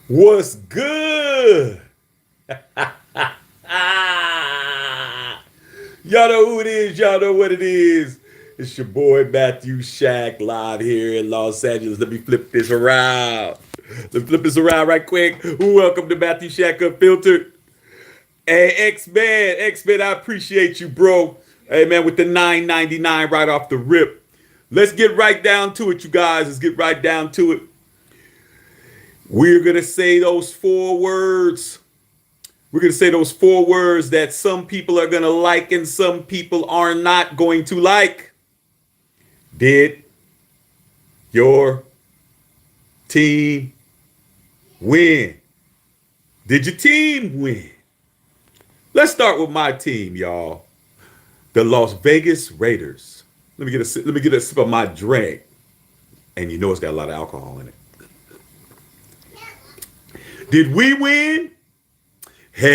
What's good? Y'all know who it is. Y'all know what it is. It's your boy Matthew Shack live here in Los Angeles. Let me flip this around. Let me flip this around right quick. Welcome to Matthew Shack Unfiltered. Hey, X-Man, I appreciate you, bro. Hey, man, with the 9.99 right off the rip. Let's get right down to it, you guys. Let's get right down to it. We're going to say those four words. We're going to say those four words that some people are going to like and some people are not going to like. Did your team win? Did your team win? Let's start with my team, y'all. The Las Vegas Raiders. Let me get a sip of my drink. And you know it's got a lot of alcohol in it. Did we win? Hell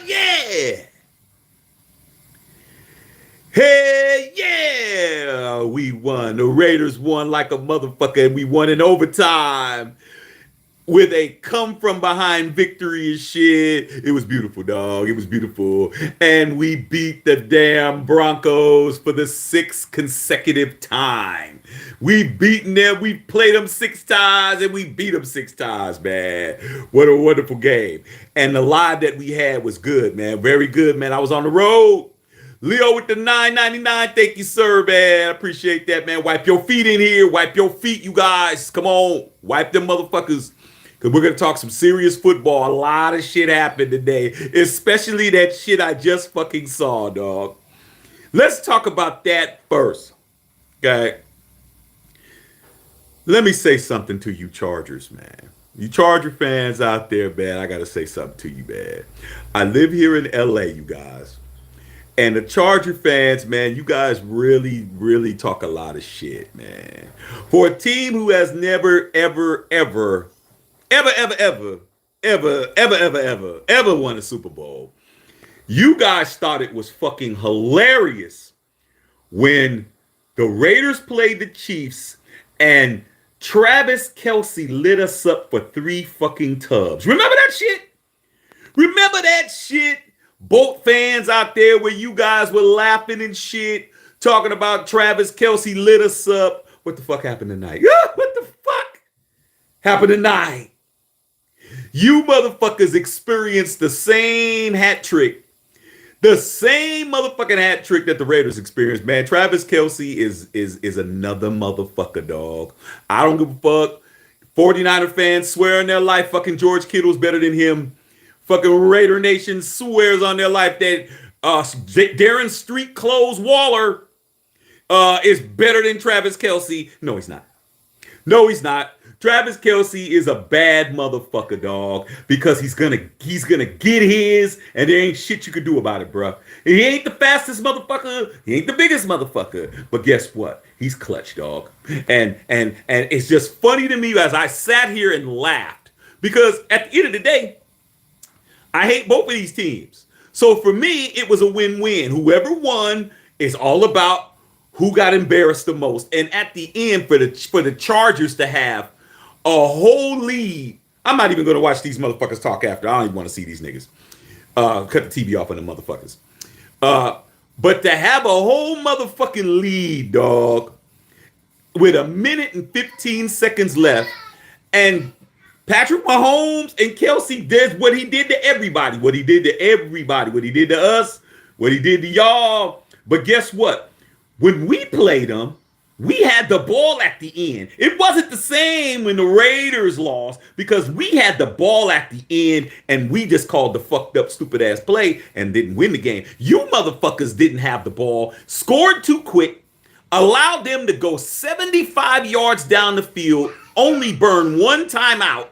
yeah! Hell yeah! We won. The Raiders won like a motherfucker, and we won in overtime with a come from behind victory and shit. It was beautiful, dog. It was beautiful. And we beat the damn Broncos for the sixth consecutive time. We've beaten them. We played them 6 times and we beat them 6 times, man. What a wonderful game. And the live that we had was good, man. Very good, man. I was on the road. Leo with the 9.99. Thank you, sir, man. I appreciate that, man. Wipe your feet in here. Wipe your feet, you guys. Come on. Wipe them motherfuckers. Because we're going to talk some serious football. A lot of shit happened today. Especially that shit I just fucking saw, dog. Let's talk about that first. Okay? Let me say something to you Chargers, man. You Charger fans out there, man, I got to say something to you, man. I live here in LA, you guys. And the Charger fans, man, you guys really, really talk a lot of shit, man. For a team who has never, ever won a Super Bowl. You guys thought it was fucking hilarious when the Raiders played the Chiefs and Travis Kelce lit us up for 3 fucking tubs. Remember that shit? Remember that shit? Boat fans out there where you guys were laughing and shit, talking about Travis Kelce lit us up. What the fuck happened tonight? What the fuck happened tonight? You motherfuckers experienced the same hat trick. The same motherfucking hat trick that the Raiders experienced, man. Travis Kelce is another motherfucker, dog. I don't give a fuck. 49er fans swear on their life fucking George Kittle's better than him. Fucking Raider Nation swears on their life that Darren Street Clothes Waller is better than Travis Kelce. No, he's not. No, he's not. Travis Kelce is a bad motherfucker, dog, because he's gonna get his, and there ain't shit you could do about it, bro. He ain't the fastest motherfucker, he ain't the biggest motherfucker, but guess what? He's clutch, dog. And it's just funny to me as I sat here and laughed, because at the end of the day, I hate both of these teams. So for me, it was a win-win. Whoever won is all about who got embarrassed the most. And at the end, for the Chargers to have a whole lead. I'm not even going to watch these motherfuckers talk after. I don't even want to see these niggas. Cut the TV off on the motherfuckers. But to have a whole motherfucking lead, dog, with 1:15 left, and Patrick Mahomes and Kelce did what he did to everybody. What he did to everybody. What he did to us. What he did to y'all. But guess what? When we played them, we had the ball at the end. It wasn't the same when the Raiders lost because we had the ball at the end and we just called the fucked up stupid ass play and didn't win the game. You motherfuckers didn't have the ball, scored too quick, allowed them to go 75 yards down the field, only burn 1 timeout,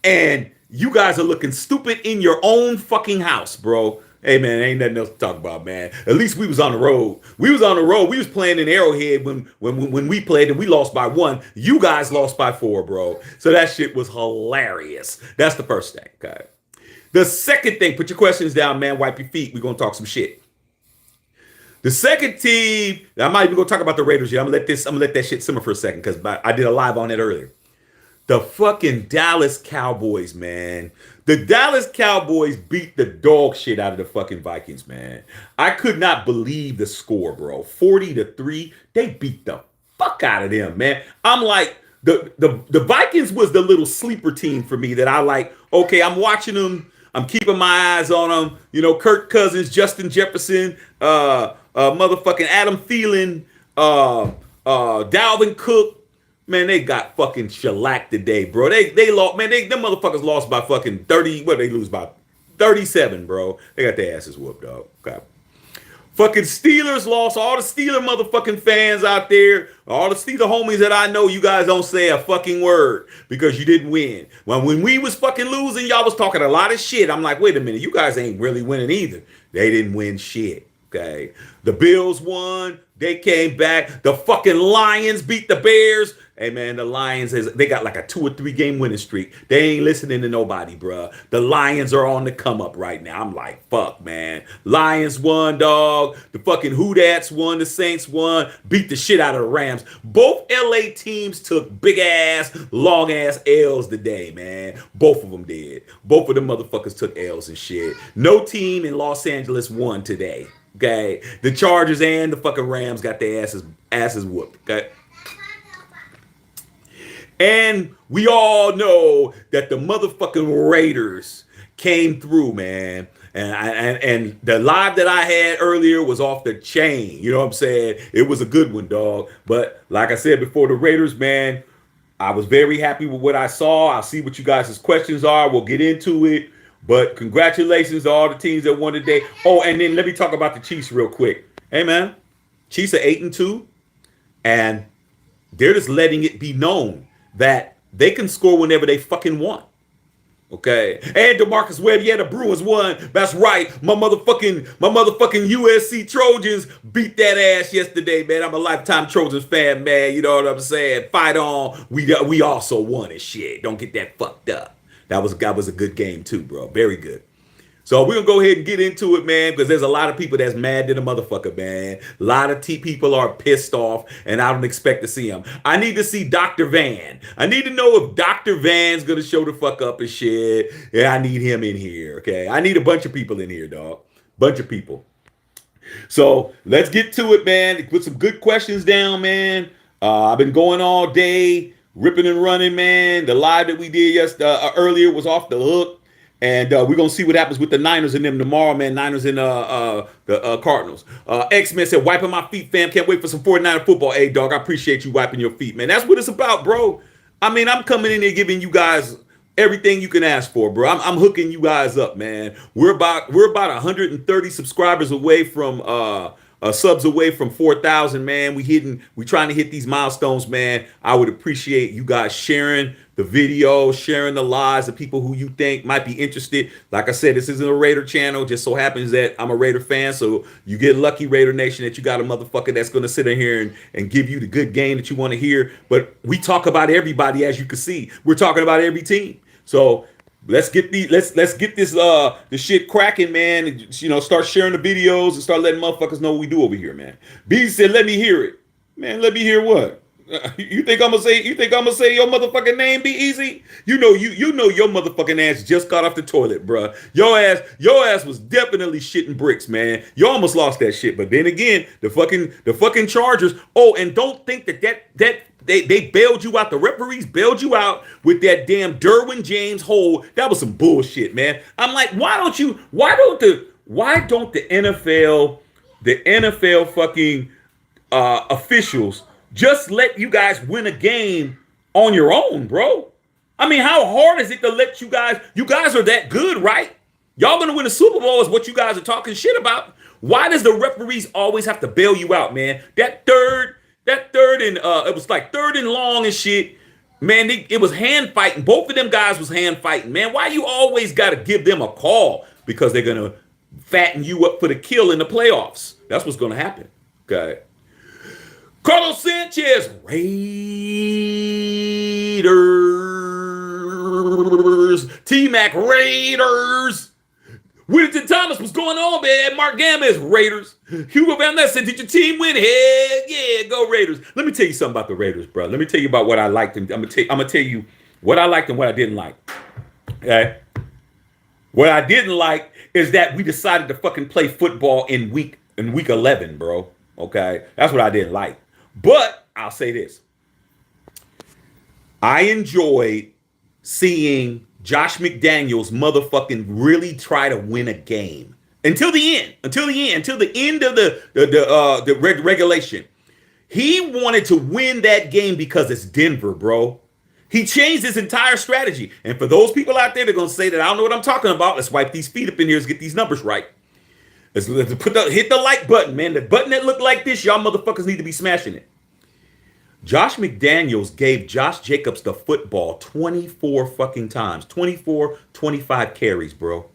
and you guys are looking stupid in your own fucking house, bro. Hey, man, ain't nothing else to talk about, man. At least we was on the road. We was on the road. We was playing in Arrowhead when we played and we lost by 1. You guys lost by 4, bro. So that shit was hilarious. That's the first thing, okay? The second thing, put your questions down, man. Wipe your feet. We're gonna talk some shit. The second team, I'm not even gonna talk about the Raiders yet. I'm gonna let that shit simmer for a second because I did a live on it earlier. The fucking Dallas Cowboys, man. The Dallas Cowboys beat the dog shit out of the fucking Vikings, man. I could not believe the score, bro. 40-3. They beat the fuck out of them, man. I'm like, the Vikings was the little sleeper team for me that I like. Okay, I'm watching them. I'm keeping my eyes on them. You know, Kirk Cousins, Justin Jefferson, motherfucking Adam Thielen, Dalvin Cook. Man, they got fucking shellacked today, bro. They lost, man. Them motherfuckers lost by fucking 30. What did they lose by? 37, bro. They got their asses whooped, dog. Okay. Fucking Steelers lost. All the Steeler motherfucking fans out there, all the Steeler homies that I know, you guys don't say a fucking word because you didn't win. When we was fucking losing, y'all was talking a lot of shit. I'm like, wait a minute, you guys ain't really winning either. They didn't win shit. Okay. The Bills won. They came back. The fucking Lions beat the Bears. Hey, man, the Lions, they got like a 2 or 3 game winning streak. They ain't listening to nobody, bruh. The Lions are on the come up right now. I'm like, fuck, man. Lions won, dog. The fucking Hoodats won. The Saints won. Beat the shit out of the Rams. Both LA teams took big-ass, long-ass L's today, man. Both of them did. Both of them motherfuckers took L's and shit. No team in Los Angeles won today. Okay, the Chargers and the fucking Rams got their asses whooped. Okay, and we all know that the motherfucking Raiders came through, man. And the live that I had earlier was off the chain. You know what I'm saying? It was a good one, dog. But like I said before, the Raiders, man, I was very happy with what I saw. I'll see what you guys' questions are. We'll get into it. But congratulations to all the teams that won today. Oh, and then let me talk about the Chiefs real quick. Hey, man, Chiefs are 8-2, and they're just letting it be known that they can score whenever they fucking want. Okay, and DeMarcus Webb, yeah, the Bruins won. That's right. My motherfucking USC Trojans beat that ass yesterday, man. I'm a lifetime Trojans fan, man. You know what I'm saying? Fight on. We also won and shit. Don't get that fucked up. That was a good game too, bro. Very good. So we're going to go ahead and get into it, man, because there's a lot of people that's mad to the motherfucker, man. A lot of people are pissed off, and I don't expect to see them. I need to see Dr. Van. I need to know if Dr. Van's going to show the fuck up and shit. Yeah, I need him in here, okay? I need a bunch of people in here, dog. Bunch of people. So let's get to it, man. Put some good questions down, man. I've been going all day. Ripping and running, man. The live that we did earlier was off the hook. And we're going to see what happens with the Niners and them tomorrow, man. Niners and the Cardinals. X-Men said, wiping my feet, fam. Can't wait for some 49er football. Hey, dog, I appreciate you wiping your feet, man. That's what it's about, bro. I mean, I'm coming in there giving you guys everything you can ask for, bro. I'm hooking you guys up, man. We're about 130 subscribers away from subs away from 4,000, man. We trying to hit these milestones, man. I would appreciate you guys sharing the video, sharing the lives of people who you think might be interested. Like I said, this isn't a Raider channel. Just so happens that I'm a Raider fan, so you get lucky, Raider Nation, that you got a motherfucker that's going to sit in here and give you the good game that you want to hear. But we talk about everybody, as you can see. We're talking about every team. So let's get this shit cracking, man. You know, start sharing the videos and start letting motherfuckers know what we do over here, man. B said, "Let me hear it, man. Let me hear what? You think I'm gonna say your motherfucking name? Be easy. You know your motherfucking ass just got off the toilet, bruh. Your ass was definitely shitting bricks, man. You almost lost that shit. But then again, the fucking Chargers. Oh, and don't think that they bailed you out. The referees bailed you out with that damn Derwin James hold. That was some bullshit, man. I'm like, why don't the NFL fucking officials just let you guys win a game on your own, bro? I mean, how hard is it to let you guys are that good, right? Y'all gonna win a Super Bowl is what you guys are talking shit about. Why does the referees always have to bail you out, man? That third and it was like third and long and shit. Man, it was hand fighting. Both of them guys was hand fighting, man. Why you always got to give them a call? Because they're going to fatten you up for the kill in the playoffs. That's what's going to happen. Okay. Carlos Sanchez, Raiders. T-Mac, Raiders. Whittington Thomas, what's going on, man? Mark Gamez, Raiders. Hugo Van Ness said, did your team win? Heck yeah, go Raiders. Let me tell you something about the Raiders, bro. Let me tell you about what I liked. I'm gonna tell you what I liked and what I didn't like. Okay? What I didn't like is that we decided to fucking play football in week 11, bro. Okay? That's what I didn't like. But I'll say this. I enjoyed seeing Josh McDaniels motherfucking really try to win a game until the end of the regulation. He wanted to win that game because it's Denver, bro. He changed his entire strategy. And for those people out there that are going to say that I don't know what I'm talking about, let's wipe these feet up in here to get these numbers right. Let's hit the like button, man. The button that looked like this, y'all motherfuckers need to be smashing it. Josh McDaniels gave Josh Jacobs the football 24 fucking times. 24, 25 carries, bro.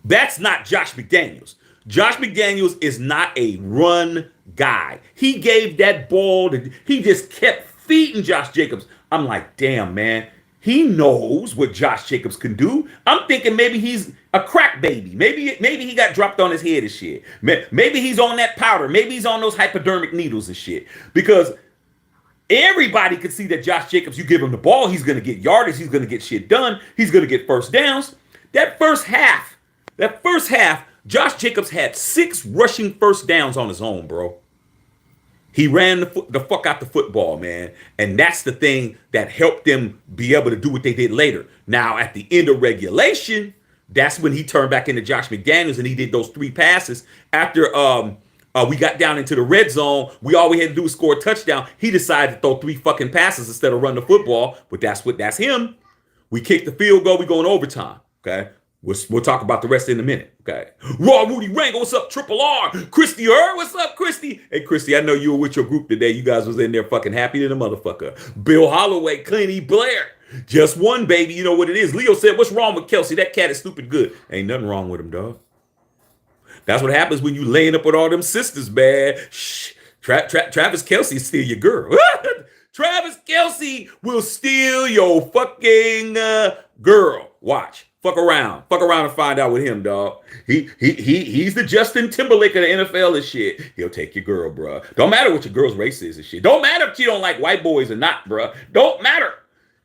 That's not Josh McDaniels. Josh McDaniels is not a run guy. He gave that ball he just kept feeding Josh Jacobs. I'm like, damn, man. He knows what Josh Jacobs can do. I'm thinking maybe he's a crack baby. Maybe he got dropped on his head and shit. Maybe he's on that powder. Maybe he's on those hypodermic needles and shit. Because everybody could see that Josh Jacobs, you give him the ball, he's going to get yardage. He's going to get shit done. He's going to get first downs. That first half, Josh Jacobs had 6 rushing first downs on his own, bro. He ran the fuck out the football, man. And that's the thing that helped them be able to do what they did later. Now, at the end of regulation, that's when he turned back into Josh McDaniels and he did those 3 passes. After we got down into the red zone, all we had to do was score a touchdown. He decided to throw 3 fucking passes instead of run the football. But that's him. We kicked the field goal. We go in overtime, okay? We'll talk about the rest in a minute, okay? Raw Rudy Rango, what's up? Triple R. Christy what's up, Christy? Hey, Christy, I know you were with your group today. You guys was in there fucking happy to the motherfucker. Bill Holloway, Clinty Blair. Just one, baby. You know what it is. Leo said, what's wrong with Kelsey? That cat is stupid good. Ain't nothing wrong with him, dog. That's what happens when you laying up with all them sisters, man. Shh. Travis Kelsey steal your girl. Travis Kelsey will steal your fucking girl. Watch. Fuck around and find out with him, dog. He's the Justin Timberlake of the NFL and shit. He'll take your girl, bro. Don't matter what your girl's race is and shit. Don't matter if you don't like white boys or not, bro. Don't matter.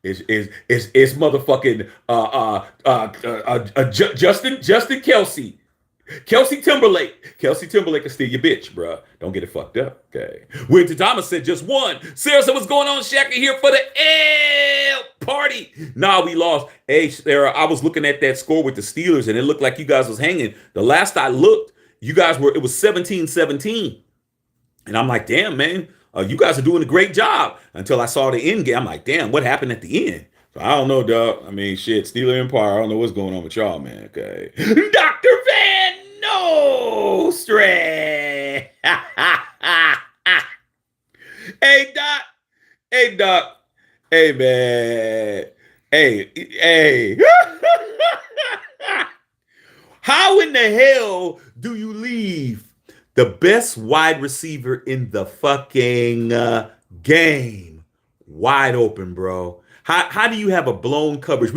It's motherfucking Justin Kelsey. Kelsey Timberlake can steal your bitch, bro. Don't get it fucked up, okay? Winter Thomas said just one. Sarah said, what's going on, Shaq? Here for the L party. Nah, we lost. Hey, Sarah, I was looking at that score with the Steelers, and it looked like you guys was hanging. The last I looked, it was 17-17. And I'm like, damn, man, you guys are doing a great job. Until I saw the end game, I'm like, damn, what happened at the end? So I don't know, dog. I mean, shit, Steeler Empire, I don't know what's going on with y'all, man, okay? Dr. Van Nostrand. Hey, Doc. Hey, man. Hey. How in the hell do you leave the best wide receiver in the fucking game wide open, bro? How do you have a blown coverage?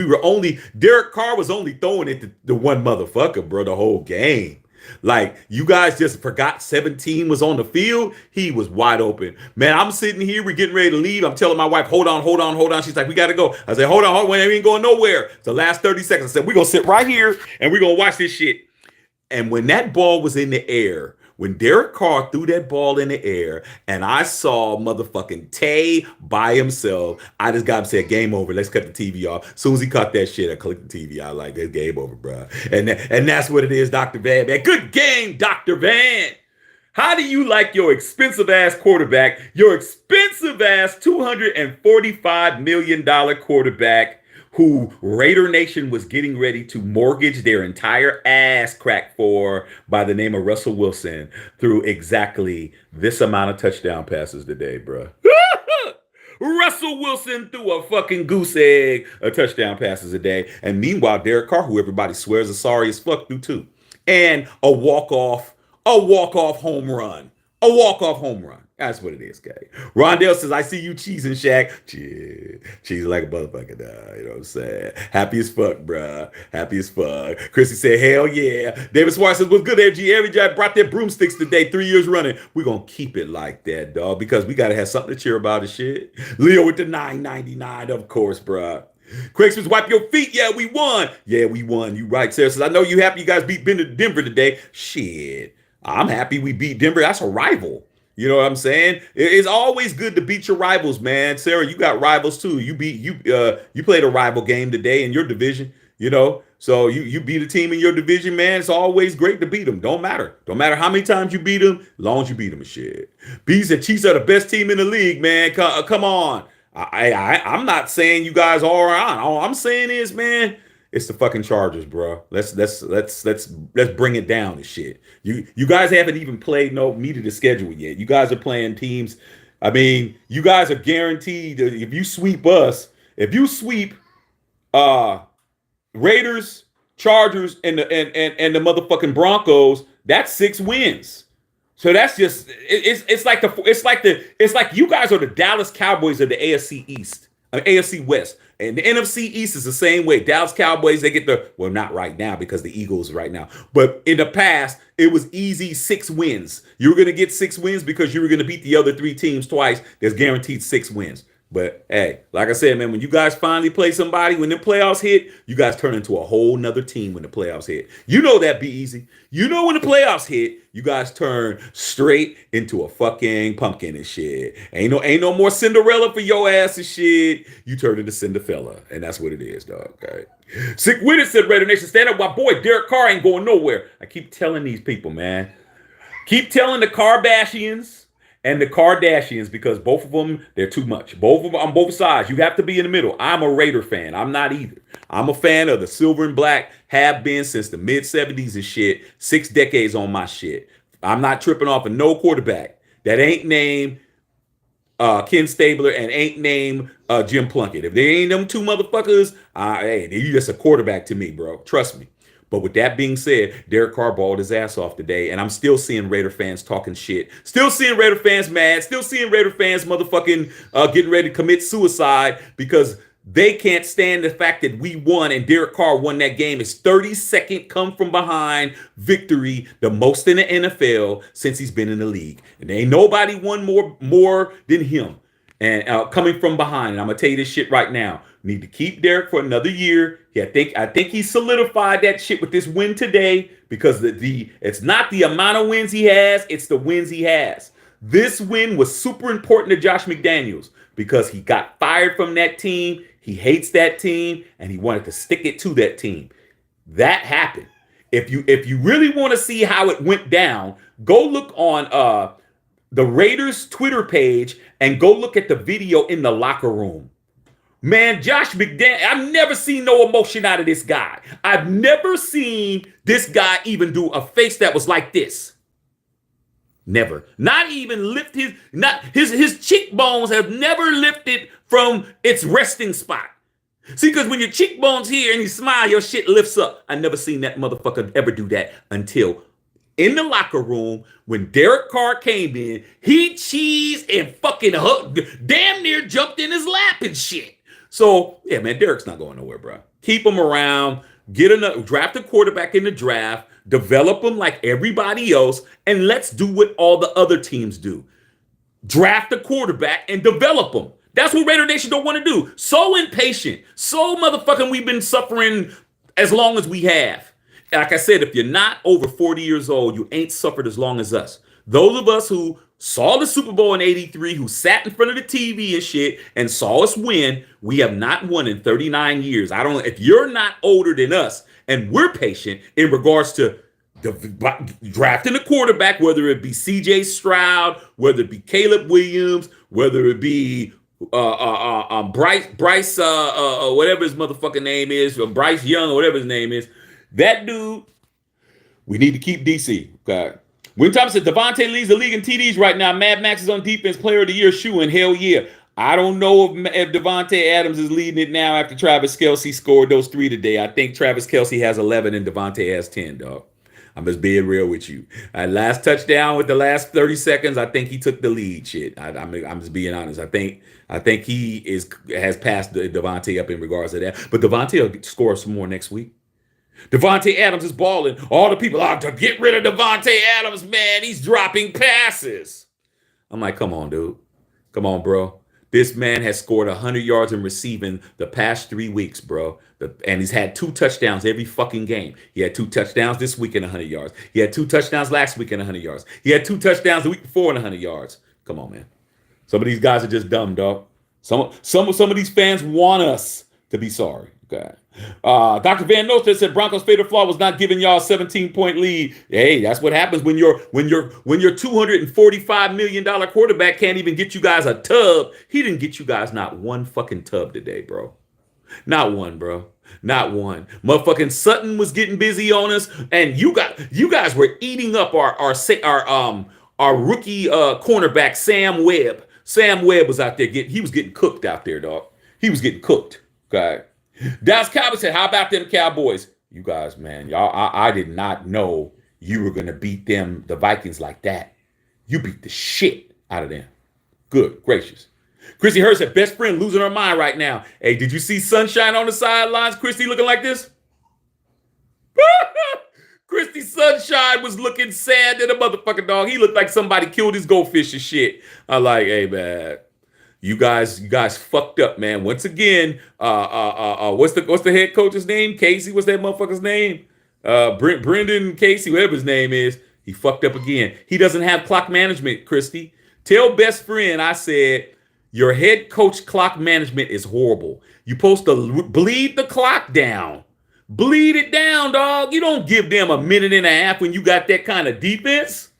Derek Carr was only throwing it to the one motherfucker, bro, the whole game. Like, you guys just forgot 17 was on the field. He was wide open. Man, I'm sitting here. We're getting ready to leave. I'm telling my wife, hold on. She's like, we got to go. I said, hold on. We ain't going nowhere. It's the last 30 seconds. I said, we're going to sit right here and we're going to watch this shit. And when that ball was in the air, when Derek Carr threw that ball in the air and I saw motherfucking Tay by himself, I just got him said, game over. Let's cut the TV off. As soon as he caught that shit, I clicked the TV out like, it's game over, bro. And that's what it is, Dr. Van, man. Good game, Dr. Van. How do you like your expensive-ass quarterback, your expensive-ass $245 million quarterback who Raider Nation was getting ready to mortgage their entire ass crack for by the name of Russell Wilson through exactly this amount of touchdown passes today, bro. Russell Wilson threw a fucking goose egg of touchdown passes a day. And meanwhile, Derek Carr, who everybody swears is sorry as fuck, threw 2. And a walk-off home run. That's what it is, guy. Rondell says, I see you cheesing, Shaq. Cheese like a motherfucker now. You know what I'm saying? Happy as fuck, bruh. Happy as fuck. Chrissy said, hell yeah. David Suarez says, what's good, FG? Every job brought their broomsticks today, 3 years running. We're going to keep it like that, dog, because we got to have something to cheer about and shit. Leo with the 9.99, of course, bruh. Craig says, wipe your feet. Yeah, we won. Yeah, we won. You right. Sarah says, I know you happy you guys beat Denver today. Shit. I'm happy we beat Denver. That's a rival. You know what I'm saying? It's always good to beat your rivals, man. Sarah, you got rivals too. You played a rival game today in your division, you know. So you beat a team in your division, man. It's always great to beat them. Don't matter how many times you beat them, as long as you beat them and shit. Bees and Chiefs are the best team in the league, man. Come on. I'm not saying you guys are on. All I'm saying is, man, it's the fucking Chargers, bro. Let's bring it down and shit. You guys haven't even played meet of the schedule yet. You guys are playing teams. I mean, you guys are guaranteed if you sweep us, if you sweep Raiders, Chargers, and the motherfucking Broncos, that's 6 wins. So that's just it's like you guys are the Dallas Cowboys of the AFC East, AFC West. And the NFC East is the same way. Dallas Cowboys, they get well, not right now because the Eagles right now. But in the past, it was easy 6 wins. You were going to get 6 wins because you were going to beat the other 3 teams twice. There's guaranteed 6 wins. But hey, like I said, man, when you guys finally play somebody, when the playoffs hit, you guys turn into a whole nother team when the playoffs hit. You know that be easy. You know when the playoffs hit, you guys turn straight into a fucking pumpkin and shit. Ain't no more Cinderella for your ass and shit. You turn into Cinderella, and that's what it is, dog. Okay. Sick with it, said Raider Nation. Stand up, my boy Derek Carr ain't going nowhere. I keep telling these people, man. Keep telling the Kardashians and the Kardashians, because both of them, they're too much. Both of them on both sides. You have to be in the middle. I'm a Raider fan. I'm not either. I'm a fan of the silver and black, have been since the mid-'70s and shit. 6 decades on my shit. I'm not tripping off of no quarterback that ain't named Ken Stabler and ain't named Jim Plunkett. If they ain't them 2 motherfuckers, hey, you just a quarterback to me, bro. Trust me. But with that being said, Derek Carr balled his ass off today, and I'm still seeing Raider fans talking shit. Still seeing Raider fans mad. Still seeing Raider fans motherfucking getting ready to commit suicide because they can't stand the fact that we won and Derek Carr won that game. It's 32nd come from behind victory, the most in the NFL since he's been in the league. And there ain't nobody won more than him. And coming from behind, and I'm gonna tell you this shit right now. Need to keep Derek for another year. I think he solidified that shit with this win today, because it's not the amount of wins he has, it's the wins he has. This win was super important to Josh McDaniels because he got fired from that team. He hates that team, and he wanted to stick it to that team. That happened. If you really want to see how it went down, go look on the Raiders Twitter page and go look at the video in the locker room. Man, Josh McDaniels, I've never seen no emotion out of this guy. I've never seen this guy even do a face that was like this. Never. Not even lift his cheekbones have never lifted from its resting spot. See, because when your cheekbones here and you smile, your shit lifts up. I never seen that motherfucker ever do that until in the locker room when Derek Carr came in. He cheesed and fucking hugged, damn near jumped in his lap and shit. So, yeah, man, Derek's not going nowhere, bro. Keep him around. Draft a quarterback in the draft. Develop him like everybody else. And let's do what all the other teams do. Draft a quarterback and develop him. That's what Raider Nation don't want to do. So impatient. So motherfucking we've been suffering as long as we have. Like I said, if you're not over 40 years old, you ain't suffered as long as us. Those of us who saw the Super Bowl in '83, who sat in front of the TV and shit and saw us win, we have not won in 39 years. I don't know if you're not older than us and we're patient in regards to drafting a quarterback, whether it be CJ Stroud, whether it be Caleb Williams, whether it be Bryce, whatever his motherfucking name is, or Bryce Young, or whatever his name is. That dude, we need to keep DC. Okay. When Thomas said Devontae leads the league in TDs right now, Mad Max is on defense, player of the year, shooing, hell yeah. I don't know if Devontae Adams is leading it now after Travis Kelce scored those 3 today. I think Travis Kelce has 11 and Devontae has 10, dog. I'm just being real with you. Last touchdown with the last 30 seconds, I think he took the lead. Shit, I'm just being honest. I think he has passed Devontae up in regards to that. But Devontae will score some more next week. Devontae Adams is balling. All the people to get rid of Devontae Adams, man. He's dropping passes. I'm like, come on, dude. Come on, bro. This man has scored 100 yards in receiving the past 3 weeks, bro. And he's had 2 touchdowns every fucking game. He had 2 touchdowns this week in 100 yards. He had 2 touchdowns last week in 100 yards. He had 2 touchdowns the week before in 100 yards. Come on, man. Some of these guys are just dumb, dog. Some of these fans want us to be sorry. Okay. Dr. Van Nostrand said Broncos' fatal flaw was not giving y'all a 17-point lead. Hey, that's what happens when your $245 million quarterback can't even get you guys a tub. He didn't get you guys not one fucking tub today, bro. Not one, bro. Not one. Motherfucking Sutton was getting busy on us, and you guys were eating up our rookie cornerback Sam Webb. Sam Webb was out there he was getting cooked out there, dog. He was getting cooked. Okay. Dallas Cowboys said, how about them Cowboys? You guys, man, y'all, I did not know you were going to beat the Vikings like that. You beat the shit out of them. Good gracious. Christy Hurst said, best friend losing her mind right now. Hey, did you see Sunshine on the sidelines? Christy looking like this? Christy Sunshine was looking sad to the motherfucking dog. He looked like somebody killed his goldfish and shit. I'm like, hey, man. You guys fucked up, man. Once again, what's the head coach's name? Casey, what's that motherfucker's name? Brendan Casey, whatever his name is. He fucked up again. He doesn't have clock management, Christy. Tell best friend I said your head coach clock management is horrible. You're supposed to bleed the clock down. Bleed it down, dog. You don't give them a minute and a half when you got that kind of defense.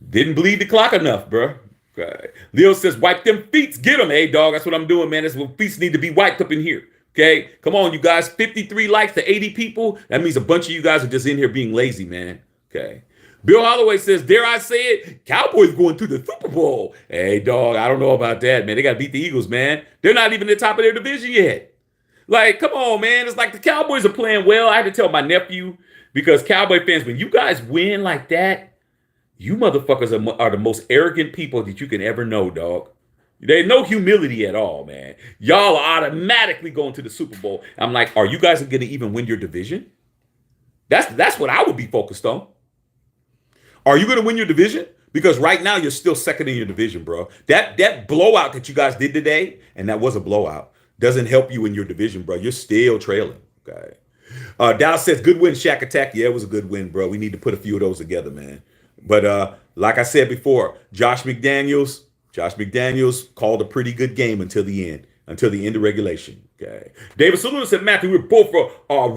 Didn't bleed the clock enough, bro. Okay. Leo says, wipe them feet. Get them. Hey, dog, that's what I'm doing, man. That's what feet need to be wiped up in here. Okay. Come on, you guys. 53 likes to 80 people. That means a bunch of you guys are just in here being lazy, man. Okay. Bill Holloway says, dare I say it? Cowboys going to the Super Bowl. Hey, dog, I don't know about that, man. They got to beat the Eagles, man. They're not even at the top of their division yet. Like, come on, man. It's like the Cowboys are playing well. I had to tell my nephew, because Cowboy fans, when you guys win like that, you motherfuckers are the most arrogant people that you can ever know, dog. There's no humility at all, man. Y'all are automatically going to the Super Bowl. I'm like, are you guys going to even win your division? That's what I would be focused on. Are you going to win your division? Because right now you're still second in your division, bro. That blowout that you guys did today, and that was a blowout, doesn't help you in your division, bro. You're still trailing. Okay. Dallas says, good win, Shack Attack. Yeah, it was a good win, bro. We need to put a few of those together, man. But like I said before, Josh McDaniels called a pretty good game until the end of regulation. Okay. David Saluna said, Matthew, we're both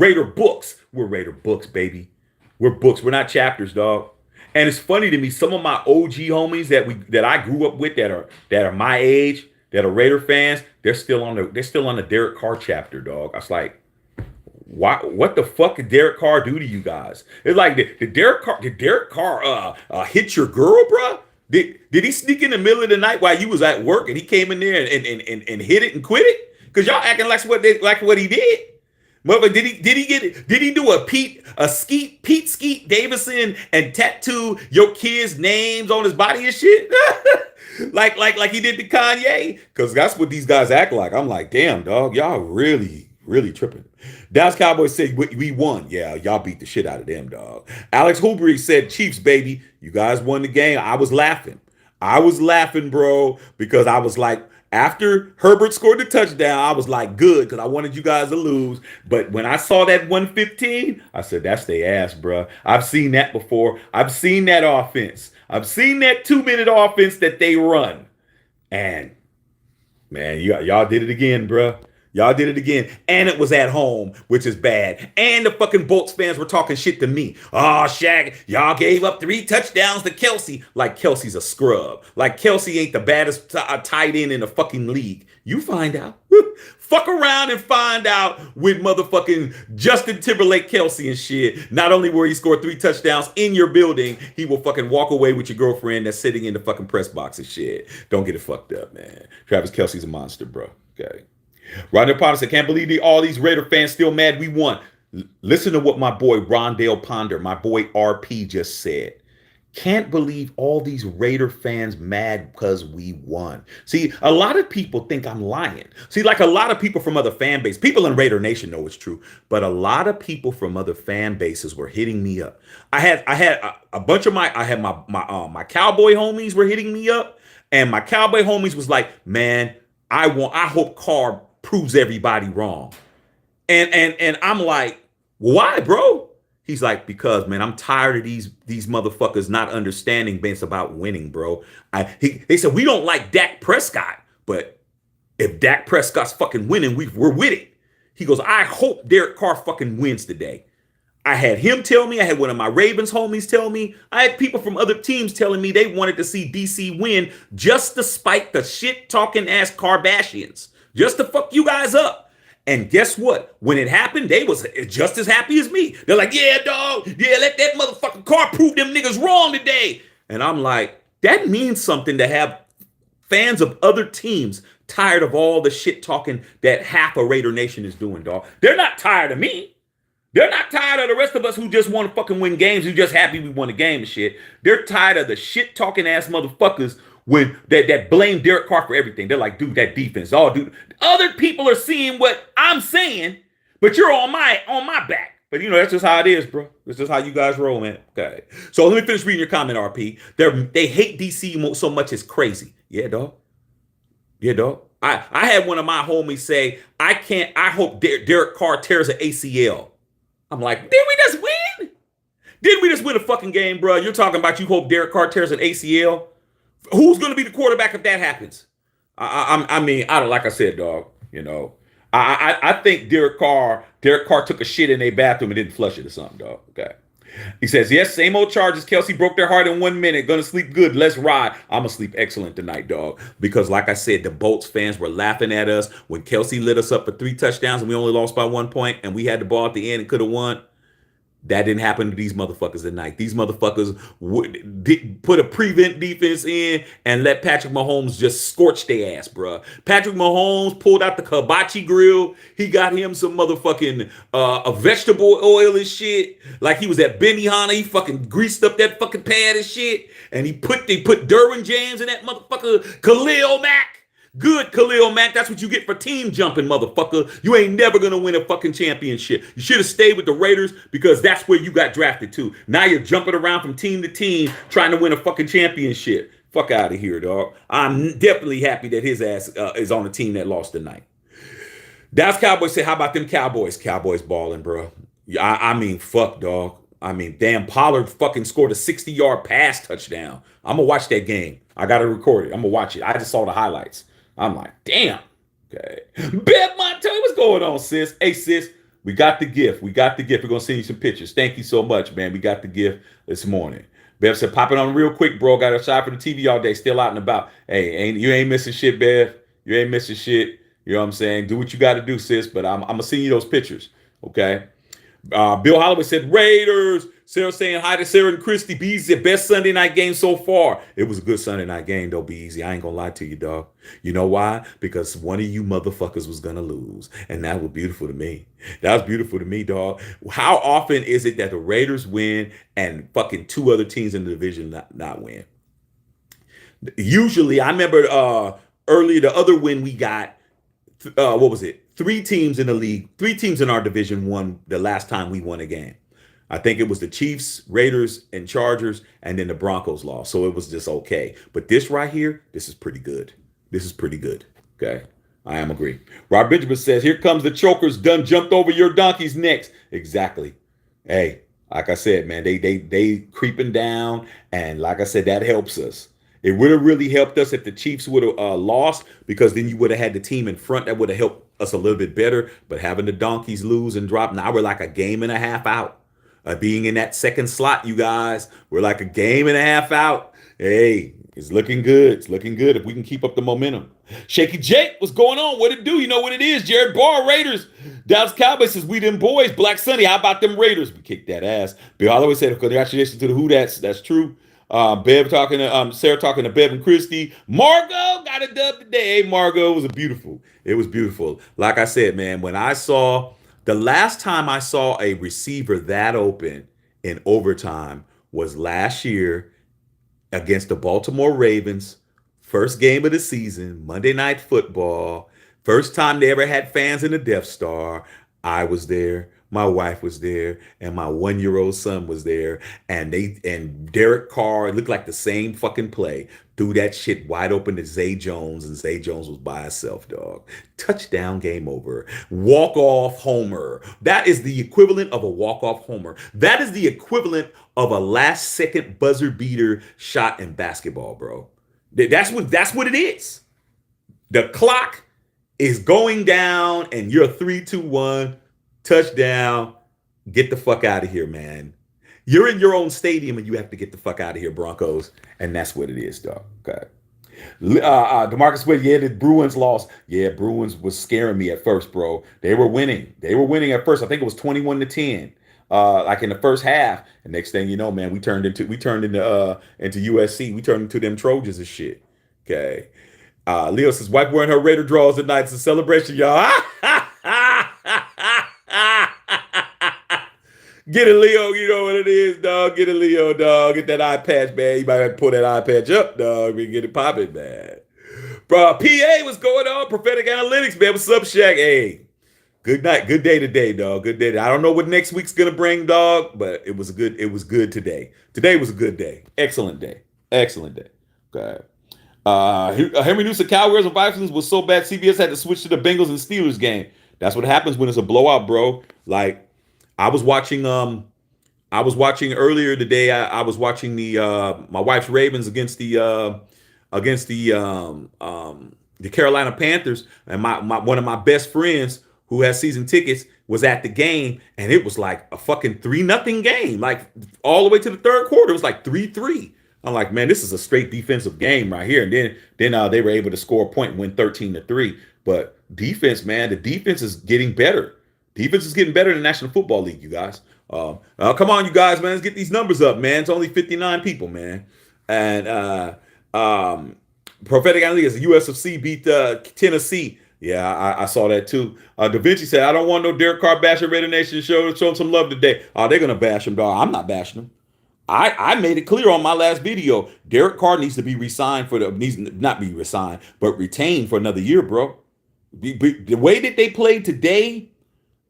Raider books. We're Raider books, baby. We're books. We're not chapters, dog. And it's funny to me, some of my OG homies that I grew up with that are my age, that are Raider fans, they're still on the Derek Carr chapter, dog. I was like, what the fuck did Derek Carr do to you guys? It's like, did Derek Carr hit your girl, bro? Did he sneak in the middle of the night while you was at work and he came in there and hit it and quit it? Because y'all acting like what he did. But did he do a Pete Skeet Davidson and tattoo your kids' names on his body and shit? like he did to Kanye? Because that's what these guys act like. I'm like, damn, dog, y'all really tripping. Dallas Cowboys said we won. Yeah, y'all beat the shit out of them, dog. Alex Hoobury said, Chiefs, baby, you guys won the game. I was laughing, bro, because I was like, after Herbert scored the touchdown, I was like, good, because I wanted you guys to lose. But when I saw that 115, I said, that's their ass, bro. I've seen that before. I've seen that offense. I've seen that 2-minute offense that they run. And, man, y'all did it again, bro. Y'all did it again. And it was at home, which is bad. And the fucking Bolts fans were talking shit to me. Oh, Shaq, y'all gave up 3 touchdowns to Kelsey. Like Kelsey's a scrub. Like Kelsey ain't the baddest tight end in the fucking league. You find out. Fuck around and find out with motherfucking Justin Timberlake Kelsey and shit. Not only will he score 3 touchdowns in your building, he will fucking walk away with your girlfriend that's sitting in the fucking press box and shit. Don't get it fucked up, man. Travis Kelsey's a monster, bro. Okay. Rodney Potter said, can't believe all these Raider fans still mad we won. Listen to what my boy Rondale Ponder, my boy RP just said. Can't believe all these Raider fans mad because we won. See, a lot of people think I'm lying. See, like a lot of people from other fan bases, people in Raider Nation know it's true, but a lot of people from other fan bases were hitting me up. I had a bunch of my cowboy homies were hitting me up, and my cowboy homies was like, man, I hope Carr proves everybody wrong. And I'm like, why, bro? He's like, because man, I'm tired of these motherfuckers not understanding it's about winning, bro. They said we don't like Dak Prescott, but if Dak Prescott's fucking winning, we're with it. He goes, I hope Derek Carr fucking wins today. I had him tell me, I had one of my Ravens homies tell me, I had people from other teams telling me they wanted to see DC win just to spite the shit talking ass Kardashians, just to fuck you guys up. And guess what? When it happened, they was just as happy as me. They're like, yeah, dog. Yeah, let that motherfucking Carr prove them niggas wrong today. And I'm like, that means something to have fans of other teams tired of all the shit talking that half of Raider Nation is doing, dog. They're not tired of me. They're not tired of the rest of us who just want to fucking win games, who just happy we won a game and shit. They're tired of the shit talking ass motherfuckers when that blame Derek Carr for everything. They're like, dude, that defense. Oh, dude. Other people are seeing what I'm saying, but you're on my back. But you know, that's just how it is, bro. That's just how you guys roll, man. Okay. So let me finish reading your comment, RP. They hate DC so much it's crazy. Yeah, dog. Yeah, dog. I had one of my homies say, I hope Derek Carr tears an ACL. I'm like, did we just win? Did we just win a fucking game, bro? You're talking about you hope Derek Carr tears an ACL? Who's going to be the quarterback if that happens? I mean, I don't, like I said, dog, you know, I think Derek Carr took a shit in a bathroom and didn't flush it or something, dog. Okay. He says, yes, same old charges. Kelsey broke their heart in 1 minute. Gonna sleep good. Let's ride. I'm gonna sleep excellent tonight, dog. Because like I said, the Bolts fans were laughing at us when Kelsey lit us up for 3 touchdowns and we only lost by 1 point and we had the ball at the end and could have won. That didn't happen to these motherfuckers tonight. These motherfuckers put a prevent defense in and let Patrick Mahomes just scorch their ass, bro. Patrick Mahomes pulled out the hibachi grill. He got him some motherfucking a vegetable oil and shit. Like he was at Benihana. He fucking greased up that fucking pad and shit. And they put Derwin James in that motherfucker Khalil Mack. Good, Khalil Mack. That's what you get for team jumping, motherfucker. You ain't never going to win a fucking championship. You should have stayed with the Raiders because that's where you got drafted to. Now you're jumping around from team to team trying to win a fucking championship. Fuck out of here, dog. I'm definitely happy that his ass is on a team that lost tonight. Dallas Cowboys say, how about them Cowboys? Cowboys balling, bro. I mean, fuck, dog. I mean, damn, Pollard fucking scored a 60-yard pass touchdown. I'm going to watch that game. I got to record it. I'm going to watch it. I just saw the highlights. I'm like, damn. Okay. Bev Montoya, what's going on, sis? Hey, sis, we got the gift. We're going to send you some pictures. Thank you so much, man. We got the gift this morning. Bev said, pop it on real quick, bro. Got a shot for the TV all day. Still out and about. Hey, you ain't missing shit, Bev. You ain't missing shit. You know what I'm saying? Do what you got to do, sis. But I'm going to send you those pictures. Okay. Bill Holloway said, Raiders. Sarah saying hi to Sarah and Christy. Be easy, best Sunday night game so far. It was a good Sunday night game, though, Be easy. I ain't gonna lie to you, dog. You know why? Because one of you motherfuckers was gonna lose. And that was beautiful to me. That was beautiful to me, dog. How often is it that the Raiders win and fucking 2 other teams in the division not win? Usually, I remember earlier the other win we got, what was it? 3 teams in the league, 3 teams in our division won the last time we won a game. I think it was the Chiefs, Raiders, and Chargers, and then the Broncos lost. So it was just okay. But this right here, this is pretty good. This is pretty good. Okay. I am agree. Rob Benjamin says, here comes the chokers done jumped over your donkeys next. Exactly. Hey, like I said, man, they creeping down. And like I said, that helps us. It would have really helped us if the Chiefs would have lost, because then you would have had the team in front that would have helped us a little bit better. But having the donkeys lose and drop, now we're like a game and a half out. Being in that second slot, you guys, we're like a game and a half out. Hey, it's looking good. It's looking good if we can keep up the momentum. Shaky Jake, what's going on? What it do? You know what it is. Jared Barr, Raiders. Dallas Cowboys says, we them boys. Black Sunday, how about them Raiders? We kicked that ass. Bill Holloway said, congratulations to the Who That's true. Bev talking to Sarah talking to Bev and Christy. Margot got a dub today. Hey, Margot, it was beautiful. It was beautiful. Like I said, man, when I saw The last time I saw a receiver that open in overtime was last year against the Baltimore Ravens. First game of the season, Monday Night Football. First time they ever had fans in the Death Star. I was there. My wife was there, and my 1-year-old son was there. And Derek Carr, it looked like the same fucking play. Threw that shit wide open to Zay Jones, and Zay Jones was by himself, dog. Touchdown, game over. Walk off homer. That is the equivalent of a walk off homer. That is the equivalent of a last second buzzer beater shot in basketball, bro. That's what it is. The clock is going down, and you're 3-2-1 touchdown. Get the fuck out of here, man. You're in your own stadium, and you have to get the fuck out of here, Broncos. And that's what it is, dog. Okay. DeMarcus Wade, yeah, the Bruins lost. Yeah, Bruins was scaring me at first, bro. They were winning. They were winning at first. I think it was 21-10. Like in the first half. And next thing you know, man, we turned into USC. We turned into them Trojans and shit. Okay. Leo says, wife wearing her Raider draws tonight. It's a celebration, y'all. Get it, Leo. You know what it is, dog. Get it, Leo, dog. Get that eye patch, man. You might have to pull that eye patch up, dog. We get it popping, man. Bro, PA, what's going on? Prophetic Analytics, man. What's up, Shaq? Hey, good night. Good day today, dog. Good day. I don't know what next week's gonna bring, dog, but it was good today. Today was a good day. Excellent day. Excellent day. Okay. Henry Newsom Cowgirls and Vikings was so bad CBS had to switch to the Bengals and Steelers game. That's what happens when it's a blowout, bro. Like I was watching earlier today. I was watching the my wife's Ravens against the Carolina Panthers, and my one of my best friends who has season tickets was at the game, and it was like a fucking 3-0 game, like all the way to the third quarter. It was like 3-3. I'm like, man, this is a straight defensive game right here. And then they were able to score a point and win 13-3. But defense, man, the defense is getting better. Defense is getting better in the National Football League, you guys. Come on, you guys, man. Let's get these numbers up, man. It's only 59 people, man. And Prophetic Analytics, USFC beat Tennessee. Yeah, I saw that too. Da Vinci said, I don't want no Derek Carr bashing Raider Nation show. Show him some love today. Oh, they're going to bash him, dog. I'm not bashing him. I made it clear on my last video. Derek Carr needs to be retained for another year, bro. The way that they played today,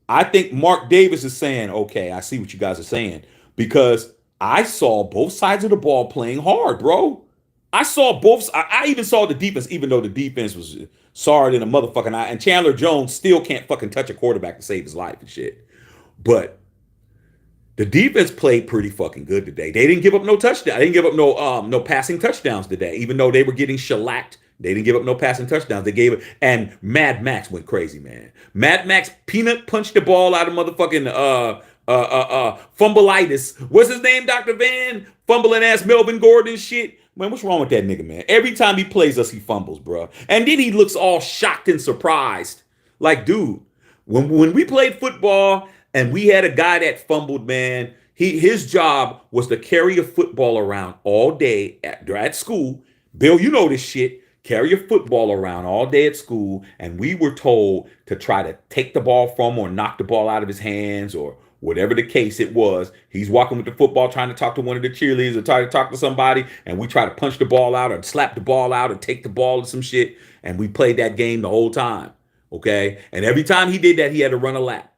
I think Mark Davis is saying, okay, I see what you guys are saying. Because I saw both sides of the ball playing hard, bro. I saw both. I even saw the defense, even though the defense was sorry than a motherfucking eye. And Chandler Jones still can't fucking touch a quarterback to save his life and shit. But the defense played pretty fucking good today. They didn't give up no touchdown. They didn't give up no passing touchdowns today, even though they were getting shellacked. They didn't give up no passing touchdowns. They gave it, and Mad Max went crazy, man. Mad Max peanut punched the ball out of motherfucking fumbleitis. What's his name, Dr. Van? Fumbling ass Melvin Gordon shit. Man, what's wrong with that nigga, man? Every time he plays us, he fumbles, bro. And then he looks all shocked and surprised. Like, dude, when we played football and we had a guy that fumbled, man, his job was to carry a football around all day at school. Bill, you know this shit. Carry a football around all day at school, and we were told to try to take the ball from him or knock the ball out of his hands or whatever the case it was. He's walking with the football trying to talk to one of the cheerleaders or try to talk to somebody, and we try to punch the ball out or slap the ball out or take the ball or some shit, and we played that game the whole time, okay? And every time he did that, he had to run a lap,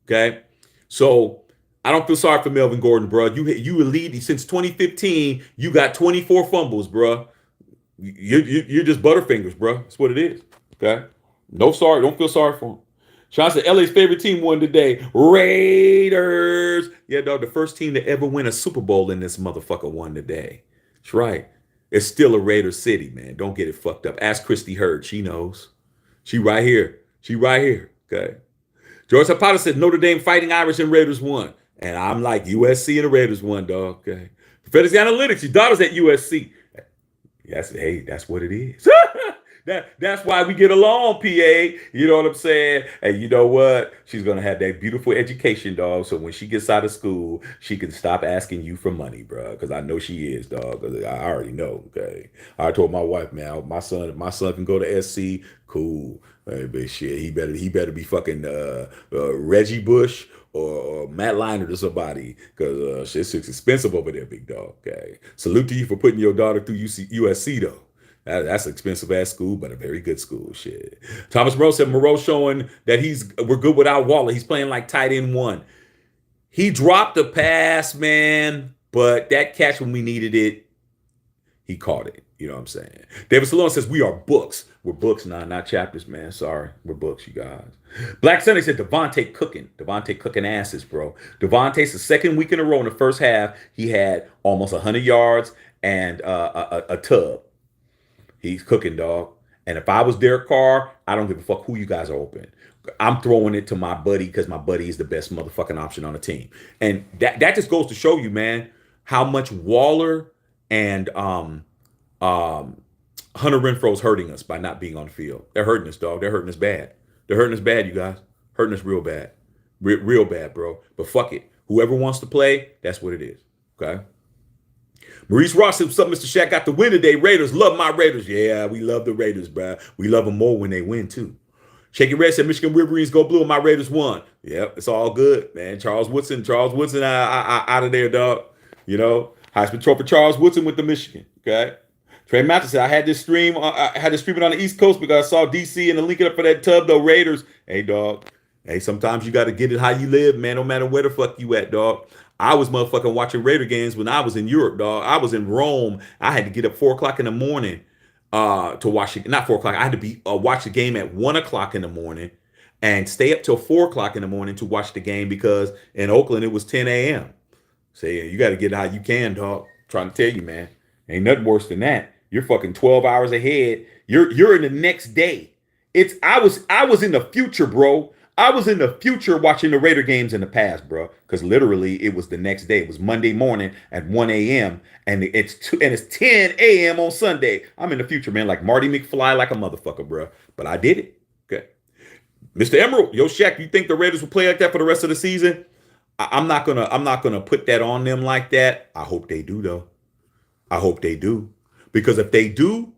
okay? So I don't feel sorry for Melvin Gordon, bro. You a lead since 2015. You got 24 fumbles, bro. You're just Butterfingers, bro. That's what it is. Okay. No sorry. Don't feel sorry for him. Sean said LA's favorite team won today. Raiders. Yeah, dog. The first team to ever win a Super Bowl in this motherfucker won today. That's right. It's still a Raider city, man. Don't get it fucked up. Ask Christy Hurd. She knows. She right here. She right here. Okay. George Zapata said Notre Dame Fighting Irish and Raiders won. And I'm like USC and the Raiders won, dog. Okay. Prophetic Analytics. Your daughter's at USC. That's what it is. That's why we get along, PA. You know what I'm saying? And you know what? She's gonna have that beautiful education, dog. So when she gets out of school, she can stop asking you for money, bro. Because I know she is, dog. 'Cause I already know. Okay. I told my wife, man, my son can go to SC. Cool. Hey, but shit, he better be fucking Reggie Bush or Matt Leinart or somebody, because shit's expensive over there, big dog. Okay. Salute to you for putting your daughter through USC though. That's an expensive ass school, but a very good school. Shit. Thomas Moreau said Moreau showing that we're good without Waller. He's playing like tight end one. He dropped a pass, man, but that catch when we needed it, he caught it. You know what I'm saying? David Salone says we are books. We're books, not chapters, man. Sorry, we're books, you guys. Black Sunday said Devontae cooking asses, bro. Devontae's the second week in a row in the first half. He had almost 100 yards and a tub. He's cooking, dog. And if I was Derek Carr, I don't give a fuck who you guys are open. I'm throwing it to my buddy because my buddy is the best motherfucking option on the team. And that just goes to show you, man, how much Waller and Hunter Renfro's hurting us by not being on the field. They're hurting us, dog. They're hurting us bad. They're hurting us bad, you guys. Hurting us real bad. Real bad, bro. But fuck it. Whoever wants to play, that's what it is. Okay? Maurice Ross said, what's up, Mr. Shaq? Got the win today. Raiders. Love my Raiders. Yeah, we love the Raiders, bro. We love them more when they win, too. Shaky Red said, Michigan Wolverines go blue and my Raiders won. Yep, it's all good, man. Charles Woodson out of there, dog. You know, Heisman Trophy Charles Woodson with the Michigan. Okay. Trey Matthews said, I had this streaming on the East Coast because I saw DC and the link it up for that tub, though. Raiders. Hey, dog. Hey, sometimes you got to get it how you live, man. No matter where the fuck you at, dog. I was motherfucking watching Raider games when I was in Europe, dog. I was in Rome. I had to get up 4 o'clock in the morning to watch it. Not 4 o'clock. I had to be watch the game at 1 o'clock in the morning and stay up till 4 o'clock in the morning to watch the game because in Oakland it was 10 a.m. So yeah, you got to get it how you can, dog. I'm trying to tell you, man. Ain't nothing worse than that. You're fucking 12 hours ahead. You're in the next day. I was in the future, bro. I was in the future watching the Raider games in the past, bro. Because literally it was the next day. It was Monday morning at 1 a.m. and it's 10 a.m. on Sunday. I'm in the future, man. Like Marty McFly, like a motherfucker, bro. But I did it. Okay. Mr. Emerald, yo, Shaq, you think the Raiders will play like that for the rest of the season? I'm not gonna put that on them like that. I hope they do, though. I hope they do. Because if they do,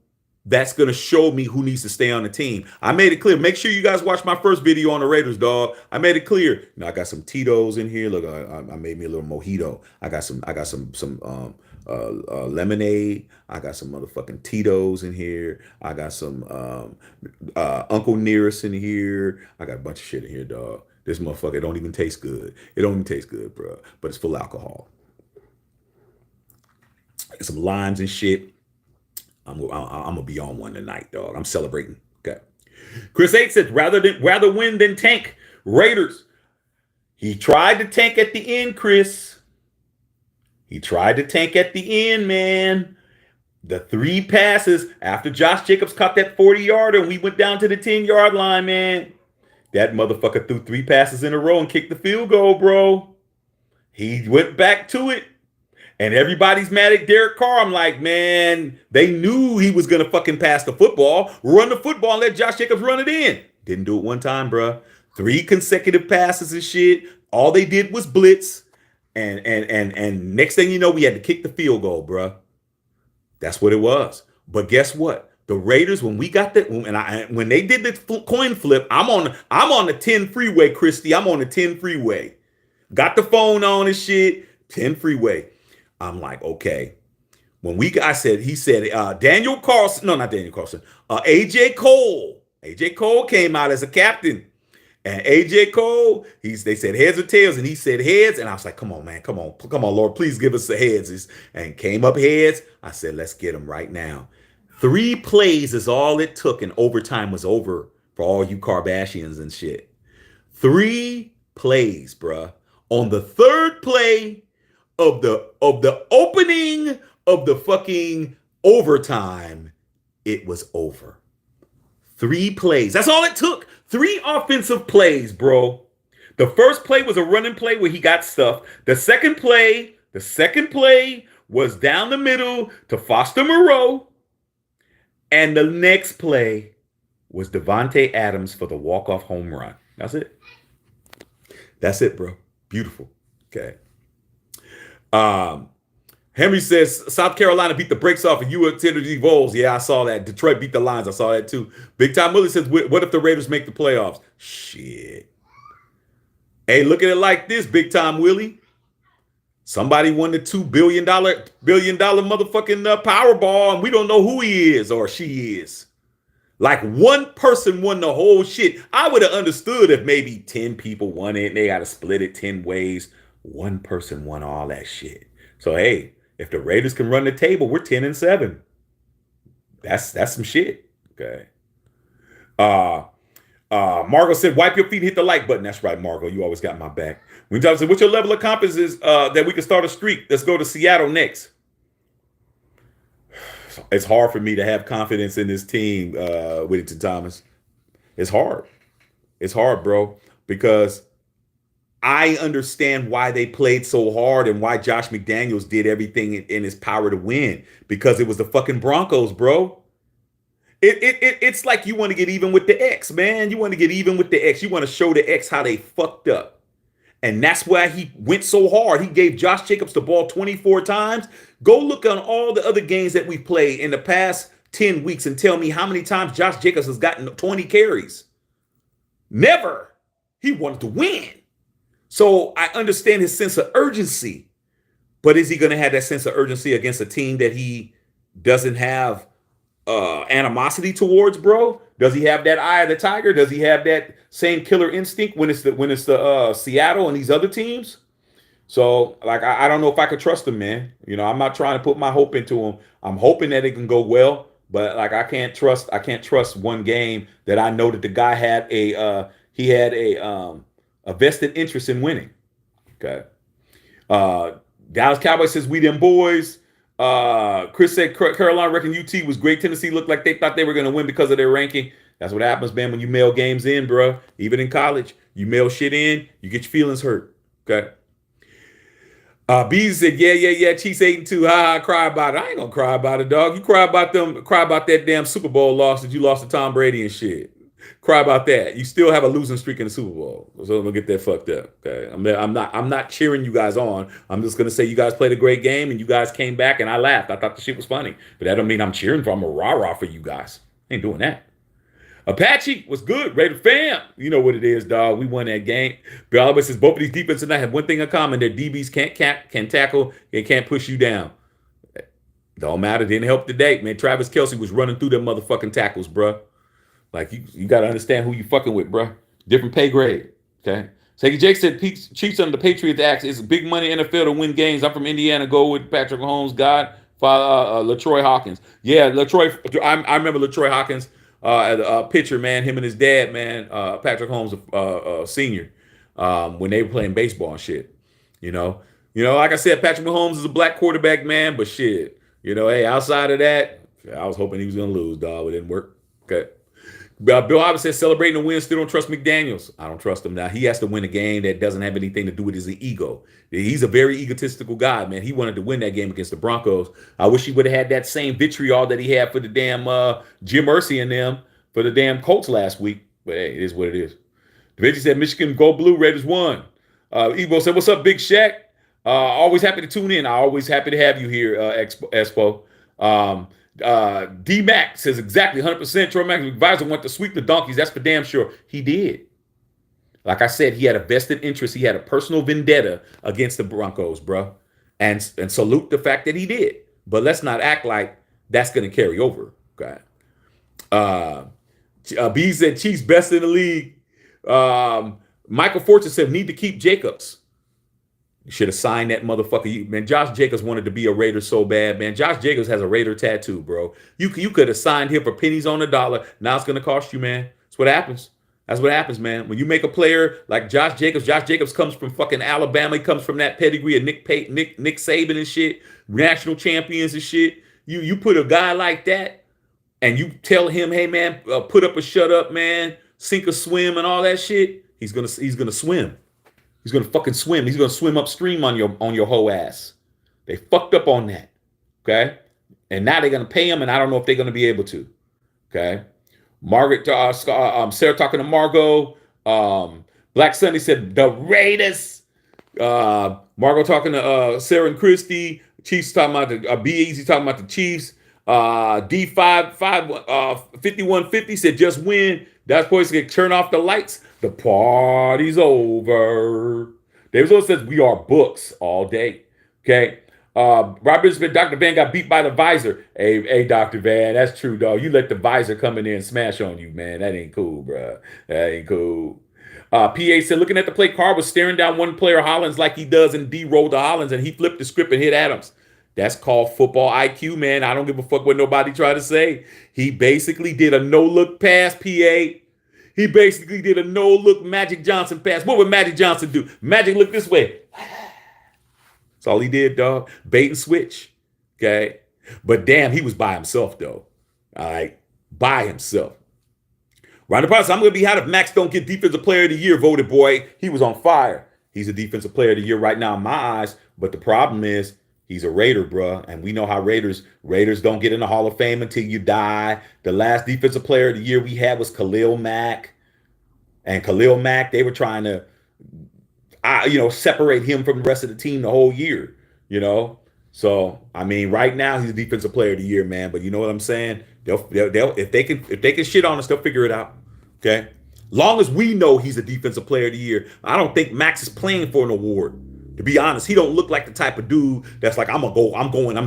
that's going to show me who needs to stay on the team. I made it clear. Make sure you guys watch my first video on the Raiders, dog. I made it clear. You know, I got some Tito's in here. Look, I made me a little mojito. I got some lemonade. I got some motherfucking Tito's in here. I got some Uncle Nearest in here. I got a bunch of shit in here, dog. This motherfucker don't even taste good. It don't even taste good, bro. But it's full of alcohol. Some limes and shit. I'm gonna be on one tonight, dog. I'm celebrating. Okay. Chris 8 says rather win than tank. Raiders. He tried to tank at the end, Chris. He tried to tank at the end, man. The 3 passes after Josh Jacobs caught that 40-yarder and we went down to the 10-yard line, man. That motherfucker threw 3 passes in a row and kicked the field goal, bro. He went back to it. And everybody's mad at Derek Carr. I'm like, man, they knew he was going to fucking pass the football, run the football, and let Josh Jacobs run it in. Didn't do it one time, bro. 3 consecutive passes and shit. All they did was blitz. And next thing you know, we had to kick the field goal, bro. That's what it was. But guess what? The Raiders, when we got that, when they did the coin flip, I'm on the 10 freeway, Christy. I'm on the 10 freeway. Got the phone on and shit. 10 freeway. I'm like, okay. He said Daniel Carlson, no, not Daniel Carlson, AJ Cole. AJ Cole came out as a captain. And AJ Cole, they said heads or tails, and he said heads. And I was like, come on, man, come on, Lord, please give us the heads. And came up heads. I said, let's get them right now. 3 plays is all it took, and overtime was over for all you Kardashians and shit. 3 plays, bruh. On the 3rd play of the opening of the fucking overtime, it was over. 3 plays. That's all it took. 3 offensive plays, bro. The first play was a running play where he got stuffed. The second play was down the middle to Foster Moreau. And the next play was Devontae Adams for the walk-off home run. That's it. That's it, bro. Beautiful. Okay. Henry says South Carolina beat the brakes off of UNC Vols. Yeah, I saw that. Detroit beat the Lions. I saw that too. Big Time Willie says, what if the Raiders make the playoffs? Shit. Hey, look at it like this, Big Time Willie. Somebody won the $2 billion motherfucking Powerball, and we don't know who he is or she is. Like one person won the whole shit. I would have understood if maybe 10 people won it and they got to split it 10 ways. One person won all that shit. So hey, if the Raiders can run the table, we're 10-7. That's some shit. Okay. Margot said, wipe your feet and hit the like button. That's right, Margot. You always got my back. When John said, what's your level of confidence is that we can start a streak? Let's go to Seattle next. It's hard for me to have confidence in this team, Whittington Thomas. It's hard. It's hard, bro, because I understand why they played so hard and why Josh McDaniels did everything in his power to win, because it was the fucking Broncos, bro. It's like you want to get even with the X, man. You want to get even with the X. You want to show the X how they fucked up. And that's why he went so hard. He gave Josh Jacobs the ball 24 times. Go look on all the other games that we've played in the past 10 weeks and tell me how many times Josh Jacobs has gotten 20 carries. Never. He wanted to win. So I understand his sense of urgency. But is he going to have that sense of urgency against a team that he doesn't have animosity towards, bro? Does he have that eye of the tiger? Does he have that same killer instinct when it's the Seattle and these other teams? So like I don't know if I could trust him, man. You know, I'm not trying to put my hope into him. I'm hoping that it can go well, but like I can't trust one game that I know that the guy had a vested interest in winning. Okay. Dallas Cowboys says we them boys. Chris said Carolina reckon UT was great. Tennessee looked like they thought they were going to win because of their ranking. That's what happens, man, when you mail games in, bro. Even in college, you mail shit in, you get your feelings hurt. Okay. Bees said, yeah. Chiefs 8-2. Ha, cry about it. I ain't gonna cry about it, dog. You cry about that damn Super Bowl loss that you lost to Tom Brady and shit. Cry about that. You still have a losing streak in the Super Bowl. So don't get that fucked up. Okay. I'm not cheering you guys on. I'm just gonna say you guys played a great game and you guys came back and I laughed. I thought the shit was funny. But that don't mean I'm cheering for. I'm a rah-rah for you guys. Ain't doing that. Apache was good. Raider fam. You know what it is, dog. We won that game. Bill Albert says both of these defenses tonight have one thing in common. Their DBs can't tackle. They can't push you down. Don't matter. Didn't help today, man. Travis Kelce was running through them motherfucking tackles, bro. Like, you got to understand who you fucking with, bro. Different pay grade, okay? Seki Jake said Chiefs under the Patriots Act. It's big money NFL to win games. I'm from Indiana. Go with Patrick Mahomes, God, LaTroy Hawkins. Yeah, LaTroy. I remember LaTroy Hawkins, pitcher, man. Him and his dad, man, Patrick Mahomes, senior, when they were playing baseball and shit. You know, like I said, Patrick Mahomes is a black quarterback, man, but shit. You know, hey, outside of that, I was hoping he was going to lose, dog. It didn't work. Okay. Bill Hobbs says, celebrating the win, still don't trust McDaniels. I don't trust him now. He has to win a game that doesn't have anything to do with his ego. He's a very egotistical guy, man. He wanted to win that game against the Broncos. I wish he would have had that same vitriol that he had for the damn Jim Irsay and them for the damn Colts last week. But hey, it is what it is. DaVinci said, Michigan go blue, Raiders won. Evo said, what's up, Big Shaq? Always happy to tune in. Always happy to have you here, Expo. D-Mac says exactly 100%. Troy Mack's advisor went to sweep the donkeys. That's for damn sure. He did. Like I said, he had a vested interest. He had a personal vendetta against the Broncos, bro. And salute the fact that he did. But let's not act like that's going to carry over. Okay. B said Chiefs best in the league. Michael Fortune said need to keep Jacobs. You should have signed that motherfucker. Man, Josh Jacobs wanted to be a Raider so bad, man. Josh Jacobs has a Raider tattoo, bro. You could have signed him for pennies on the dollar. Now it's going to cost you, man. That's what happens. That's what happens, man. When you make a player like Josh Jacobs comes from fucking Alabama. He comes from that pedigree of Nick Saban and shit, national champions and shit. You put a guy like that and you tell him, hey, man, put up or shut up, man, sink or swim and all that shit, he's gonna swim. He's gonna fucking swim. He's gonna swim upstream on your whole ass. They fucked up on that. Okay? And now they're going to pay him, and I don't know if they're going to be able to. Okay. Sarah talking to Margot. Black Sunday said the Raiders. Margot talking to Sarah and Christy. Chiefs talking about the Be Easy talking about the Chiefs. D5 5150 said just win. That's supposed to get turn off the lights. The party's over. David Lewis says we are books all day. Okay. Robert Smith, Dr. Van got beat by the visor. Hey, Dr. Van, that's true, dog. You let the visor come in there and smash on you, man. That ain't cool, bro. That ain't cool. PA said, looking at the play, Carr was staring down one player, Hollins, like he does, and D rolled to Hollins, and he flipped the script and hit Adams. That's called football IQ, man. I don't give a fuck what nobody tried to say. He basically did a no-look pass, PA. He basically did a no-look Magic Johnson pass. What would Magic Johnson do? Magic looked this way. That's all he did, dog. Bait and switch. Okay. But damn, he was by himself, though. All right. By himself. Round the process, I'm going to be hot if Max don't get Defensive Player of the Year voted, boy. He was on fire. He's a Defensive Player of the Year right now in my eyes. But the problem is he's a Raider, bruh. And we know how Raiders don't get in the Hall of Fame until you die. The last Defensive Player of the Year we had was Khalil Mack. And Khalil Mack, they were trying to separate him from the rest of the team the whole year, So, I mean, right now he's a Defensive Player of the Year, man. But you know what I'm saying? They'll if they can shit on us, they'll figure it out. Okay. Long as we know he's a Defensive Player of the Year, I don't think Max is playing for an award. To be honest, he don't look like the type of dude that's like, I'm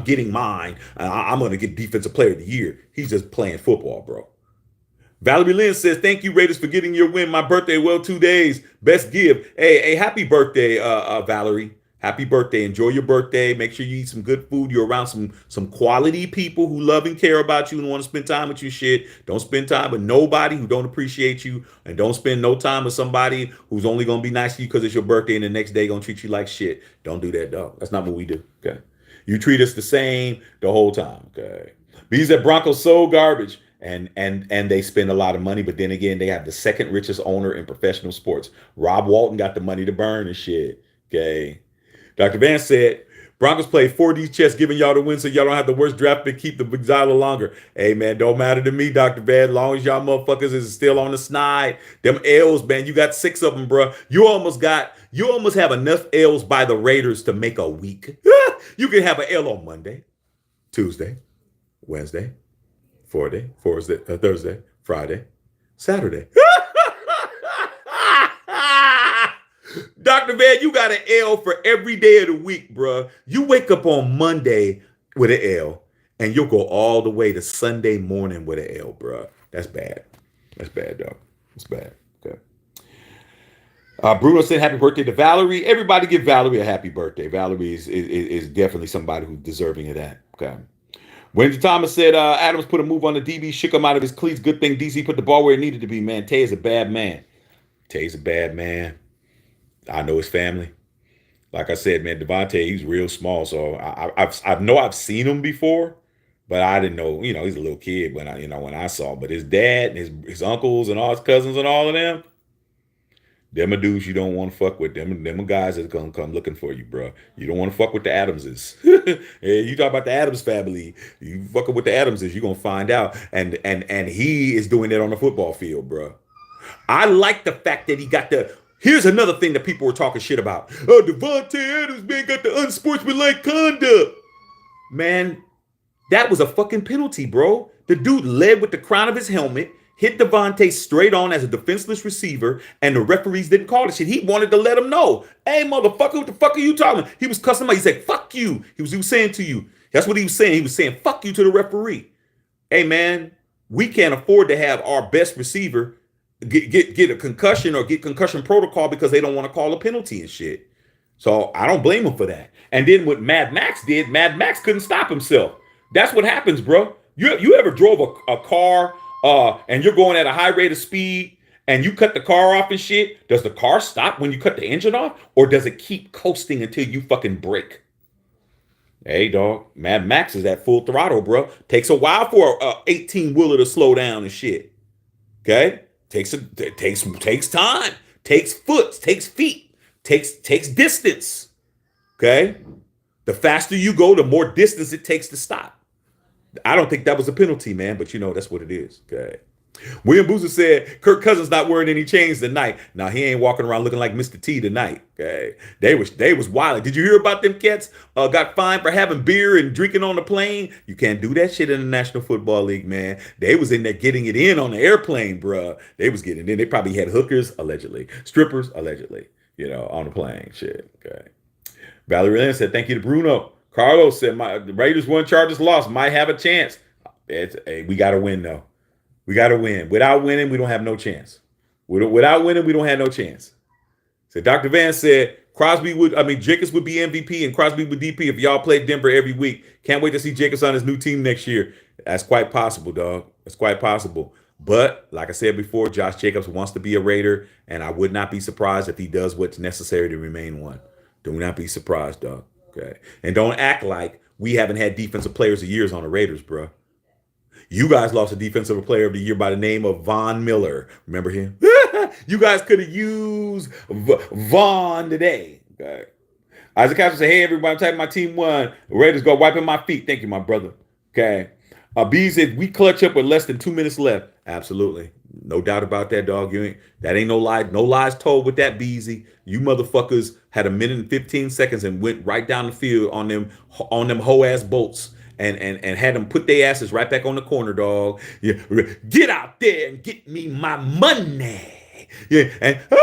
getting mine. I'm gonna get Defensive Player of the Year. He's just playing football, bro. Valerie Lynn says, thank you, Raiders, for getting your win. My birthday, 2 days. Best give. Hey, happy birthday, Valerie. Happy birthday. Enjoy your birthday. Make sure you eat some good food. You're around some quality people who love and care about you and want to spend time with you. Shit. Don't spend time with nobody who don't appreciate you. And don't spend no time with somebody who's only going to be nice to you because it's your birthday and the next day going to treat you like shit. Don't do that, dog. That's not what we do. Okay. You treat us the same the whole time. Okay. Because that Broncos so garbage. And they spend a lot of money, but then again, they have the second richest owner in professional sports. Rob Walton got the money to burn and shit. Okay. Dr. Vance said, Broncos play 4D chess, giving y'all the win so y'all don't have the worst draft pick, keep the Gonzalo longer. Hey, man, don't matter to me, Dr. Van. As long as y'all motherfuckers is still on the snide. Them L's, man, you got 6 of them, bro. You almost have enough L's by the Raiders to make a week. You can have an L on Monday, Tuesday, Wednesday, Thursday, Friday, Saturday. Dr. Van, you got an L for every day of the week, bro. You wake up on Monday with an L, and you'll go all the way to Sunday morning with an L, bro. That's bad. That's bad, dog. That's bad. Okay. Bruno said happy birthday to Valerie. Everybody give Valerie a happy birthday. Valerie is definitely somebody who's deserving of that. Okay. Wendy Thomas said Adams put a move on the DB, shook him out of his cleats. Good thing DC put the ball where it needed to be, man. Tay is a bad man. Tay's a bad man. I know his family. Like I said, man, Devontae, he's real small. So I've seen him before, but I didn't know, he's a little kid when I saw him. But his dad and his uncles and all his cousins and all of them are dudes you don't want to fuck with. Them are guys that's gonna come looking for you, bro. You don't want to fuck with the Adamses. Hey, you talk about the Adams family. You fucking with the Adamses, you're gonna find out. And he is doing that on the football field, bro. I like the fact that he got the. Here's another thing that people were talking shit about. Oh, Davante Adams, man, got the unsportsmanlike conduct. Man, that was a fucking penalty, bro. The dude led with the crown of his helmet, hit Davante straight on as a defenseless receiver, and the referees didn't call the shit. He wanted to let him know. Hey, motherfucker, what the fuck are you talking about? He was cussing him out. He said, fuck you. He was saying to you. That's what he was saying. He was saying, fuck you to the referee. Hey, man, we can't afford to have our best receiver get a concussion or get concussion protocol because they don't want to call a penalty and shit. So I don't blame him for that. And then what Mad Max did, Mad Max couldn't stop himself. That's what happens, bro. You ever drove a car and you're going at a high rate of speed and you cut the car off and shit? Does the car stop when you cut the engine off, or does it keep coasting until you fucking brake? Hey, dog, Mad Max is at full throttle, bro. Takes a while for a 18-wheeler to slow down and shit. Okay? Takes time, takes foot, takes feet, takes distance. Okay? The faster you go, the more distance it takes to stop. I don't think that was a penalty, man, but you know, that's what it is. Okay. William Boozer said Kirk Cousins not wearing any chains tonight. Now he ain't walking around looking like Mr. T tonight. Okay, they was wild. Did you hear about them cats? Got fined for having beer and drinking on the plane. You can't do that shit in the National Football League, man. They was in there getting it in on the airplane, bruh. They was getting it in. They probably had hookers allegedly, strippers allegedly, on the plane. Shit. Okay. Valerie Lynn said thank you to Bruno. Carlos said the Raiders won, Chargers lost. Might have a chance. Hey, we got to win though. We got to win. Without winning, we don't have no chance. Without winning, we don't have no chance. So Dr. Van said Jacobs would be MVP and Crosby would DP if y'all played Denver every week. Can't wait to see Jacobs on his new team next year. That's quite possible, dog. That's quite possible. But like I said before, Josh Jacobs wants to be a Raider, and I would not be surprised if he does what's necessary to remain one. Do not be surprised, dog. Okay. And don't act like we haven't had defensive players of years on the Raiders, bro. You guys lost a defensive player of the year by the name of Von Miller. Remember him? You guys could have used Von today. Okay. Isaac Castro said, hey, everybody, I'm typing my team won. Raiders go wiping my feet. Thank you, my brother. Okay. B said, we clutch up with less than 2 minutes left. Absolutely. No doubt about that, dog. That ain't no lie. No lies told with that, Beezy. You motherfuckers had 1 minute and 15 seconds and went right down the field on them hoe-ass bolts. And had them put their asses right back on the corner, dog. Yeah, get out there and get me my money. Yeah, and go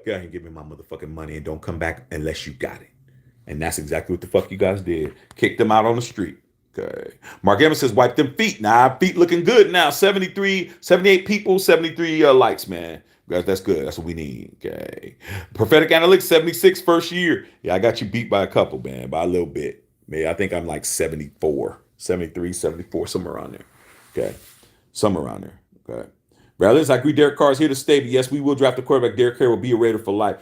ahead and give me my motherfucking money and don't come back unless you got it. And that's exactly what the fuck you guys did. Kicked them out on the street. Okay. Mark Evans says, wipe them feet. Nah, feet looking good now. 78 people, 73 likes, man. That's good. That's what we need. Okay. Prophetic Analytics, 76 first year. Yeah, I got you beat by a couple, man, by a little bit. Maybe I think I'm like 74, 73, 74, somewhere around there. Okay. Somewhere around there. Okay. Rather, I agree Derek Carr is here to stay, but yes, we will draft a quarterback. Derek Carr will be a Raider for life.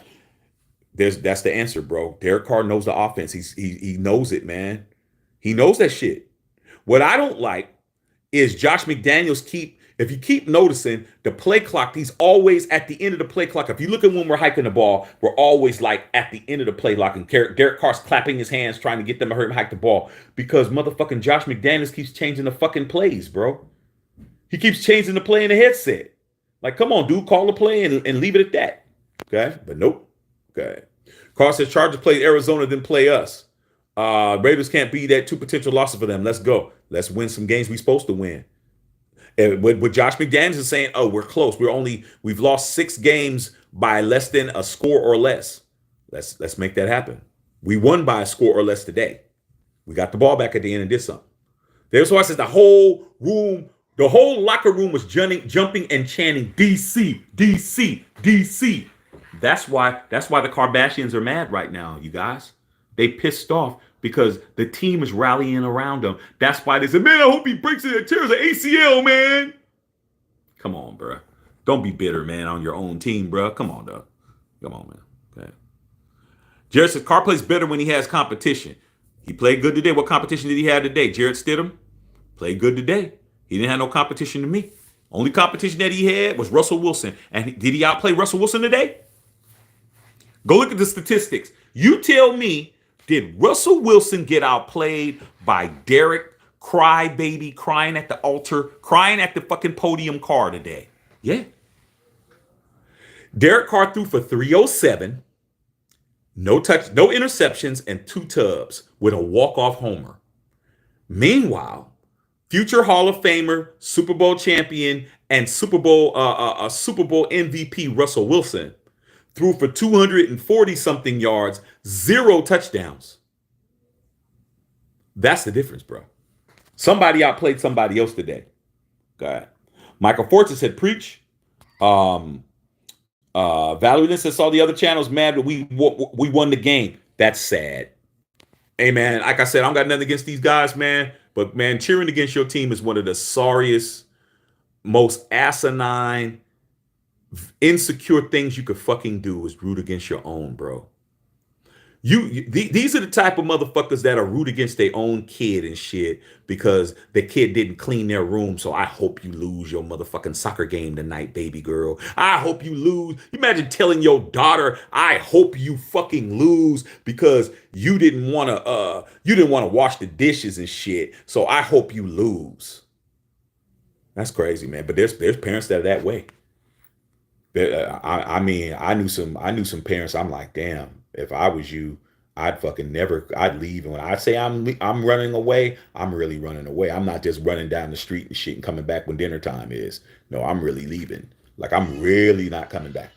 That's the answer, bro. Derek Carr knows the offense. He knows it, man. He knows that shit. What I don't like is Josh McDaniels if you keep noticing the play clock, he's always at the end of the play clock. If you look at when we're hiking the ball, we're always like at the end of the play clock. And Derek Carr's clapping his hands, trying to get them to hurt him hike the ball because motherfucking Josh McDaniels keeps changing the fucking plays, bro. He keeps changing the play in the headset. Like, come on, dude, call the play and leave it at that. Okay, but nope. Okay. Carl says Chargers played Arizona, then play us. Raiders can't be that 2 potential losses for them. Let's go. Let's win some games we're supposed to win. And what Josh McDaniels is saying, oh, we're close. We've lost 6 games by less than a score or less. Let's make that happen. We won by a score or less today. We got the ball back at the end and did something. There's why I said the whole locker room was jumping and chanting DC, DC, DC. That's why the Kardashians are mad right now, you guys. They pissed off because the team is rallying around him. That's why they said, man, I hope he breaks it and tears an ACL, man. Come on, bro. Don't be bitter, man, on your own team, bro. Come on, dog. Come on, man. Okay. Jared says, Carr plays better when he has competition. He played good today. What competition did he have today? Jared Stidham played good today. He didn't have no competition to me. Only competition that he had was Russell Wilson. And did he outplay Russell Wilson today? Go look at the statistics. You tell me, did Russell Wilson get outplayed by Derek Crybaby crying at the altar, crying at the fucking podium Carr today? Yeah. Derek Carr threw for 307, no interceptions, and 2 tubs with a walk-off homer. Meanwhile, future Hall of Famer, Super Bowl champion, and Super Bowl MVP Russell Wilson threw for 240-something yards, 0 touchdowns. That's the difference, bro. Somebody outplayed somebody else today. Okay. Michael Fortune said, preach. Valerie says, saw the other channels mad, but we won the game. That's sad. Hey, man, like I said, I don't got nothing against these guys, man. But, man, cheering against your team is one of the sorriest, most asinine, insecure things you could fucking do is root against your own, bro. These are the type of motherfuckers that'll root against their own kid and shit because the kid didn't clean their room. So I hope you lose your motherfucking soccer game tonight, baby girl. I hope you lose. Imagine telling your daughter, I hope you fucking lose because you didn't want to wash the dishes and shit. So I hope you lose. That's crazy, man. But there's parents that are that way. I mean, I knew some parents. I'm like, damn, if I was you, I'd fucking never. I'd leave. And when I say I'm running away, I'm really running away. I'm not just running down the street and shit and coming back when dinner time is. No, I'm really leaving. Like I'm really not coming back.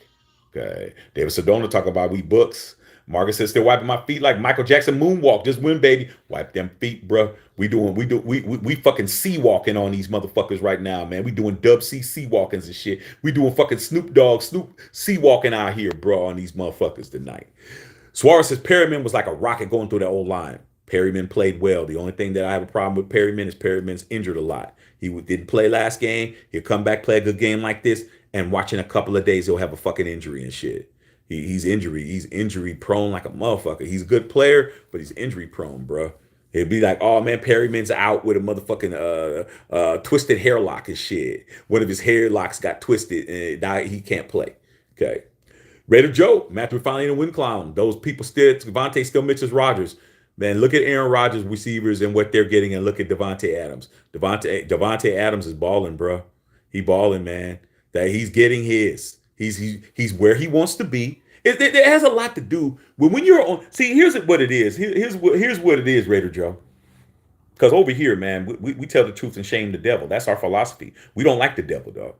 Okay. David Sedona talk about we books. Margaret says still wiping my feet like Michael Jackson moonwalk. Just win, baby. Wipe them feet, bro. We fucking sea walking on these motherfuckers right now, man. We doing Dub C sea walkings and shit. We doing fucking Snoop sea walking out here, bro, on these motherfuckers tonight. Suarez says Perryman was like a rocket going through the old line. Perryman played well. The only thing that I have a problem with Perryman is Perryman's injured a lot. He didn't play last game. He'll come back, play a good game like this, and watching a couple of days, he'll have a fucking injury and shit. He's injury prone like a motherfucker. He's a good player, but he's injury prone, bro. It'd be like, oh man, Perryman's out with a motherfucking twisted hair lock and shit. One of his hair locks got twisted and now he can't play. Okay. Raider Joe, Matthew finally in a win clown. Those people still, Devontae still Mitchell Rogers. Man, look at Aaron Rodgers receivers and what they're getting, and look at Devontae Adams. Devontae Adams is balling, bro. He balling, man. That he's getting his. He's where he wants to be. It has a lot to do when you're on. See, here's what it is. Here's what it is, Raider Joe. Because over here, man, we tell the truth and shame the devil. That's our philosophy. We don't like the devil, dog.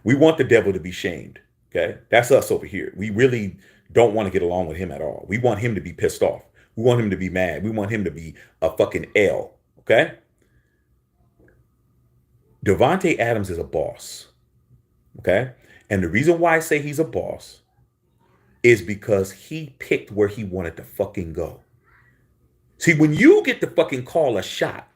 We want the devil to be shamed. Okay, that's us over here. We really don't want to get along with him at all. We want him to be pissed off. We want him to be mad. We want him to be a fucking L. Okay. Devontae Adams is a boss. Okay. And the reason why I say he's a boss is because he picked where he wanted to fucking go. See, when you get to fucking call a shot,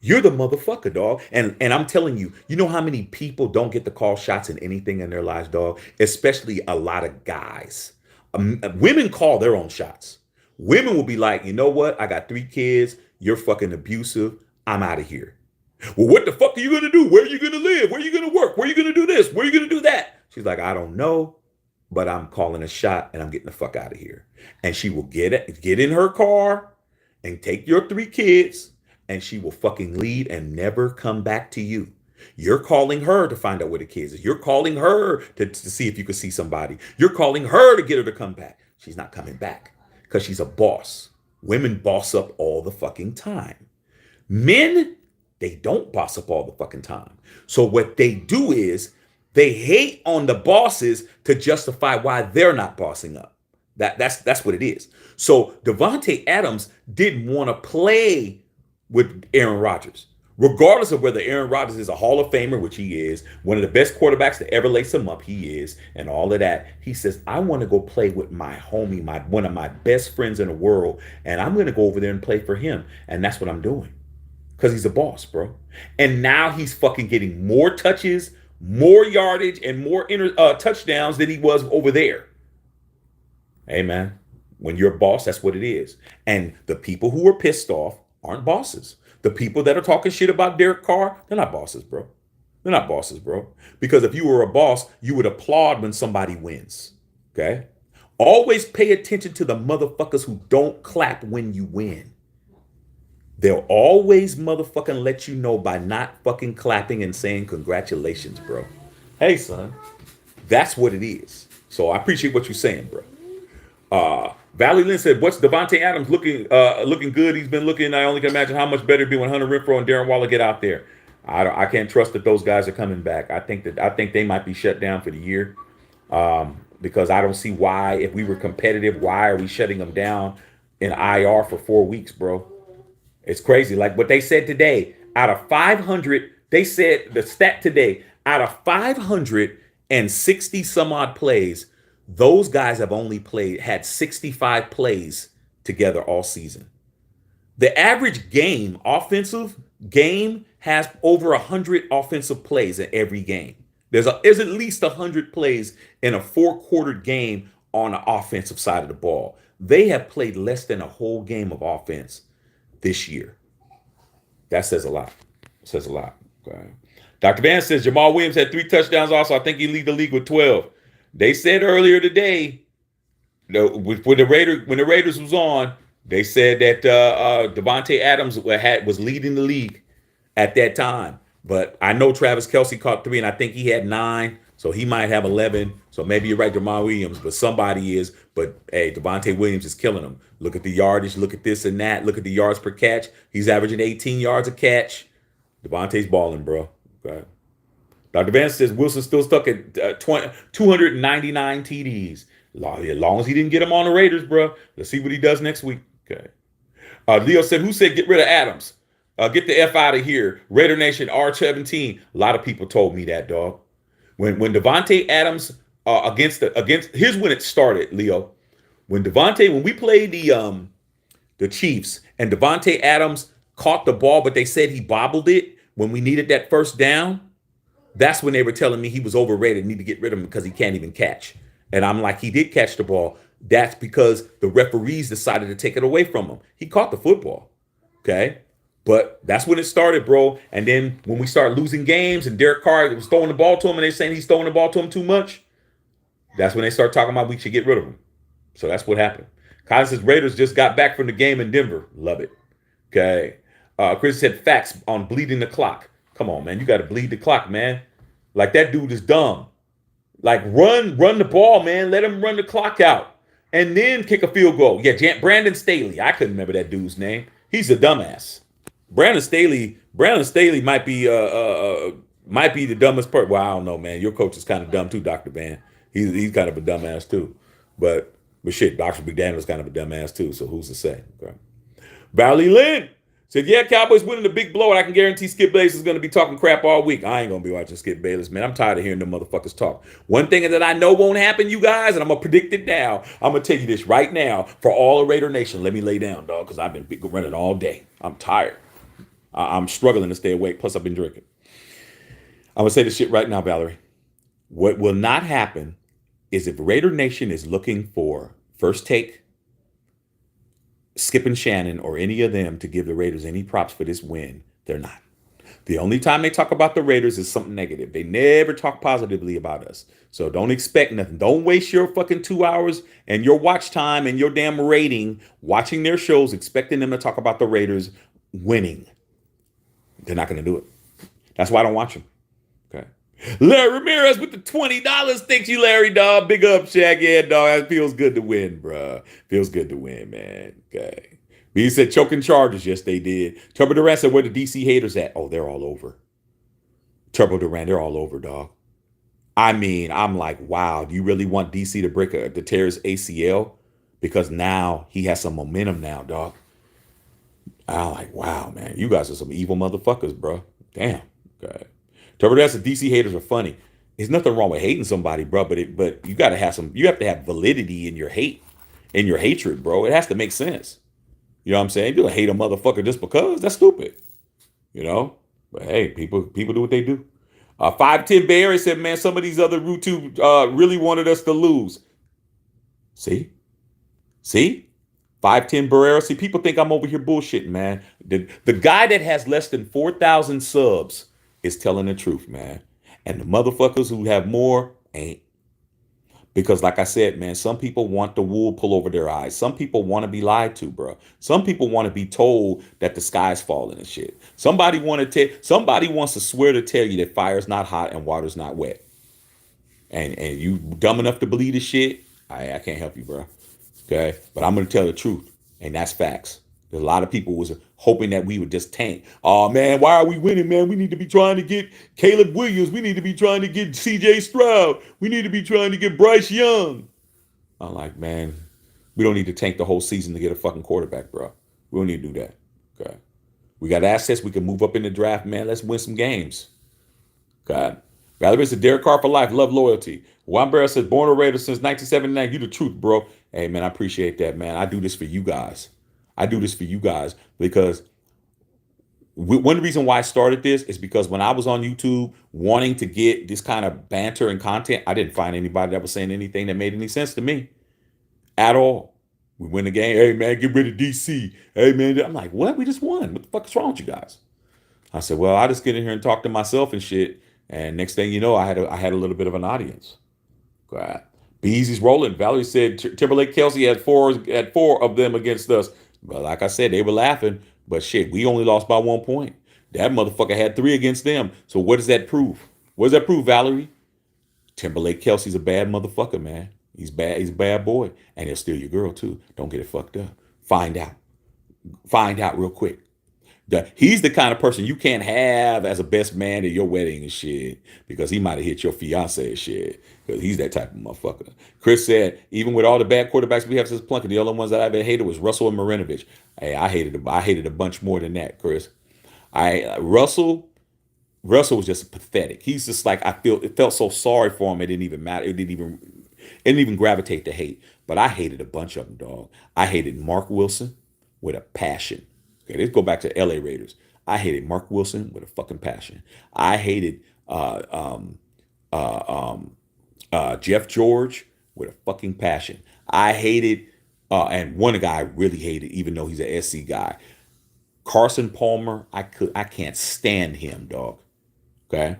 you're the motherfucker, dog. And I'm telling you, you know how many people don't get to call shots in anything in their lives, dog? Especially a lot of guys. Women call their own shots. Women will be like, you know what? I got 3 kids. You're fucking abusive. I'm out of here. Well, what the fuck are you going to do? Where are you going to live? Where are you going to work? Where are you going to do this? Where are you going to do that? She's like, I don't know, but I'm calling a shot and I'm getting the fuck out of here. And she will get in her car and take your 3 kids and she will fucking leave and never come back to you. You're calling her to find out where the kids is. You're calling her to see if you can see somebody. You're calling her to get her to come back. She's not coming back because she's a boss. Women boss up all the fucking time. Men, they don't boss up all the fucking time. So what they do is they hate on the bosses to justify why they're not bossing up. That's what it is. So Devontae Adams didn't want to play with Aaron Rodgers. Regardless of whether Aaron Rodgers is a Hall of Famer, which he is, one of the best quarterbacks to ever lace him up, he is, and all of that. He says, I want to go play with my homie, one of my best friends in the world, and I'm going to go over there and play for him. And that's what I'm doing. Because he's a boss, bro. And now he's fucking getting more touches, more yardage, and more touchdowns than he was over there. Hey, man, when you're a boss, that's what it is. And the people who are pissed off aren't bosses. The people that are talking shit about Derek Carr, they're not bosses, bro. They're not bosses, bro. Because if you were a boss, you would applaud when somebody wins. Okay? Always pay attention to the motherfuckers who don't clap when you win. They'll always motherfucking let you know by not fucking clapping and saying congratulations, bro. Hey, son. That's what it is. So I appreciate what you're saying, bro. Valley Lynn said, what's Devontae Adams looking good? He's been looking. I only can imagine how much better it'd be when Hunter Renfrow and Darren Waller get out there. I can't trust that those guys are coming back. I think they might be shut down for the year. Because I don't see why, if we were competitive, why are we shutting them down in IR for 4 weeks, bro? It's crazy. Like what they said today, out of 500, they said the stat today, out of 560 some odd plays, those guys have only had 65 plays together all season. The average offensive game has over 100 offensive plays in every game. There's at least 100 plays in a 4-quarter game on the offensive side of the ball. They have played less than a whole game of offense this year. That says a lot. It says a lot. Okay. Dr. Van says Jamal Williams had 3 touchdowns also. I think he lead the league with 12. They said earlier today, when the Raiders was on, they said that Devontae Adams was leading the league at that time. But I know Travis Kelce caught 3, and I think he had 9, so he might have 11. So maybe you're right, Jamal Williams, but somebody is. But hey, Devontae Williams is killing him. Look at the yardage. Look at this and that. Look at the yards per catch. He's averaging 18 yards a catch. Devontae's balling, bro. Okay. Dr. Vance says Wilson's still stuck at 299 TDs. As long as he didn't get him on the Raiders, bro. Let's see what he does next week. Okay. Leo said, who said get rid of Adams? Get the F out of here. Raider Nation R17. A lot of people told me that, dog. When Devontae Adams against here's when it started, Leo. When we played the Chiefs and Devontae Adams caught the ball, but they said he bobbled it when we needed that first down. That's when they were telling me he was overrated, need to get rid of him because he can't even catch. And I'm like, he did catch the ball. That's because the referees decided to take it away from him. He caught the football. Okay. But that's when it started, bro. And then when we started losing games and Derek Carr was throwing the ball to him and they're saying he's throwing the ball to him too much, that's when they start talking about we should get rid of him. So that's what happened. Colin says Raiders just got back from the game in Denver. Love it. Okay. Chris said facts on bleeding the clock. Come on, man. You got to bleed the clock, man. Like that dude is dumb. Like run the ball, man. Let him run the clock out. And then kick a field goal. Yeah, Brandon Staley. I couldn't remember that dude's name. He's a dumbass. Brandon Staley might be the dumbest person. Well, I don't know, man. Your coach is kind of dumb too, Dr. Van. He's kind of a dumbass too. But shit, Dr. McDaniel's kind of a dumbass too. So who's to say? Okay. Valley Lynn said, yeah, Cowboys winning the big blowout. I can guarantee Skip Bayless is going to be talking crap all week. I ain't going to be watching Skip Bayless, man. I'm tired of hearing them motherfuckers talk. One thing that I know won't happen, you guys, and I'm going to predict it now. I'm going to tell you this right now for all of Raider Nation. Let me lay down, dog, because I've been running all day. I'm tired. I'm struggling to stay awake. Plus, I've been drinking. I'm going to say this shit right now, Valerie. What will not happen is if Raider Nation is looking for First Take, Skip and Shannon, or any of them to give the Raiders any props for this win, they're not. The only time they talk about the Raiders is something negative. They never talk positively about us. So don't expect nothing. Don't waste your fucking 2 hours and your watch time and your damn rating watching their shows expecting them to talk about the Raiders winning. They're not going to do it. That's why I don't watch them. Okay. Larry Ramirez with the $20. Thanks you, Larry, dog. Big up, Shaq. Yeah, dog. It feels good to win, bro. Feels good to win, man. Okay. He said choking charges. Yes, they did. Turbo Duran said, where the DC haters at? Oh, they're all over. Turbo Duran, they're all over, dog. I mean, I'm like, wow, do you really want DC to tear his ACL? Because now he has some momentum now, dog. I'm like, wow, man, you guys are some evil motherfuckers, bro. Damn. Okay. Turbo Duran said DC haters are funny. There's nothing wrong with hating somebody, bro, but you got to have you have to have validity in your hate, in your hatred, bro. It has to make sense. You know what I'm saying? You don't hate a motherfucker just because. That's stupid. You know? But hey, people do what they do. 510 Bay Area said, man, some of these other YouTube really wanted us to lose. See? 510 Barrera. See, people think I'm over here bullshitting, man. The guy that has less than 4,000 subs is telling the truth, man. And the motherfuckers who have more ain't. Because like I said, man, some people want the wool pull over their eyes. Some people want to be lied to, bro. Some people want to be told that the sky's falling and shit. Somebody wants to swear to tell you that fire's not hot and water's not wet. And you dumb enough to believe this shit, I can't help you, bro. Okay? But I'm going to tell the truth. And that's facts. There's a lot of people was hoping that we would just tank. Oh, man, why are we winning, man? We need to be trying to get Caleb Williams. We need to be trying to get C.J. Stroud. We need to be trying to get Bryce Young. I'm like, man, we don't need to tank the whole season to get a fucking quarterback, bro. We don't need to do that. Okay. We got assets. We can move up in the draft, man. Let's win some games. God. Valerie said, Derek Carr for life. Love loyalty. Juan Barrera says, born a Raider since 1979. You the truth, bro. Hey, man, I appreciate that, man. I do this for you guys. Because one reason why I started this is because when I was on YouTube wanting to get this kind of banter and content, I didn't find anybody that was saying anything that made any sense to me at all. We win the game. Hey man, get rid of DC. Hey man, I'm like, what? We just won. What the fuck is wrong with you guys? I said, well, I just get in here and talk to myself and shit. And next thing you know, I had a little bit of an audience. God. Beezy's rolling. Valerie said Timberlake Kelsey had four of them against us. But like I said, they were laughing. But shit, we only lost by 1 point. That motherfucker had 3 against them. So what does that prove? What does that prove, Valerie? Timberlake Kelsey's a bad motherfucker, man. He's bad. He's a bad boy. And he'll steal your girl, too. Don't get it fucked up. Find out. Find out real quick. He's the kind of person you can't have as a best man at your wedding and shit because he might have hit your fiance and shit because he's that type of motherfucker. Chris said, even with all the bad quarterbacks we have since Plunkett, the only ones that I've ever hated was Russell and Marinovich. Hey, I hated a bunch more than that, Chris. Russell was just pathetic. He's just like it felt so sorry for him. It didn't even matter. It didn't even gravitate to hate. But I hated a bunch of them, dog. I hated Mark Wilson with a passion. Okay, let's go back to LA Raiders. I hated Mark Wilson with a fucking passion. I hated Jeff George with a fucking passion. I hated, and one guy I really hated, even though he's a SC guy, Carson Palmer. I can't stand him, dog. Okay,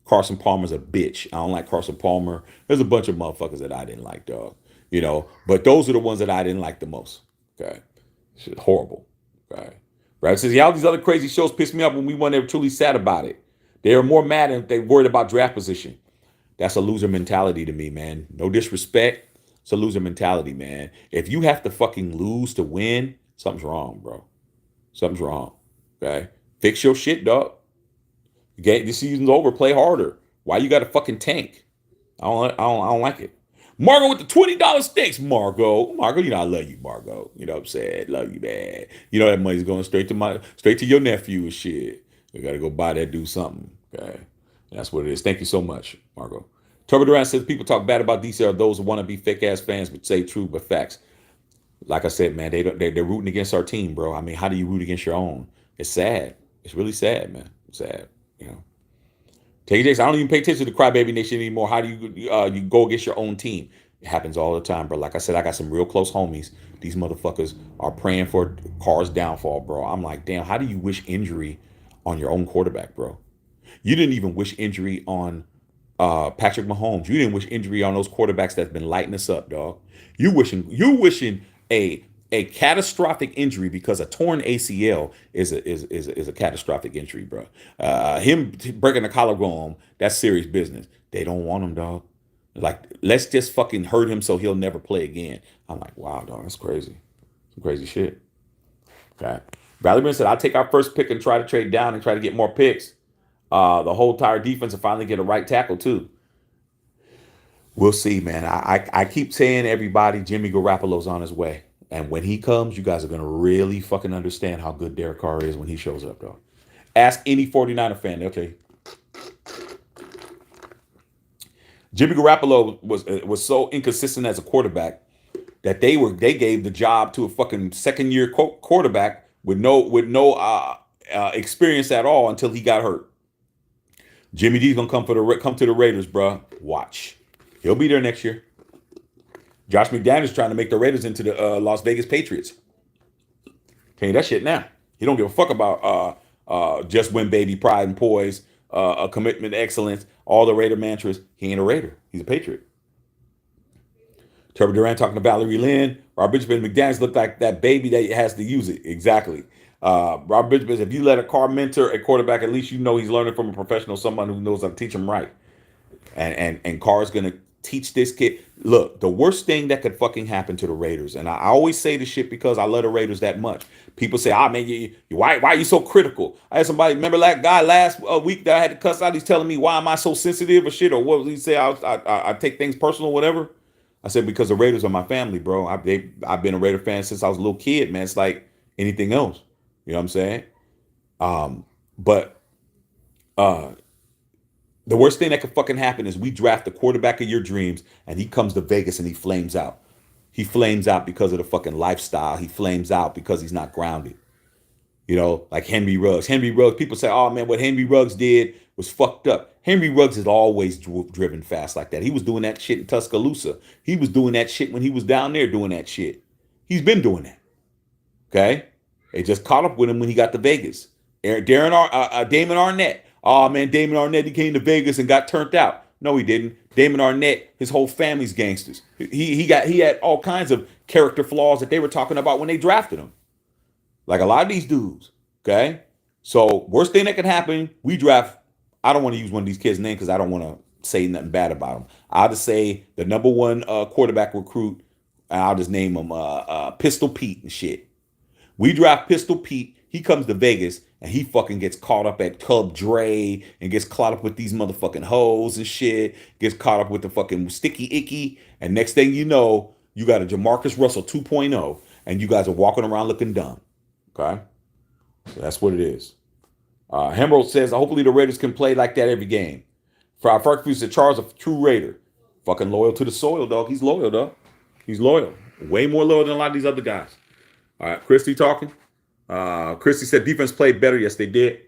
Carson Palmer's a bitch. I don't like Carson Palmer. There's a bunch of motherfuckers that I didn't like, dog. You know, but those are the ones that I didn't like the most. Okay, shit, horrible. Right. Right. Says, yeah, all these other crazy shows pissed me off when we weren't ever truly sad about it. They were more mad if they worried about draft position. That's a loser mentality to me, man. No disrespect. It's a loser mentality, man. If you have to fucking lose to win, something's wrong, bro. Something's wrong. Okay. Fix your shit, dog. The season's over. Play harder. Why you got to fucking tank? I don't like it. Margot with the $20 stakes. Margot, you know I love you, Margot. You know what I'm saying? Love you, man. You know that money's going straight to your nephew and shit. You gotta go buy that dude something. Okay, that's what it is. Thank you so much, Margot. Turbo Duran says people talk bad about DC are those who want to be fake ass fans but say true but facts. Like I said, man, they're rooting against our team, bro. I mean, how do you root against your own? It's sad. It's really sad, man. It's sad. You know. Take Jason, I don't even pay attention to Crybaby Nation anymore. How do you go against your own team? It happens all the time, bro. Like I said, I got some real close homies. These motherfuckers are praying for Carr's downfall, bro. I'm like, damn, how do you wish injury on your own quarterback, bro? You didn't even wish injury on Patrick Mahomes. You didn't wish injury on those quarterbacks that's been lighting us up, dog. You wishing a catastrophic injury because a torn ACL is a catastrophic injury, bro. Him breaking the collarbone, that's serious business. They don't want him, dog. Like, let's just fucking hurt him so he'll never play again. I'm like, wow, dog, that's crazy. Some crazy shit. Okay. Valerie said, I'll take our first pick and try to trade down and try to get more picks. The whole entire defense and finally get a right tackle, too. We'll see, man. I keep saying everybody, Jimmy Garoppolo's on his way. And when he comes, you guys are going to really fucking understand how good Derek Carr is when he shows up, dog. Ask any 49er fan. They'll tell you. Jimmy Garoppolo was so inconsistent as a quarterback that they gave the job to a fucking second-year quarterback with no experience at all until he got hurt. Jimmy D's going to come to the Raiders, bro. Watch. He'll be there next year. Josh McDaniels trying to make the Raiders into the Las Vegas Patriots. Tell you that shit now. He don't give a fuck about just win, baby, pride and poise, a commitment, excellence, all the Raider mantras. He ain't a Raider. He's a Patriot. Trevor Durant talking to Valerie Lynn. Rob Benjamin McDaniels look like that baby that has to use it. Exactly. Rob Benjamin, if you let a Carr mentor a quarterback, at least you know he's learning from a professional, someone who knows how to teach him right. And Carr's going to teach this kid. Look, the worst thing that could fucking happen to the Raiders, and I always say this shit because I love the Raiders that much. People say, man, why are you so critical? I had somebody, remember that guy last week that I had to cuss out? He's telling me, why am I so sensitive or shit? Or what was he say? I take things personal or whatever. I said, because the Raiders are my family, bro. I've been a Raider fan since I was a little kid, man. It's like anything else. You know what I'm saying? But the worst thing that could fucking happen is we draft the quarterback of your dreams and he comes to Vegas and he flames out. He flames out because of the fucking lifestyle. He flames out because he's not grounded. You know, like Henry Ruggs. Henry Ruggs, people say, oh man, what Henry Ruggs did was fucked up. Henry Ruggs has always driven fast like that. He was doing that shit in Tuscaloosa. He was doing that shit when he was down there doing that shit. He's been doing that. Okay, they just caught up with him when he got to Vegas. Damon Arnett. Oh man, Damon Arnett, he came to Vegas and got turned out. No, he didn't. Damon Arnett, his whole family's gangsters. He had all kinds of character flaws that they were talking about when they drafted him. Like a lot of these dudes. Okay, so worst thing that can happen, we draft. I don't want to use one of these kids' names because I don't want to say nothing bad about him. I'll just say the number one quarterback recruit, and I'll just name him Pistol Pete and shit. We draft Pistol Pete. He comes to Vegas and he fucking gets caught up at Club Dre and gets caught up with these motherfucking hoes and shit. Gets caught up with the fucking Sticky Icky. And next thing you know, you got a Jamarcus Russell 2.0 and you guys are walking around looking dumb. Okay? So that's what it is. Hemerald says, hopefully the Raiders can play like that every game. Farkfu said, Charles a true Raider. Fucking loyal to the soil, dog. He's loyal, dog. He's loyal. Way more loyal than a lot of these other guys. All right, Christy talking. Christy said defense played better. Yes, they did.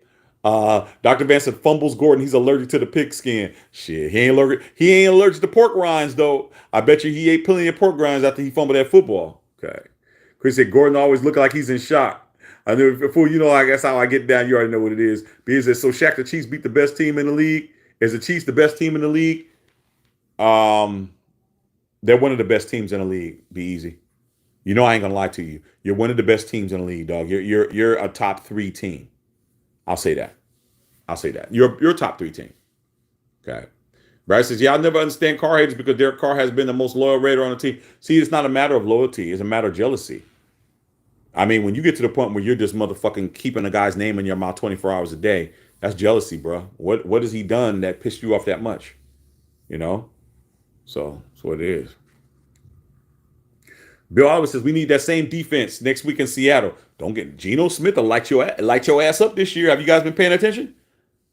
Dr. Van said fumbles Gordon. He's allergic to the pigskin. Shit, he ain't allergic to pork rinds though. I bet you he ate plenty of pork rinds after he fumbled that football. Okay. Chris said Gordon always look like he's in shock. I know before you know. I guess how I get down. You already know what it is. Because so Shaq the Chiefs beat the best team in the league. Is the Chiefs the best team in the league? They're one of the best teams in the league. Be easy. You know I ain't gonna lie to you. You're one of the best teams in the league, dog. You're a top 3 team. I'll say that. You're a top 3 team. Okay. Bryce says, yeah, I'll never understand Carr haters because Derek Carr has been the most loyal Raider on the team. See, it's not a matter of loyalty. It's a matter of jealousy. I mean, when you get to the point where you're just motherfucking keeping a guy's name in your mouth 24 hours a day, that's jealousy, bro. What has he done that pissed you off that much? You know? So that's what it is. Bill Oliver says we need that same defense next week in Seattle. Don't get Geno Smith to light your ass up this year. Have you guys been paying attention?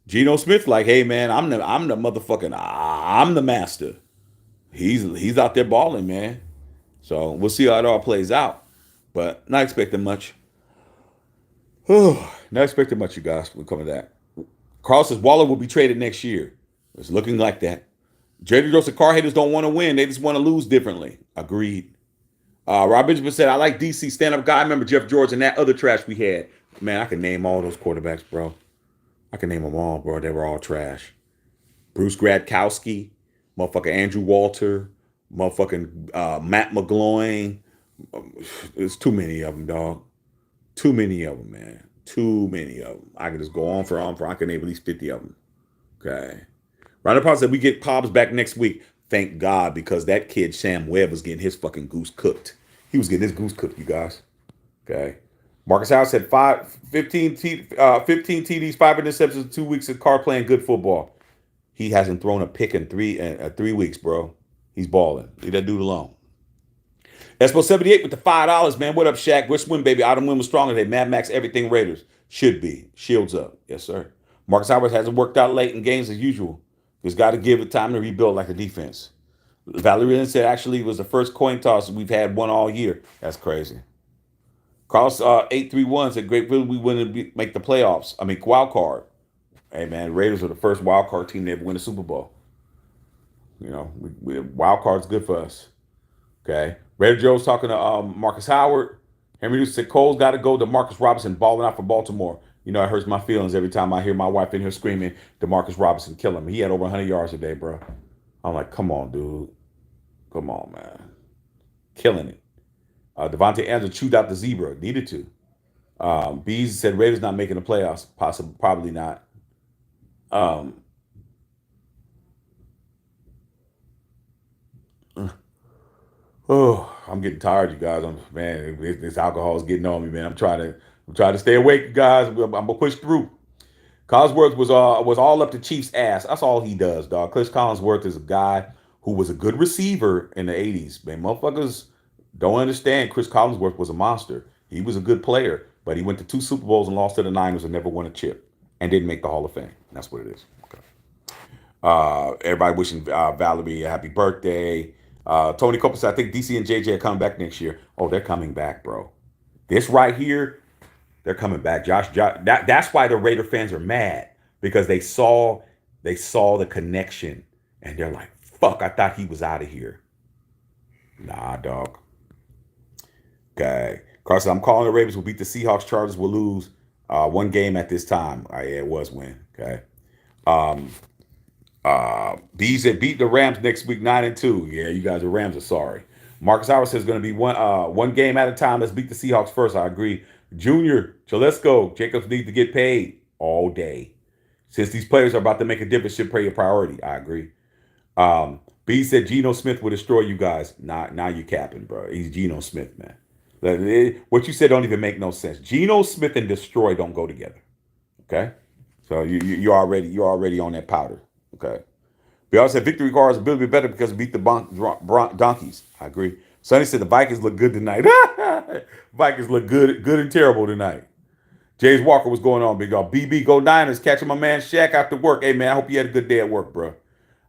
Geno Smith, like, hey man, I'm the motherfucking, I'm the master. He's out there balling, man. So we'll see how it all plays out, but not expecting much. Not expecting much, you guys. We'll come to that. Carl says Waller will be traded next year. It's looking like that. J.D. Joseph, Carr haters don't want to win. They just want to lose differently. Agreed. Rob Benjamin said, I like DC stand-up guy. I remember Jeff George and that other trash we had. Man, I can name all those quarterbacks, bro. I can name them all, bro. They were all trash. Bruce Gradkowski, motherfucking Andrew Walter, motherfucking Matt McGloin. There's too many of them, dog. Too many of them, man. Too many of them. I can just go on for. I can name at least 50 of them. Okay. Ronald Paul said we get Pobbs back next week. Thank God, because that kid Sam Webb was getting his fucking goose cooked. He was getting his goose cooked, you guys. Okay. Marcus Howard said 15 TDs, 5 interceptions in 2 weeks of Carr playing good football. He hasn't thrown a pick in 3 weeks, bro. He's balling. Leave that dude alone. Espo 78 with the $5, man. What up, Shaq? We're swim, baby. Autumn wind was stronger today. Mad Max, everything Raiders. Should be. Shields up. Yes, sir. Marcus Howard hasn't worked out late in games as usual. He's got to give it time to rebuild like a defense. Valerie said actually it was the first coin toss we've had one all year. That's crazy. Carlos 831 said great feeling we wouldn't make the playoffs. I mean, wild card. Hey man, Raiders were the first wild card team to ever win a Super Bowl. You know, wild card's good for us. Okay. Raider Joe's talking to Marcus Howard. Henry said Cole's got to go to Marcus Robinson balling out for Baltimore. You know, it hurts my feelings every time I hear my wife in here screaming, DeMarcus Robinson, kill him. He had over 100 yards a day, bro. I'm like, come on, dude. Come on, man. Killing it. Devontae Adams chewed out the zebra. Needed to. Bees said Raiders not making the playoffs. Possibly, probably not. Oh, I'm getting tired, you guys. Man, this alcohol is getting on me, man. I'm trying to stay awake, you guys. I'm gonna push through. Collinsworth was all up the Chiefs' ass. That's all he does, dog. Chris Collinsworth is a guy who was a good receiver in the 80s. Man, motherfuckers don't understand Chris Collinsworth was a monster. He was a good player, but he went to 2 Super Bowls and lost to the Niners and never won a chip and didn't make the Hall of Fame. That's what it is. Okay. Everybody wishing Valerie a happy birthday. Tony Copeland said, I think DC and JJ are coming back next year. Oh, they're coming back, bro. This right here, they're coming back. Josh, that's why the Raider fans are mad, because they saw the connection and they're like, fuck, I thought he was out of here. Nah, dog. Okay. Carson, I'm calling the Ravens will beat the Seahawks. Chargers will lose one game at this time. Yeah, it was win. Okay. Um, B said beat the Rams next week 9-2. Yeah, you guys, the Rams are sorry. Marcus Howard says going to be one game at a time. Let's beat the Seahawks first. I agree. Junior, so let's go. Jacobs need to get paid all day. Since these players are about to make a difference, should play a priority. I agree. B said Geno Smith will destroy you guys. Now you capping, bro. He's Geno Smith, man. What you said don't even make no sense. Geno Smith and destroy don't go together. Okay, so you're already on that powder. Okay. We also said victory requires a bit better because we beat the Donkeys. I agree. Sonny said the Vikings look good tonight. Vikings look good and terrible tonight. James Walker, what's going on, big dog? BB, go Niners. Catching my man Shaq after work. Hey, man, I hope you had a good day at work, bro.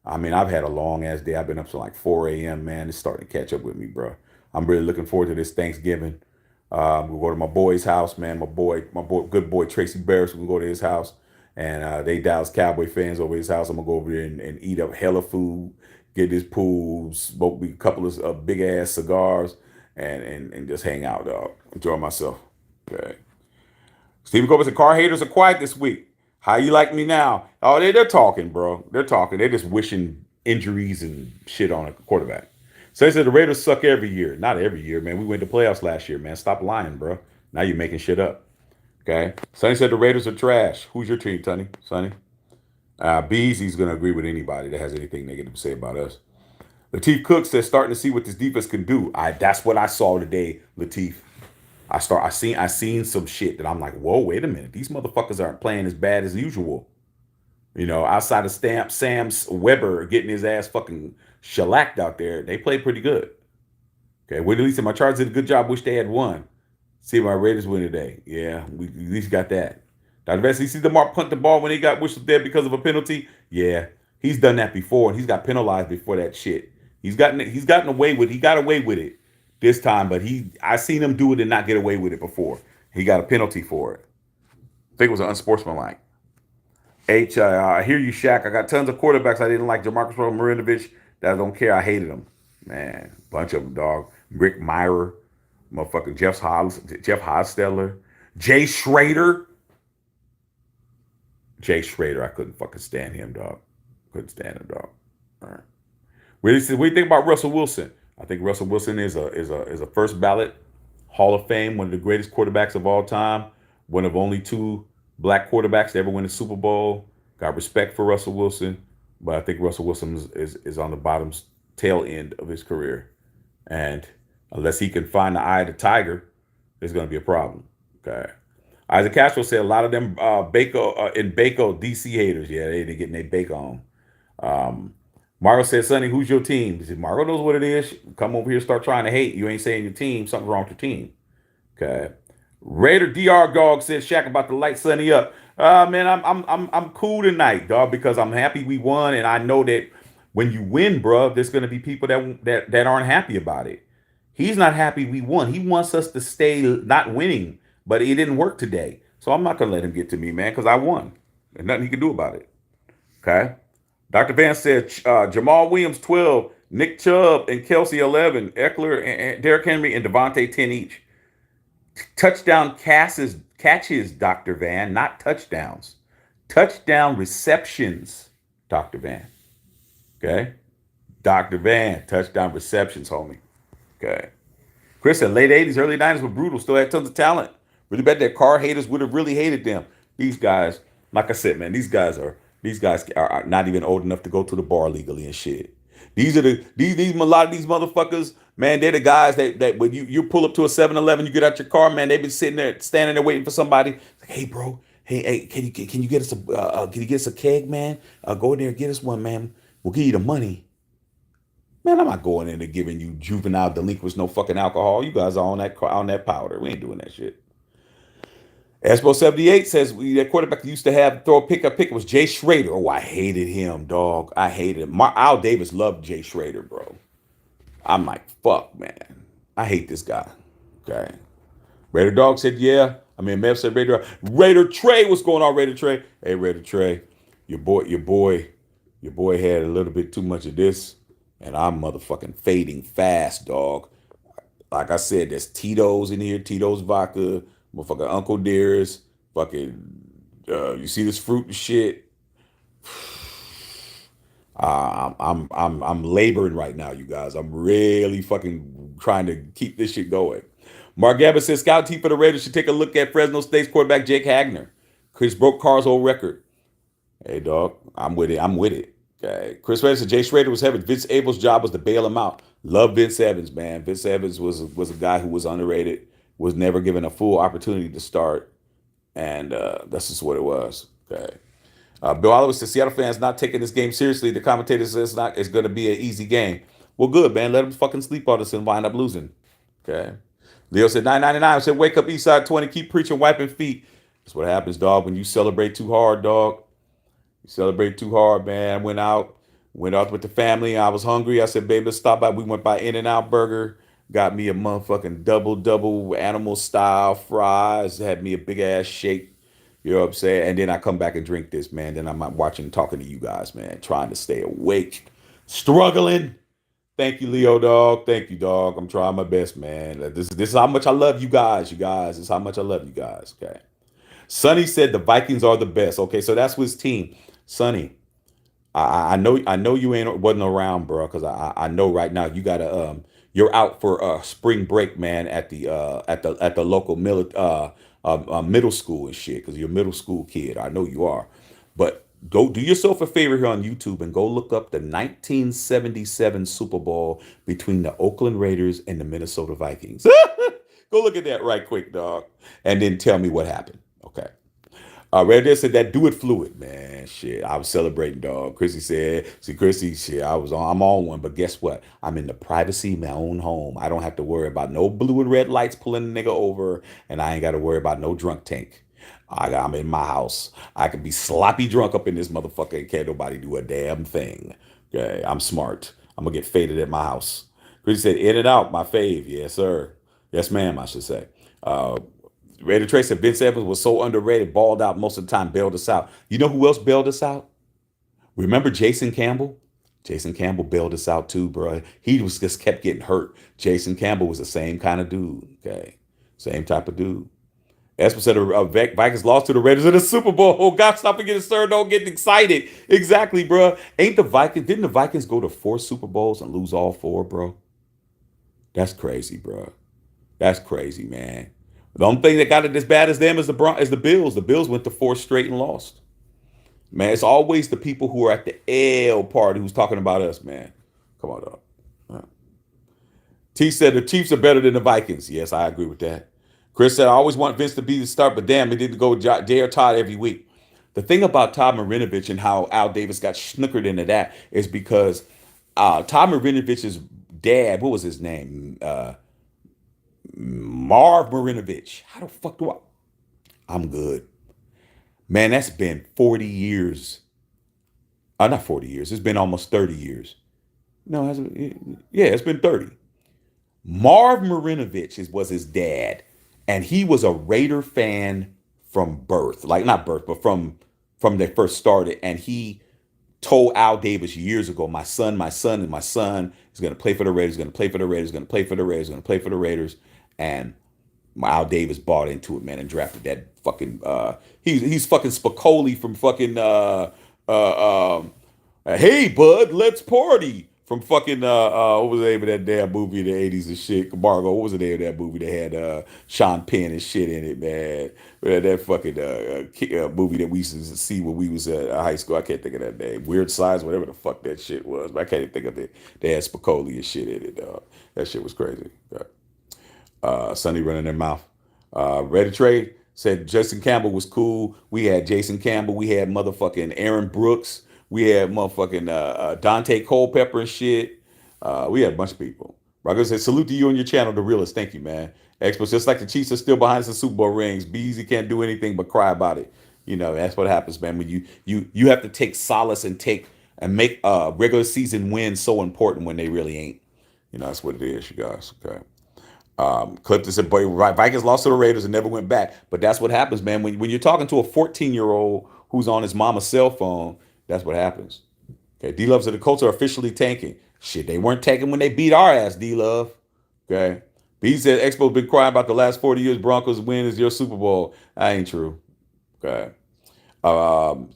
I mean, I've had a long ass day. I've been up till like 4 a.m., man. It's starting to catch up with me, bro. I'm really looking forward to this Thanksgiving. We'll go to my boy's house, man. Good boy Tracy Barris. We'll go to his house. And they Dallas Cowboy fans over his house. I'm going to go over there and eat up hella food, get this pool, smoke me a couple of big ass cigars, and just hang out, dog. Enjoy myself. Okay. Stephen Gomez said, car haters are quiet this week. How you like me now? Oh, they're talking, bro. They're talking. They're just wishing injuries and shit on a quarterback. So they said the Raiders suck every year. Not every year, man. We went to playoffs last year, man. Stop lying, bro. Now you're making shit up. Okay. Sonny said the Raiders are trash. Who's your team, Sonny? Beasley's going to agree with anybody that has anything negative to say about us. Lateef Cook says starting to see what this defense can do. That's what I saw today, Lateef. I seen some shit that I'm like, whoa, wait a minute. These motherfuckers aren't playing as bad as usual. You know, outside of Sam Weber getting his ass fucking shellacked out there, they played pretty good. Okay, well, at least my Chargers did a good job. Wish they had won. See my Raiders win today. Yeah, we at least got that. Dr. Vesey, you see Mark punt the ball when he got whistled there because of a penalty? Yeah, he's done that before, and he's got penalized before that shit. He got away with it this time, but I seen him do it and not get away with it before. He got a penalty for it. I think it was an unsportsmanlike. I hear you, Shaq. I got tons of quarterbacks I didn't like. Jamarcus Marinovich, that I don't care. I hated him. Man, bunch of them, dog. Rick Meyer, motherfucking Jeff Hostetler, Jay Schrader. I couldn't fucking stand him, dog. Couldn't stand him, dog. All right. What do you think about Russell Wilson? I think Russell Wilson is a first ballot Hall of Fame, one of the greatest quarterbacks of all time, one of only two black quarterbacks to ever win a Super Bowl. Got respect for Russell Wilson, but I think Russell Wilson is on the bottom tail end of his career. And unless he can find the eye of the tiger, there's going to be a problem. Okay. Isaac Castro said a lot of them Baco DC haters. Yeah, they're getting their Baco on. Margo said, Sonny, who's your team? He said, Margo knows what it is. Come over here, start trying to hate. You ain't saying your team. Something's wrong with your team. Okay. Raider DR Dog said, Shaq about to light Sonny up. Man, I'm cool tonight, dog, because I'm happy we won, and I know that when you win, bro, there's gonna be people that aren't happy about it. He's not happy we won. He wants us to stay not winning, but it didn't work today. So I'm not gonna let him get to me, man, because I won. There's nothing he can do about it. Okay. Dr. Vance said Jamal Williams 12, Nick Chubb and Kelsey 11, Eckler and Derrick Henry and Devontae 10 each. Touchdown catches, Dr. Van, not touchdowns. Touchdown receptions, Dr. Van. Okay? Dr. Van, touchdown receptions, homie. Okay. Chris said late 80s, early 90s were brutal. Still had tons of talent. Really bet that car haters would have really hated them. These guys, like I said, man, these guys are not even old enough to go to the bar legally and shit. These are a lot of these motherfuckers, man. They're the guys that when you pull up to a 7-Eleven, you get out your car, man. They've been sitting there, standing there waiting for somebody. Like, hey, bro, hey, can you get us a keg, man? Go in there and get us one, man. We'll give you the money. Man, I'm not going in there giving you juvenile delinquents no fucking alcohol. You guys are on that powder. We ain't doing that shit. Espo 78 says that quarterback used to have throw a pick was Jay Schrader. Oh, I hated him, dog. I hated him. Al Davis loved Jay Schrader, bro. I'm like, fuck, man. I hate this guy. Okay. Raider Dog said, yeah. I mean, Mev said Raider Trey. What's going on, Raider Trey? Hey, Raider Trey. Your boy had a little bit too much of this, and I'm motherfucking fading fast, dog. Like I said, there's Tito's in here, Tito's vodka, motherfucking Uncle Dearest, fucking you see this fruit and shit. I'm laboring right now, you guys. I'm really fucking trying to keep this shit going. Mark Gabbard says scout team for the Raiders should take a look at Fresno State's quarterback Jake Hagner. Chris broke Carr's old record. Hey dog, I'm with it. I'm with it. Okay. Chris Reddick said Jay Schrader was heaven. Vince Abel's job was to bail him out. Love Vince Evans, man. Vince Evans was a guy who was underrated, was never given a full opportunity to start, and that's just what it was. Okay. Bill Oliver says Seattle fans not taking this game seriously. The commentator says it's going to be an easy game. Well, good, man. Let them fucking sleep on us and wind up losing. Okay. Leo said 999. Said wake up Eastside 20. Keep preaching, wiping feet. That's what happens, dog. When you celebrate too hard, dog. You celebrate too hard, man. Went out with the family. I was hungry. I said, baby, let's stop by. We went by In-N-Out Burger. Got me a motherfucking double animal style fries. Had me a big ass shake. You know what I'm saying? And then I come back and drink this, man. Then I'm watching, talking to you guys, man. Trying to stay awake. Struggling. Thank you, Leo, dog. Thank you, dog. I'm trying my best, man. This is how much I love you guys. You guys, this is how much I love you guys. Okay. Sonny said the Vikings are the best. Okay, so that's his team. Sonny, I know you wasn't around, bro, because I know right now you gotta you're out for spring break, man, at the local middle school and shit, because you're a middle school kid. I know you are, but go do yourself a favor here on YouTube and go look up the 1977 Super Bowl between the Oakland Raiders and the Minnesota Vikings. Go look at that right quick, dog, and then tell me what happened. Okay. Red Dead said that do it fluid, man. Shit, I was celebrating, dog. Chrissy said, see, Chrissy, shit, I'm on one, but guess what? I'm in the privacy of my own home. I don't have to worry about no blue and red lights pulling the nigga over, and I ain't got to worry about no drunk tank. I'm in my house. I can be sloppy drunk up in this motherfucker and can't nobody do a damn thing. Okay, I'm smart. I'm gonna get faded at my house. Chrissy said, in and out, my fave. Yes, sir. Yes, ma'am, I should say. Raider Trey said Vince Evans was so underrated, balled out most of the time, bailed us out. You know who else bailed us out? Remember Jason Campbell? Jason Campbell bailed us out too, bro. He was just kept getting hurt. Jason Campbell was the same kind of dude. Okay, same type of dude. Esper said Vikings lost to the Raiders in the Super Bowl. Oh, God, stop and get stirred. Don't get excited. Exactly, bro. Didn't the Vikings go to 4 Super Bowls and lose all 4, bro? That's crazy, bro. That's crazy, man. The only thing that got it as bad as them is the Bills. The Bills went to 4 straight and lost. Man, it's always the people who are at the L party who's talking about us, man. Come on, dog. T said the Chiefs are better than the Vikings. Yes, I agree with that. Chris said I always want Vince to be the start, but damn, it didn't go J or Todd every week. The thing about Todd Marinovich and how Al Davis got snookered into that is because Todd Marinovich's dad, what was his name? Marv Marinovich. How the fuck do I? I'm good. Man, that's been 40 years. Not 40 years. It's been almost 30 years. No, yeah, it's been 30. Marv Marinovich was his dad, and he was a Raider fan from birth. Like not birth, but from they first started. And he told Al Davis years ago, my son is going to play for the Raiders, going to play for the Raiders, going to play for the Raiders, going to play for the Raiders. And Al Davis bought into it, man, and drafted that fucking he's fucking Spicoli from fucking Hey Bud, Let's Party from fucking what was the name of that damn movie in the 80s and shit? Margo, what was the name of that movie that had Sean Penn and shit in it, man? That fucking movie that we used to see when we was at high school. I can't think of that name. Weird Science, whatever the fuck that shit was. But I can't even think of it. They had Spicoli and shit in it, dog. That shit was crazy. Sonny running their mouth. Reddit Trade said Justin Campbell was cool. We had Jason Campbell. We had motherfucking Aaron Brooks. We had motherfucking Dante Culpepper and shit. We had a bunch of people. Roger said, salute to you and your channel, The Realist. Thank you, man. Expos, just like the Chiefs are still behind us in Super Bowl rings. Beasley can't do anything but cry about it. You know, that's what happens, man. When you have to take solace and make regular season wins so important when they really ain't. You know, that's what it is, you guys. Okay. Clifton said, boy, Vikings lost to the Raiders and never went back. But that's what happens, man. When you're talking to a 14-year-old who's on his mama's cell phone, that's what happens. Okay, D Love said the Colts are officially tanking. Shit, they weren't tanking when they beat our ass, D Love. Okay. B said Expo's been crying about the last 40 years Broncos win is your Super Bowl. That ain't true. Okay.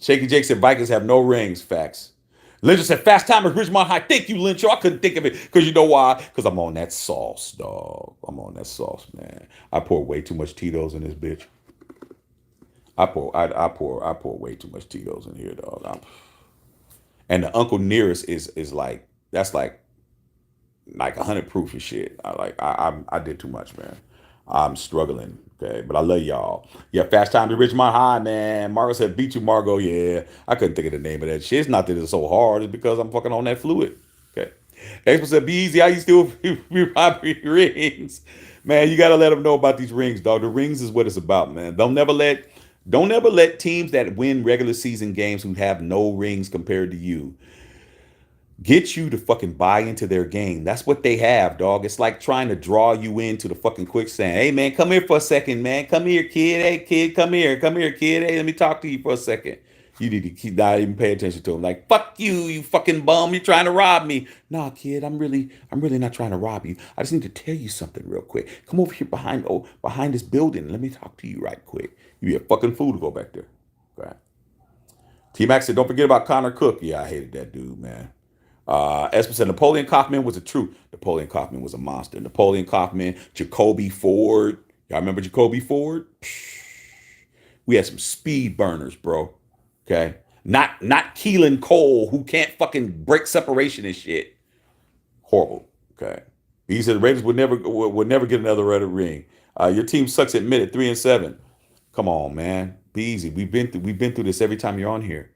Shaky Jake said Vikings have no rings. Facts. Lynch said Fast Time is Ridgemont High. Thank you, Lynch. I couldn't think of it because you know why? Because I'm on that sauce, dog. I'm on that sauce, man. I pour way too much Tito's in this bitch. I pour way too much Tito's in here, dog. And the Uncle Nearest is like that's like 100 proof and shit. I did too much, man. I'm struggling. Okay, but I love y'all. Yeah, Fast Time to Richmond High, man. Margo said, beat you, Margo. Yeah, I couldn't think of the name of that shit. It's not that it's so hard. It's because I'm fucking on that fluid. Okay. Expo said, be easy. How you still rob rings? Man, you got to let them know about these rings, dog. The rings is what it's about, man. Don't ever let teams that win regular season games who have no rings compared to you get you to fucking buy into their game. That's what they have, dog. It's like trying to draw you into the fucking quicksand. Hey, man, come here for a second, man. Come here, kid. Hey, kid, come here. Come here, kid. Hey, let me talk to you for a second. You need to keep not even pay attention to him. Like, fuck you, you fucking bum. You're trying to rob me. Nah, kid, I'm really not trying to rob you. I just need to tell you something real quick. Come over here behind this building. Let me talk to you right quick. You be a fucking fool to go back there. Right. T-Max said, don't forget about Connor Cook. Yeah, I hated that dude, man. Esper said Napoleon Kaufman was a truth. Napoleon Kaufman was a monster. Napoleon Kaufman, Jacoby Ford. Y'all remember Jacoby Ford? We had some speed burners, bro. Okay. Not Keelan Cole, who can't fucking break separation and shit. Horrible. Okay. He said the Raiders would never get another red ring. Your team sucks, admit it. 3-7. Come on, man. Be easy. We've been through this every time you're on here.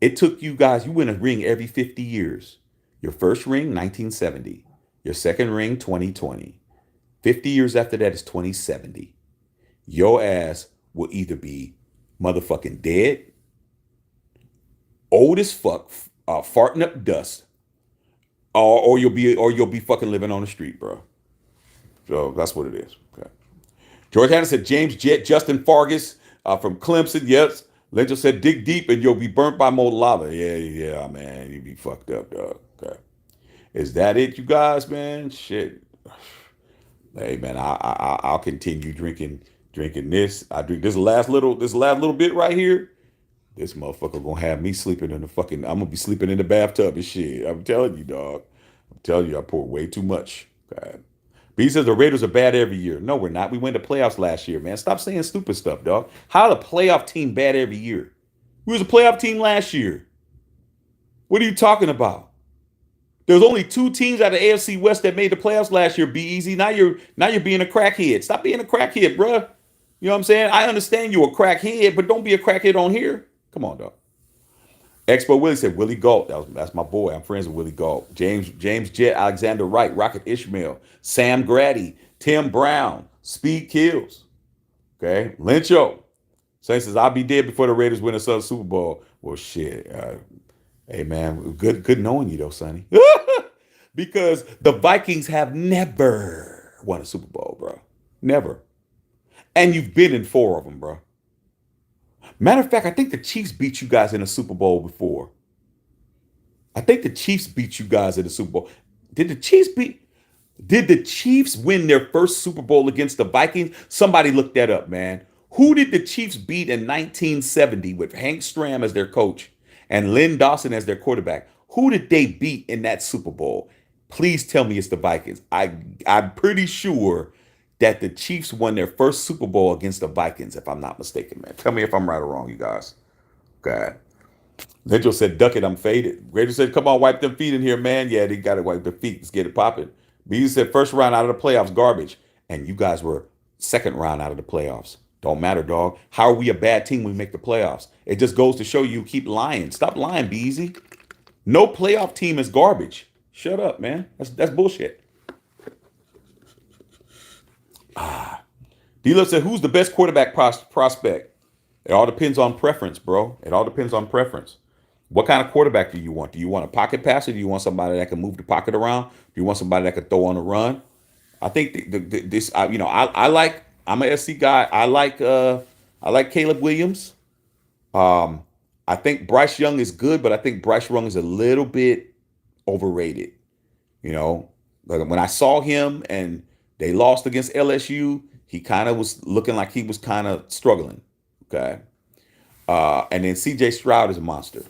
It took you guys, you win a ring every 50 years. Your first ring, 1970. Your second ring, 2020. 50 years after that is 2070. Your ass will either be motherfucking dead, old as fuck, farting up dust, or you'll be fucking living on the street, bro. So that's what it is. Okay. George Hanna said James Jett, Justin Fargas from Clemson. Yes. Lynch said, dig deep and you'll be burnt by molten lava. Yeah, man. You be fucked up, dog. Okay. Is that it, you guys, man? Shit. Hey, man, I'll continue drinking this. I drink this last little bit right here. This motherfucker gonna have me sleeping in the fucking, I'm gonna be sleeping in the bathtub and shit. I'm telling you, dog. I'm telling you, I pour way too much. Okay. B says the Raiders are bad every year. No, we're not. We went to playoffs last year, man. Stop saying stupid stuff, dog. How the playoff team bad every year? We was a playoff team last year. What are you talking about? There's only 2 teams out of AFC West that made the playoffs last year. Be easy. Now you're being a crackhead. Stop being a crackhead, bruh. You know what I'm saying? I understand you're a crackhead, but don't be a crackhead on here. Come on, dog. Expo Willie said Willie Galt. That's my boy. I'm friends with Willie Galt. James Jett, Alexander Wright, Rocket Ishmael, Sam Grady, Tim Brown, Speed Kills. Okay, Lyncho. Saint says I'll be dead before the Raiders win a Southern Super Bowl. Well, shit. Hey man, good knowing you though, Sonny. Because the Vikings have never won a Super Bowl, bro. Never. And you've been in 4 of them, bro. Matter of fact, I think the Chiefs beat you guys in a Super Bowl before. I think the Chiefs beat you guys in the Super Bowl. Did the Chiefs win their first Super Bowl against the Vikings? Somebody look that up, man. Who did the Chiefs beat in 1970 with Hank Stram as their coach and Len Dawson as their quarterback? Who did they beat in that Super Bowl? Please tell me it's the Vikings. I'm pretty sure that the Chiefs won their first Super Bowl against the Vikings, if I'm not mistaken, man. Tell me if I'm right or wrong, you guys. God. Lyncho said, duck it, I'm faded. Raider said, come on, wipe them feet in here, man. Yeah, they got to wipe their feet. Let's get it popping. B said, first round out of the playoffs, garbage. And you guys were second round out of the playoffs. Don't matter, dog. How are we a bad team when we make the playoffs? It just goes to show you keep lying. Stop lying, Be easy. No playoff team is garbage. Shut up, man. That's bullshit. D-Love said, who's the best quarterback prospect? It all depends on preference, bro. It all depends on preference. What kind of quarterback do you want? Do you want a pocket passer? Do you want somebody that can move the pocket around? Do you want somebody that can throw on the run? I think I'm a SC guy. I like Caleb Williams. I think Bryce Young is good, but I think Bryce Young is a little bit overrated. You know, like when I saw him and They lost against LSU. He kind of was looking like he was kind of struggling. Okay. And then CJ Stroud is a monster.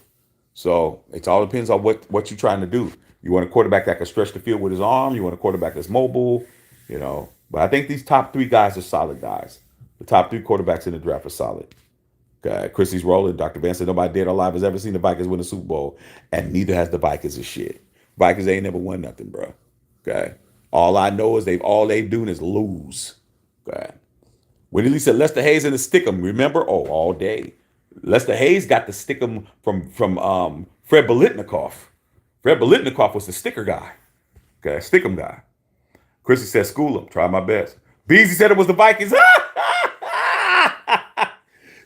So it all depends on what you're trying to do. You want a quarterback that can stretch the field with his arm. You want a quarterback that's mobile, you know. But I think these top three guys are solid guys. The top three quarterbacks in the draft are solid. Okay. Chrissy's rolling. Dr. Van said nobody dead or alive has ever seen the Vikings win a Super Bowl, and neither has the Vikings of shit. Vikings ain't never won nothing, bro. Okay. All I know is they've doing is lose. Okay. When Lee said Lester Hayes and the Stickum, remember? Oh, all day. Lester Hayes got the Stickum from Fred Biletnikoff. Fred Biletnikoff was the sticker guy. Okay, Stickum guy. Chrissy said, school him. Try my best. Beezy said it was the Vikings.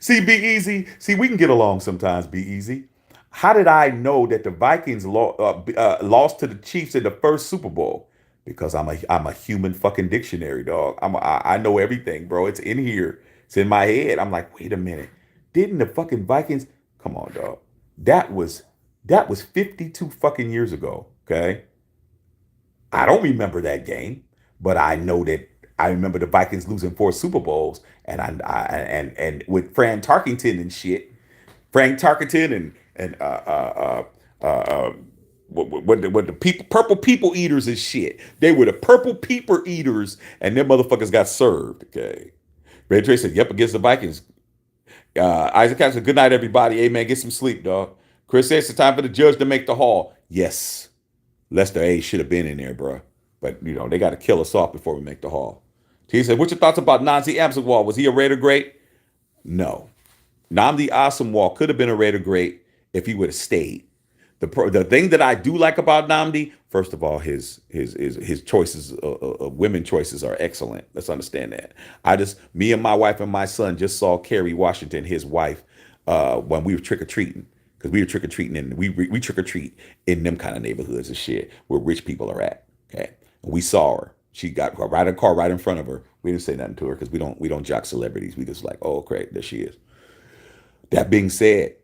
See, Be Easy. See, we can get along sometimes, Be Easy. How did I know that the Vikings lost to the Chiefs in the first Super Bowl? Because I'm a human fucking dictionary, dog. I know everything, bro. It's in here. It's in my head. I'm like, wait a minute. Didn't the fucking Vikings? Come on, dog. That was 52 fucking years ago. Okay. I don't remember that game, but I know that I remember the Vikings losing 4 Super Bowls, and with Fran Tarkenton and shit, Frank Tarkenton what the people, purple people eaters and shit. They were the purple people eaters, and them motherfuckers got served. Okay. Red Trey said, "Yep, against the Vikings." Isaac said, "Good night, everybody. Amen. Get some sleep, dog." Chris says, "It's time for the judge to make the hall." Yes, Lester A should have been in there, bro. But you know they got to kill us off before we make the hall. He said, "What's your thoughts about Nancy Amsewall? Was he a Raider great?" No. Nnamdi Asomugha could have been a Raider great if he would have stayed. The thing that I do like about Nnamdi, first of all, his choices, women choices are excellent. Let's understand that. Me and my wife and my son just saw Kerry Washington, his wife, when we were trick or treating, because we were trick or treating and we trick or treat in them kind of neighborhoods and shit where rich people are at. Okay, and we saw her. She got right in a car right in front of her. We didn't say nothing to her because we don't jock celebrities. We just like, oh, great, there she is. That being said,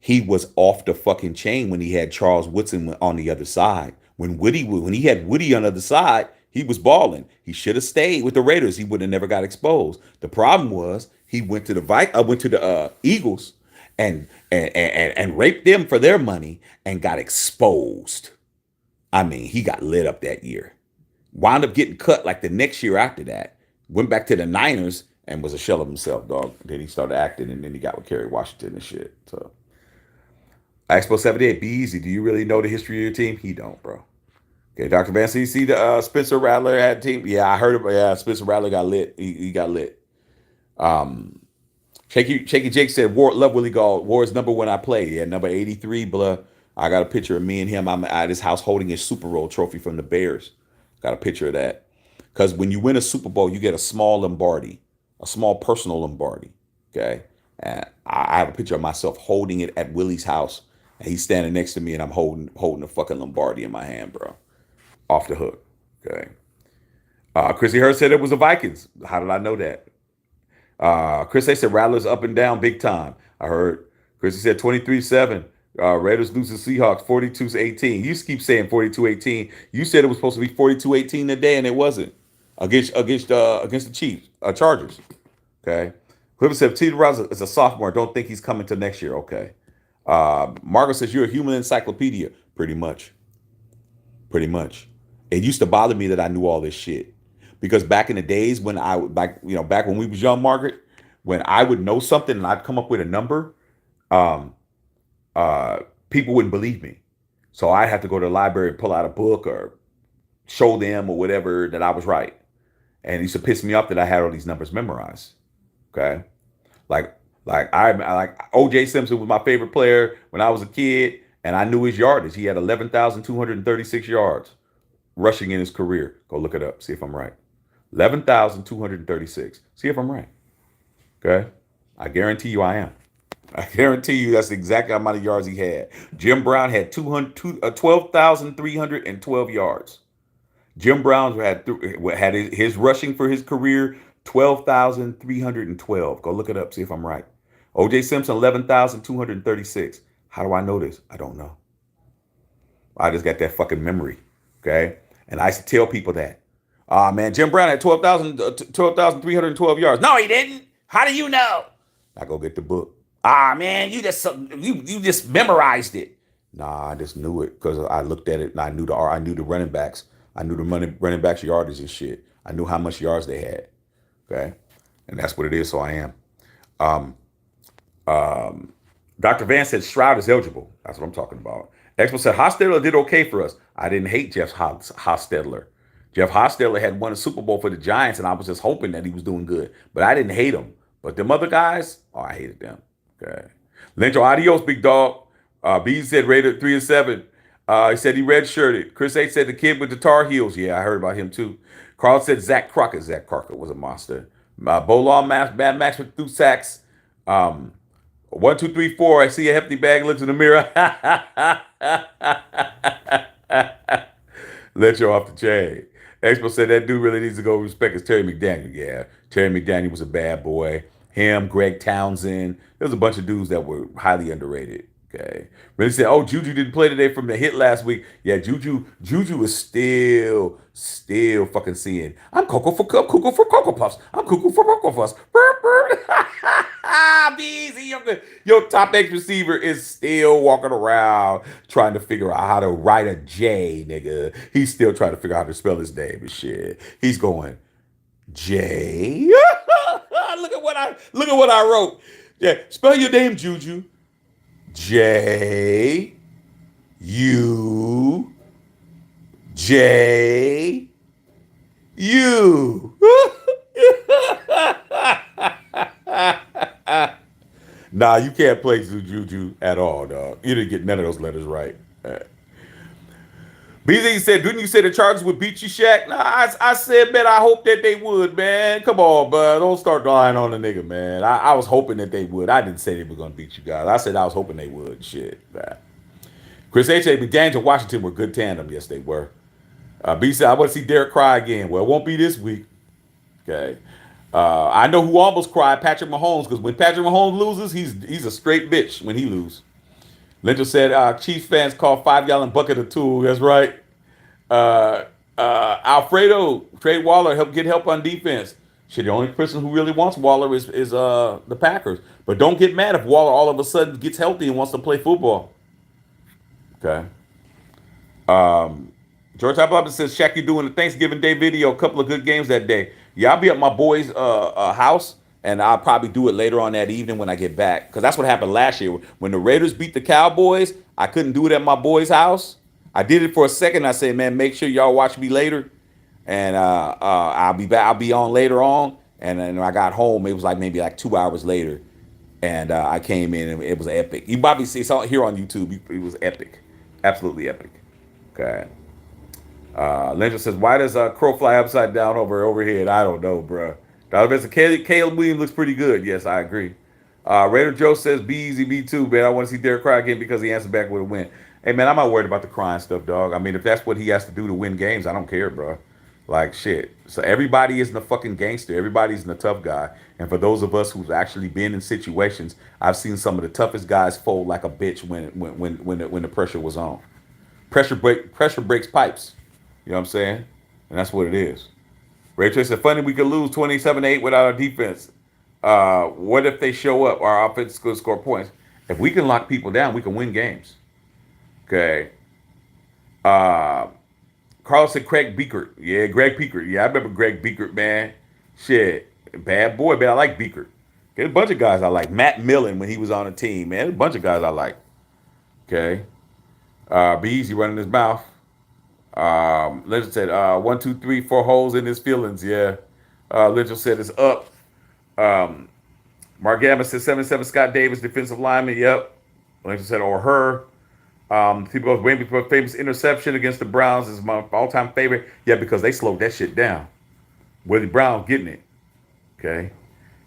he was off the fucking chain when he had Charles Woodson on the other side. When he had Woody on the other side, he was balling. He should have stayed with the Raiders. He would have never got exposed. The problem was he went to the Eagles and raped them for their money and got exposed. I mean, he got lit up that year. Wound up getting cut like the next year after that. Went back to the Niners and was a shell of himself, dog. Then he started acting, and then he got with Kerry Washington and shit. So, Expo 78, be easy. Do you really know the history of your team? He don't, bro. Okay, Dr. Vance, you see the Spencer Rattler had a team? Yeah, I heard about. Yeah, Spencer Rattler got lit. He got lit. Shaky Jake said, love Willie Gaul. War is number 1 I play. Yeah, number 83, blah. I got a picture of me and him. I'm at his house holding his Super Bowl trophy from the Bears. Got a picture of that. Because when you win a Super Bowl, you get a small Lombardi, a small personal Lombardi. Okay. And I have a picture of myself holding it at Willie's house. And he's standing next to me and I'm holding a fucking Lombardi in my hand, bro. Off the hook. Okay. Chrissy Hurst said it was the Vikings. How did I know that? Chris A said Rattlers up and down big time. I heard. Chrissy said 23-7. Raiders lose to Seahawks 42-18. You keep saying 42-18. You said it was supposed to be 42-18 today, and it wasn't against the Chiefs, Chargers. Okay. Whoever said T. Rouse is a sophomore. Don't think he's coming to next year. Okay. Margaret says you're a human encyclopedia. Pretty much. Pretty much. It used to bother me that I knew all this shit because back in the days back when we was young, Margaret, when I would know something and I'd come up with a number, people wouldn't believe me. So I'd have to go to the library and pull out a book or show them or whatever that I was right. And it used to piss me off that I had all these numbers memorized. Okay. Like OJ Simpson was my favorite player when I was a kid, and I knew his yardage. He had 11,236 yards rushing in his career. Go look it up. See if I'm right. 11,236. See if I'm right. Okay. I guarantee you I am. I guarantee you that's the exact amount of yards he had. Jim Brown had 12,312 yards. Jim Brown had his rushing for his career 12,312. Go look it up. See if I'm right. O.J. Simpson 11,236. How do I know this? I don't know. I just got that fucking memory. Okay. And I used to tell people that. Man, Jim Brown had 12,312 yards. No, he didn't. How do you know? I go get the book. Man, you just memorized it. Nah, I just knew it because I looked at it and I knew the running backs. I knew the running backs yardage and shit. I knew how much yards they had. Okay, and that's what it is. So I am. Um, Dr. Van said Stroud is eligible. That's what I'm talking about. Expo said Hostetler did okay for us. I didn't hate Jeff Hostetler. Jeff Hostetler had won a Super Bowl for the Giants, and I was just hoping that he was doing good. But I didn't hate him. But them other guys, I hated them. Okay. Lencho, adios, big dog. B said rated 3-7. He said he redshirted. Chris H said the kid with the Tar Heels. Yeah, I heard about him too. Carl said Zach Crockett. Zach Crockett was a monster. Bolaw Mad Max with 2 sacks. 1, 2, 3, 4. I see a hefty bag. Looks in the mirror. Lencho off the chain. Expo said that dude really needs to go respect is Terry McDaniel. Yeah, Terry McDaniel was a bad boy. Him, Greg Townsend. There was a bunch of dudes that were highly underrated. Okay. Really said, Juju didn't play today from the hit last week. Yeah, Juju is still fucking seeing. I'm cuckoo for Cocoa Puffs. I'm cuckoo for Cocoa Puffs. Easy. Your top X receiver is still walking around trying to figure out how to write a J, nigga. He's still trying to figure out how to spell his name and shit. He's going, J. Look at what I wrote. Yeah, spell your name, Juju. J U J U. Nah, you can't play Juju at all, dog. You didn't get none of those letters right. BZ said, didn't you say the Chargers would beat you, Shaq? Nah, I said, man, I hope that they would, man. Come on, bud. Don't start lying on the nigga, man. I was hoping that they would. I didn't say they were going to beat you guys. I said I was hoping they would. Shit, man. Chris H. McDaniels and Washington were good tandem. Yes, they were. B said, I want to see Derek cry again. Well, it won't be this week. Okay. I know who almost cried, Patrick Mahomes, because when Patrick Mahomes loses, he's a straight bitch when he loses. Lynch said, Chiefs fans call 5-gallon bucket a tool. That's right. Alfredo, trade Waller, get help on defense. Shit, the only person who really wants Waller is the Packers. But don't get mad if Waller all of a sudden gets healthy and wants to play football. Okay. George Hopkins says, Shaq, you doing the Thanksgiving Day video, a couple of good games that day. Yeah, I'll be at my boy's house, and I'll probably do it later on that evening when I get back. Because that's what happened last year. When the Raiders beat the Cowboys, I couldn't do it at my boy's house. I did it for a second. I said, man, make sure y'all watch me later. And I'll be back. I'll be on later on. And then when I got home, it was maybe 2 hours later. And I came in, and it was epic. You probably see it here on YouTube. It was epic. Absolutely epic. Okay. Lynch says, why does Crow fly upside down over overhead? I don't know, bro. Caleb Williams looks pretty good. Yes, I agree. Raider Joe says, be easy, me too, man. I want to see Derek cry again because he answered back with a win. Hey, man, I'm not worried about the crying stuff, dog. I mean, if that's what he has to do to win games, I don't care, bro. Like, shit. So everybody isn't a fucking gangster. Everybody's a tough guy. And for those of us who've actually been in situations, I've seen some of the toughest guys fold like a bitch when the pressure was on. Pressure breaks pipes. You know what I'm saying? And that's what it is. Ray Trace said, funny we could lose 27-8 without our defense. What if they show up? Our offense could score points. If we can lock people down, we can win games. Okay. Carl said Craig Beekert. Yeah, Greg Beekert. Yeah, I remember Greg Beekert, man. Shit. Bad boy, man. I like Beekert. There's a bunch of guys I like. Matt Millen when he was on the team, man. There's a bunch of guys I like. Okay. Be easy running his mouth. Legend said 1, 2, 3, 4 holes in his feelings. Yeah. Legend said it's up. Mark Gamma said 77 Scott Davis, defensive lineman. Yep. Legend said or her. People go waiting for a famous interception against the Browns is my all-time favorite. Yeah, because they slowed that shit down. Willie Brown getting it. Okay.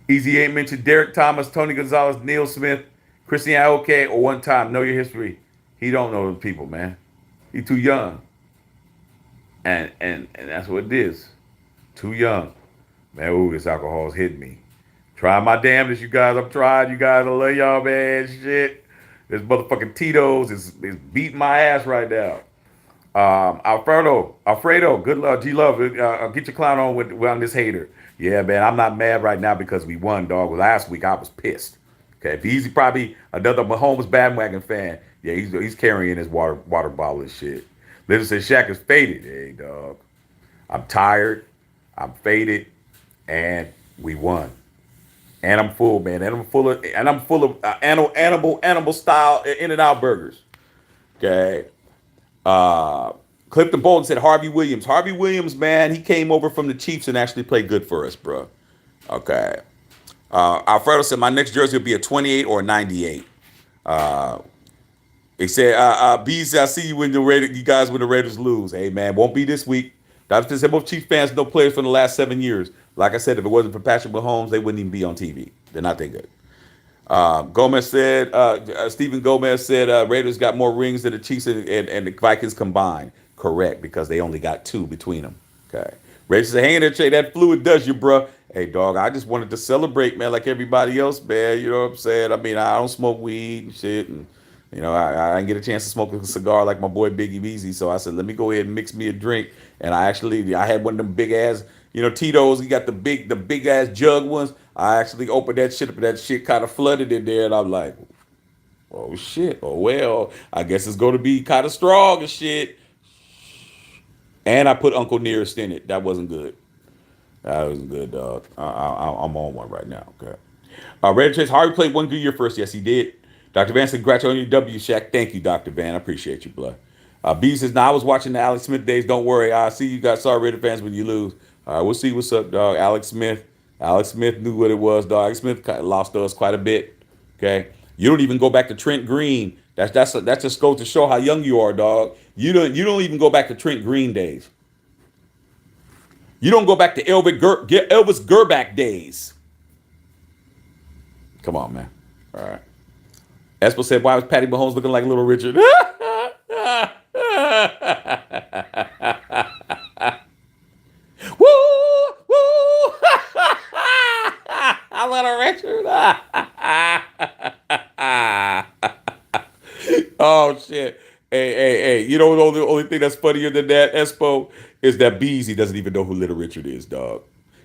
Easy ain't mentioned Derek Thomas, Tony Gonzalez, Neil Smith, Christian Aoke, or one time. Know your history. He don't know those people, man. He too young. And that's what it is. Too young. Man, ooh, this alcohol's hitting me. Trying my damnedest, you guys. I'm trying. You guys, I love y'all, man. Shit. This motherfucking Tito's is beating my ass right now. Alfredo, good luck, G Love. Get your clown on with on this hater. Yeah, man, I'm not mad right now because we won, dog. Last week I was pissed. Okay, if he's probably another Mahomes bandwagon fan, yeah, he's carrying his water bottle and shit. Little said Shaq is faded. Hey, dog, I'm tired, I'm faded, and we won. And I'm full, man. And I'm full of animal style In-N-Out burgers. Okay. Clifton Bolton said Harvey Williams. Harvey Williams, man, he came over from the Chiefs and actually played good for us, bro. Okay. Alfredo said my next jersey will be a 28 or a 98. He said, Bees, I see you when you guys when the Raiders lose. Hey man, won't be this week. Dr. said both Chiefs fans no players from the last 7 years. Like I said, if it wasn't for Patrick Mahomes, they wouldn't even be on TV. They're not that good. Gomez said, Stephen Gomez said, Raiders got more rings than the Chiefs and the Vikings combined. Correct, because they only got two between them. Okay. Raiders said, hang in there, Trey. That fluid does you, bro. Hey, dog, I just wanted to celebrate, man, like everybody else, man. You know what I'm saying? I mean, I don't smoke weed and shit. And, I didn't get a chance to smoke a cigar like my boy Biggie Beezy. So I said, let me go ahead and mix me a drink. And I had one of them big ass, Tito's. He got the big ass jug ones. I actually opened that shit up, and that shit kind of flooded in there, and I'm like, oh shit, oh well, I guess it's going to be kind of strong and shit. And I put Uncle Nearest in it. That wasn't good. That wasn't good, dog. I'm on one right now. Okay. Red Chase Harvey played one good year first. Yes, he did. Dr. Van said, congratulations on your W, Shaq. Thank you, Dr. Van. I appreciate you, blood. B says, now I was watching the Alex Smith days. Don't worry. I see you guys. Sorry, Raider fans, when you lose. All right, we'll see what's up, dog. Alex Smith. Alex Smith knew what it was, dog. Alex Smith lost us quite a bit. Okay. You don't even go back to Trent Green. That just goes to show how young you are, dog. You don't even go back to Trent Green days. You don't go back to Elvis Gerback days. Come on, man. All right. Espo said, why was Patty Mahomes looking like Little Richard? Woo! Woo! Little Richard. Oh, shit. Hey. You know the only thing that's funnier than that, Espo, is that Beezy doesn't even know who Little Richard is, dog.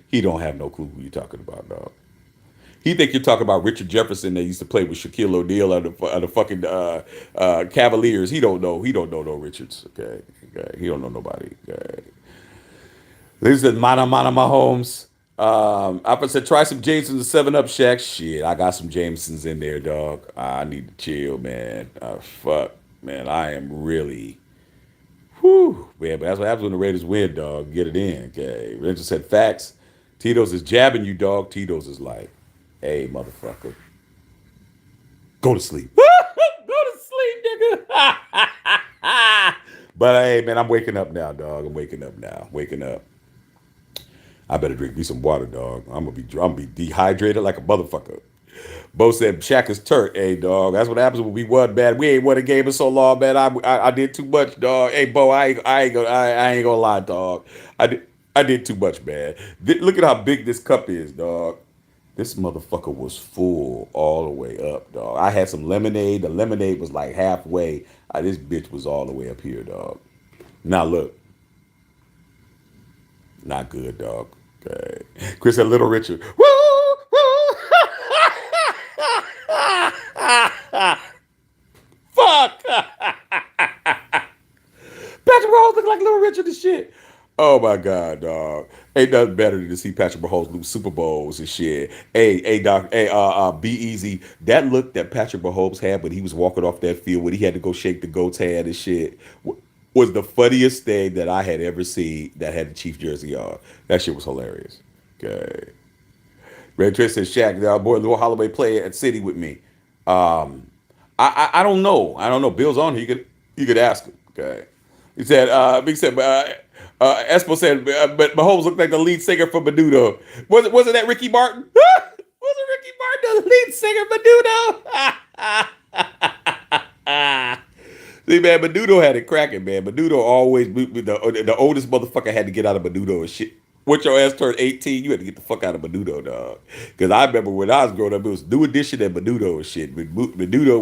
He don't have no clue who you're talking about, dog. He think you're talking about Richard Jefferson that used to play with Shaquille O'Neal on the fucking Cavaliers. He don't know. He don't know no Richards. Okay. He don't know nobody. Okay. This is Mana Mahomes. I said try some Jamesons to 7 Up Shack. Shit, I got some Jamesons in there, dog. I need to chill, man. Fuck, man. I am really. Whew, man. But that's what happens when the Raiders win, dog. Get it in. Okay. Richard said facts. Tito's is jabbing you, dog. Tito's is like, hey, motherfucker. Go to sleep. Go to sleep, nigga. But hey, man, I'm waking up now, dog. I'm waking up now. Waking up. I better drink me some water, dog. I'm gonna be dehydrated like a motherfucker. Bo said Shaq is turnt. Hey, dog. That's what happens when we won, man. We ain't won a game in so long, man. I did too much, dog. Hey, Bo, I ain't gonna lie, dog. I did too much, man. Look at how big this cup is, dog. This motherfucker was full all the way up, dog. I had some lemonade. The lemonade was like halfway. This bitch was all the way up here, dog. Now look. Not good, dog. Okay. Chris said Little Richard. Woo! Woo! Fuck! Patrick Mahomes look like Little Richard and shit. Oh my God, dog. Ain't nothing better than to see Patrick Mahomes lose Super Bowls and shit. Hey, doc. Hey, be easy. That look that Patrick Mahomes had when he was walking off that field when he had to go shake the goat's hand and shit was the funniest thing that I had ever seen that had the Chief jersey on. That shit was hilarious. Okay. Red Trish says, Shaq, our boy Lil Holloway play at City with me. I don't know. I don't know. Bill's on here. You could ask him. Okay. He said, Espo said, but Mahomes looked like the lead singer for Menudo. Wasn't that Ricky Martin? Wasn't Ricky Martin the lead singer for Menudo? See, man, Menudo had it cracking, man. Menudo always, the oldest motherfucker had to get out of Menudo and shit. Once your ass turned 18, you had to get the fuck out of Menudo, dog. Because I remember when I was growing up, it was New Edition and Menudo and shit. Menudo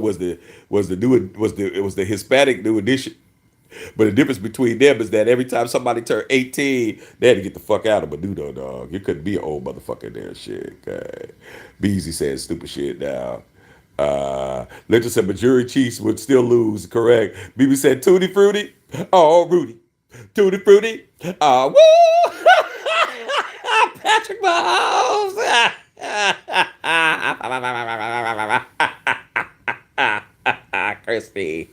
was the Hispanic New Edition. But the difference between them is that every time somebody turned 18, they had to get the fuck out of Menudo, dog. You couldn't be an old motherfucker there, shit. Okay. Beezy said stupid shit now. Legend said Missouri Chiefs would still lose, correct. BB said Tutti Frutti. Oh, Rudy. Tutti Frutti. Woo! Patrick Mahomes. Crispy.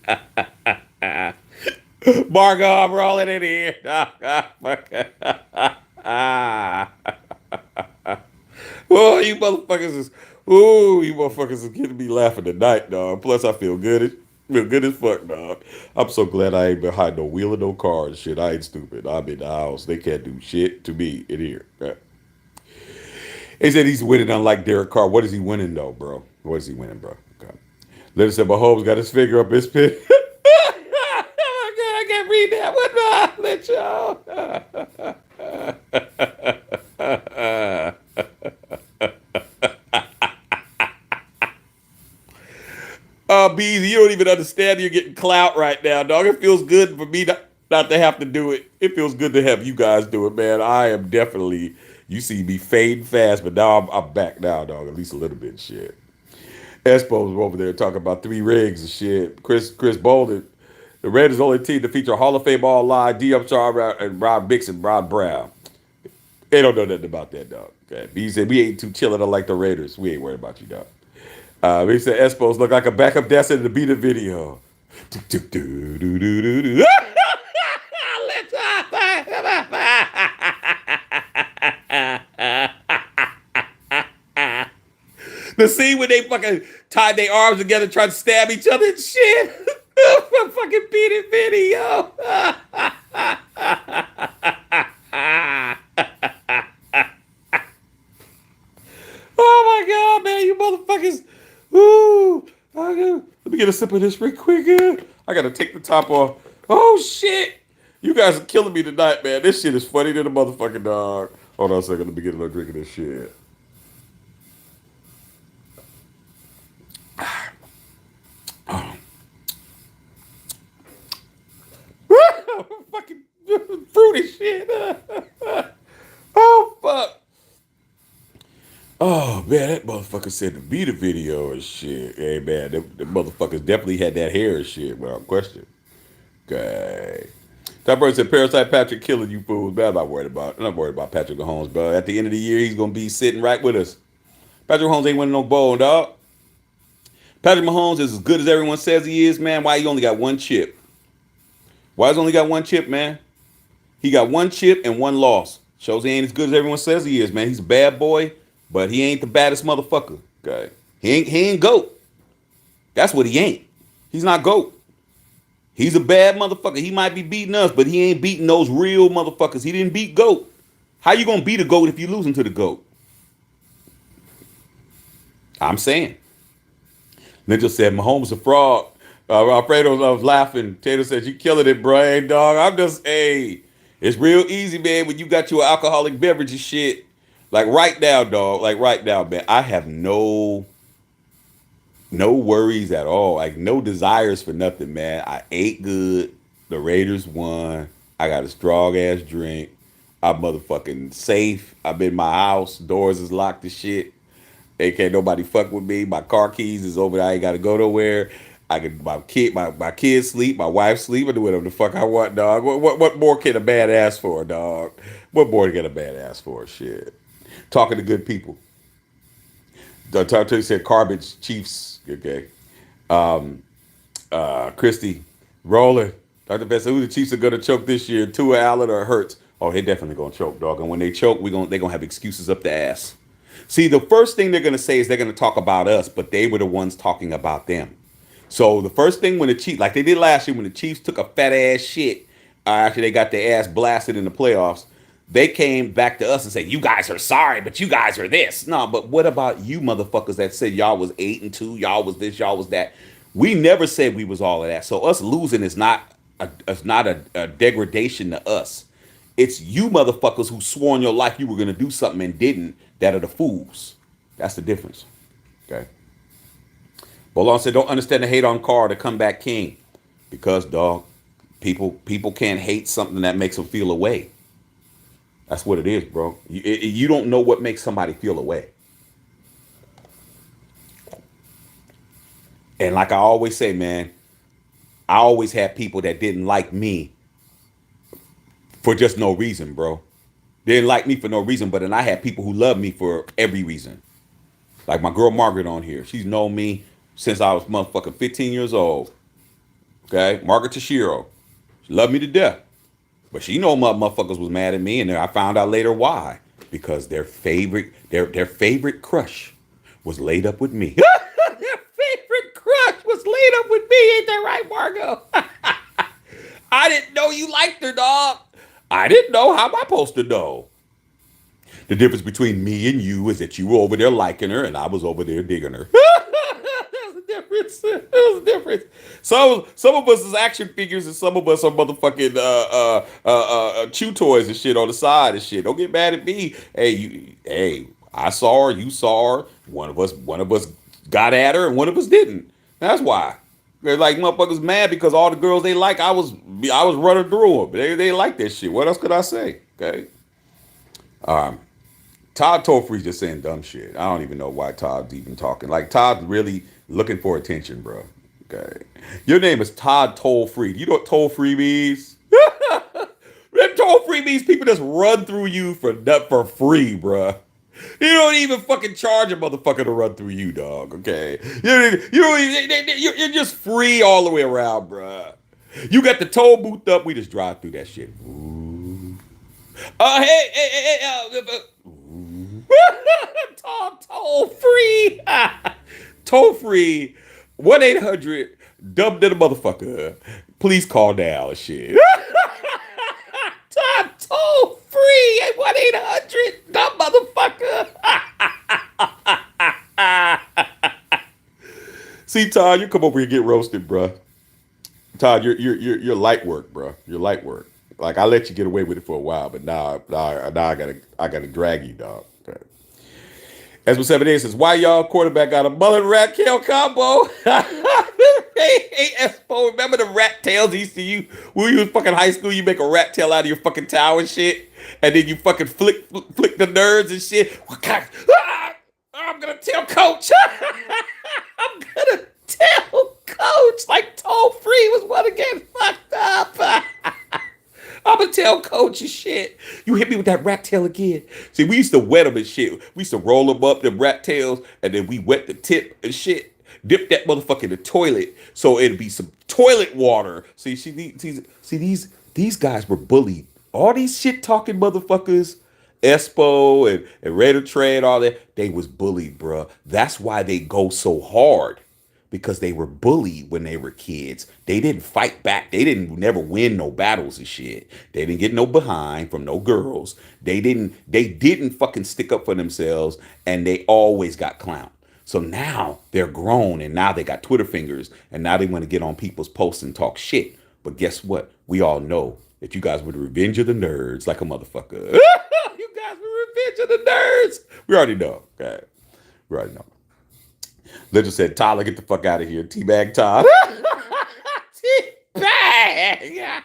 Margo, I'm rolling in here. Oh, you motherfuckers is, you motherfuckers is getting me laughing tonight, dog. Plus, I feel good. Feel good as fuck, dog. I'm so glad I ain't behind no wheel or no car and shit. I ain't stupid. I'm in the house. They can't do shit to me in here. He said he's winning unlike Derek Carr. What is he winning, though, bro? What is he winning, bro? Okay. Leonard said Mahomes got his finger up his pit. Oh, my God, I can't read that. What Bees, you don't even understand you're getting clout right now, dog. It feels good for me not to have to do it. It feels good to have you guys do it, man. I am definitely, you see me fading fast, but now I'm back now, dog. At least a little bit, shit. Espo was over there talking about 3 rings and shit. Chris Bolden, the Raiders' only team to feature Hall of Fame all-line D. Upshaw and Rob Bix and Ron Brown. They don't know nothing about that, dog. Okay. He said, we ain't too chilling unlike the Raiders. We ain't worried about you, dog. He said, Espos look like a backup dancer in the beat of video. The scene when they fucking tied their arms together trying to stab each other and shit. Fucking beat it video. Oh my God, man, you motherfuckers. Ooh. Let me get a sip of this real quick. I gotta take the top off. Oh shit. You guys are killing me tonight, man. This shit is funny than a motherfucking dog. Hold on a second. Let me get another drink of this shit. Fucking fruity shit. Oh, fuck. Oh, man, that motherfucker said to be the video and shit. Hey, man, the motherfuckers definitely had that hair and shit without question. Okay. That person said, Parasite Patrick killing you fools. Man, I'm not worried about Patrick Mahomes, bro. At the end of the year, he's going to be sitting right with us. Patrick Mahomes ain't winning no bowl, dog. Patrick Mahomes is as good as everyone says he is, man. Why he only got 1 chip? Why he's only got 1 chip, man? He got 1 chip and 1 loss. Shows he ain't as good as everyone says he is, man. He's a bad boy, but he ain't the baddest motherfucker. Okay. He ain't GOAT. That's what he ain't. He's not GOAT. He's a bad motherfucker. He might be beating us, but he ain't beating those real motherfuckers. He didn't beat GOAT. How you gonna beat a GOAT if you losing to the GOAT? I'm saying. Ninja said Mahomes a fraud. Alfredo was laughing. Taylor said, you killing it, bro. Hey, dog. I'm just, hey, it's real easy, man, when you got your alcoholic beverage and shit. Like right now, dog. Like right now, man. I have no worries at all. Like no desires for nothing, man. I ate good. The Raiders won. I got a strong ass drink. I'm motherfucking safe. I'm in my house. Doors is locked and shit. Ain't can't nobody fuck with me. My car keys is over there. I ain't gotta go nowhere. I can my kids sleep, my wife sleep, I do whatever the fuck I want, dog. What more can a bad ask for, dog? What more can a bad ask for? Shit. Talking to good people. Tartu said Carbage Chiefs. Okay. Christy, rolling. Dr. Best, who the Chiefs are gonna choke this year? Tua, Allen, or Hurts? Oh, they definitely gonna choke, dog. And when they choke, they gonna have excuses up the ass. See, the first thing they're going to say is they're going to talk about us, but they were the ones talking about them. So the first thing when the Chiefs, like they did last year, when the Chiefs took a fat ass shit, after they got their ass blasted in the playoffs, they came back to us and said, you guys are sorry, but you guys are this. No, but what about you motherfuckers that said y'all was 8-2, y'all was this, y'all was that? We never said we was all of that. So us losing is not a degradation to us. It's you motherfuckers who swore on your life you were going to do something and didn't that are the fools. That's the difference. Okay. Bolon said, don't understand the hate on Carr, the comeback king. Because, dog, People can't hate something that makes them feel away. That's what it is, bro. You don't know what makes somebody feel away. And like I always say, man, I always had people that didn't like me for just no reason, bro. They didn't like me for no reason, but then I had people who loved me for every reason. Like my girl Margaret on here. She's known me since I was motherfucking 15 years old. Okay? Margaret Tashiro. She loved me to death. But she know my motherfuckers was mad at me, and then I found out later why. Because their favorite crush was laid up with me. Their favorite crush was laid up with me. Ain't that right, Margo? I didn't know you liked her, dog. I didn't know. How am I supposed to know? The difference between me and you is that you were over there liking her and I was over there digging her. There's a difference. There's a difference. Some of us is action figures and some of us are motherfucking chew toys and shit on the side and shit. Don't get mad at me. Hey, I saw her, you saw her. One of us got at her and one of us didn't. That's why. They're like motherfuckers mad because all the girls they like, I was running through them. They like that shit. What else could I say? Okay. Todd Tolfree just saying dumb shit. I don't even know why Todd's even talking. Like Todd's really looking for attention, bro. Okay. Your name is Todd Toll-Free. You know what toll-free means? Them toll-free means people just run through you for free, bro. You don't even fucking charge a motherfucker to run through you, dog. Okay. You're just free all the way around, bro. You got the toll booth up. We just drive through that shit. Ooh. Toll free. Toll free. 1-800 dumb to the motherfucker. Please call now and shit. Toll free at 1-800 dumb motherfucker. See, Todd, you come over here and get roasted, bro. Todd, you're light work, bro. You're light work. Like I let you get away with it for a while, but now I gotta drag you, dog. Okay. As with 7 days says, why y'all quarterback got a mullet rat tail combo? Hey, Espo, remember the rat tails he used to use when you was fucking high school? You make a rat tail out of your fucking towel and shit, and then you fucking flick the nerds and shit. I'm gonna tell coach. I'm gonna tell coach like toll free was one to get fucked up. I'm gonna tell coach and shit. You hit me with that rat tail again. See, we used to wet them and shit. We used to roll them up, them rat tails, and then we wet the tip and shit. Dip that motherfucker in the toilet so it'd be some toilet water. See, these guys were bullied. All these shit talking motherfuckers, Espo and Raider Trey and all that, they was bullied, bruh. That's why they go so hard. Because they were bullied when they were kids. They didn't fight back. They didn't never win no battles and shit. They didn't get no behind from no girls. They didn't fucking stick up for themselves, and they always got clowned. So now they're grown and now they got Twitter fingers and now they want to get on people's posts and talk shit. But guess what? We all know that you guys were the revenge of the nerds like a motherfucker. You guys were revenge of the nerds. We already know. Okay. We already know. Legend said, Tyler, get the fuck out of here. Teabag Todd. Teabag.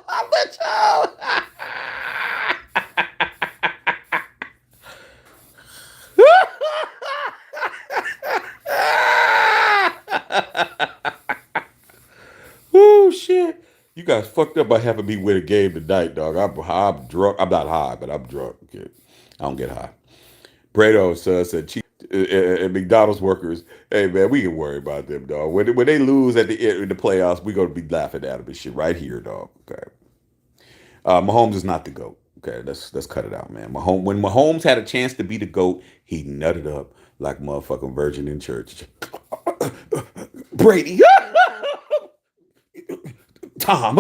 I'll let y'all. Oh, shit. You guys fucked up by having me win a game tonight, dog. I'm drunk. I'm not high, but I'm drunk. Okay. I don't get high. Bredo said, McDonald's workers, hey, man, we can worry about them, dog. When they lose at the end in the playoffs, we're going to be laughing at them and shit right here, dog. Okay. Mahomes is not the GOAT. Okay, let's cut it out, man. When Mahomes had a chance to be the GOAT, he nutted up like motherfucking virgin in church. Brady. Tom.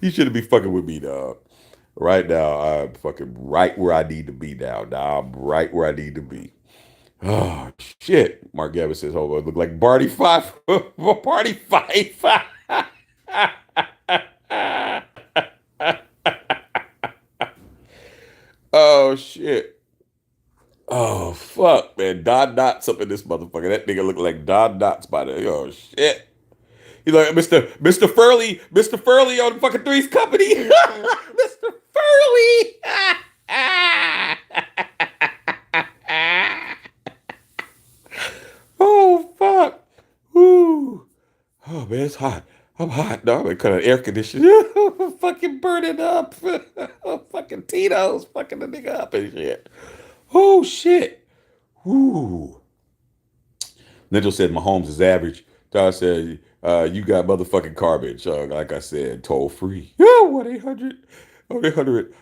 You shouldn't be fucking with me, dog. Right now, I'm fucking right where I need to be now. Now I'm right where I need to be. Oh, shit. Mark Gavin says, hold on, look like Barty Fife. Barty Fife. Oh shit. Oh fuck, man. Don Knotts up in this motherfucker. That nigga look like Don Knotts by the oh shit. He's like Mr. Furley on fucking Three's Company. Mr. Furley. Oh fuck. Woo. Oh man, it's hot. I'm hot, dog. I'm kind of air conditioning. Fucking burning up. Fucking Tito's fucking the nigga up and shit. Oh shit. Woo. Mitchell said Mahomes is average. Todd said, you got motherfucking garbage. Like I said, toll free. Yeah, 1-800. 1-800.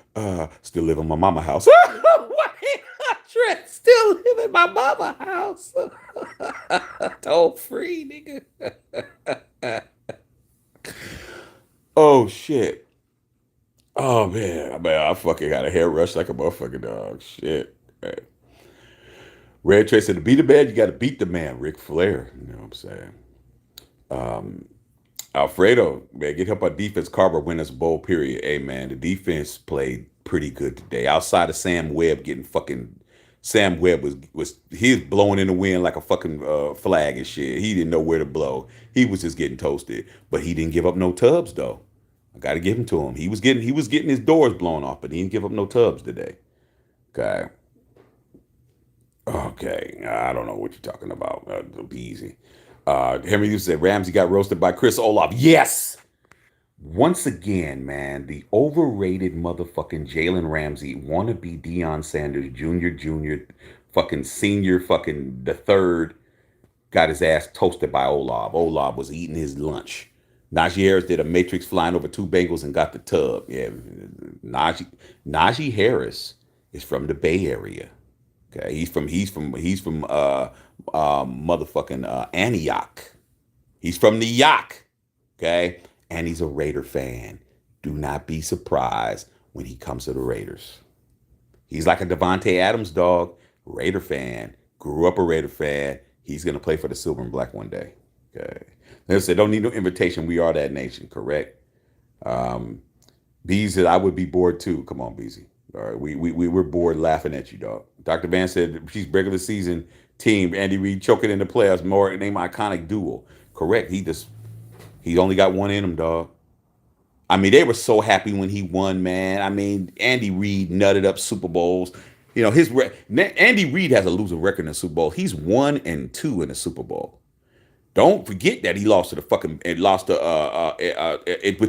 Still live in my mama house. 1-800. Still live in my mama house. Toll free, nigga. Oh shit. Oh man, I fucking got a hair rush like a motherfucking dog. Shit. Hey. Red Trey said to beat the man, you got to beat the man. Ric Flair. You know what I'm saying? Alfredo, man, get help on defense. Carver win us bowl, period. Hey, man, the defense played pretty good today. Outside of Sam Webb getting fucking... Sam Webb was blowing in the wind like a fucking flag and shit. He didn't know where to blow. He was just getting toasted. But he didn't give up no tubs, though. I got to give him to him. He was getting his doors blown off, but he didn't give up no tubs today. Okay. Okay, I don't know what you're talking about. It'll be easy. Henry, you said Ramsey got roasted by Chris Olaf. Yes! Once again, man, the overrated motherfucking Jalen Ramsey, wannabe Deion Sanders Jr., fucking senior, fucking the third, got his ass toasted by Olaf. Olaf was eating his lunch. Najee Harris did a matrix flying over two Bengals and got the tub. Yeah, Najee Harris is from the Bay Area. Okay, he's from motherfucking Antioch. He's from the Yak. Okay, and he's a Raider fan. Do not be surprised when he comes to the Raiders. He's like a Devontae Adams dog, Raider fan. Grew up a Raider fan. He's gonna play for the Silver and Black one day. Okay, they said don't need no invitation. We are that nation. Correct. B said I would be bored too. Come on, BZ. All right, we're bored laughing at you, dog. Dr. Van said she's regular season team. Andy Reid choking in the playoffs. More name iconic duel. Correct. He only got one in him, dog. I mean, they were so happy when he won, man. I mean, Andy Reid nutted up Super Bowls. You know, Andy Reid has a losing record in the Super Bowl. He's 1-2 in the Super Bowl. Don't forget that he lost to with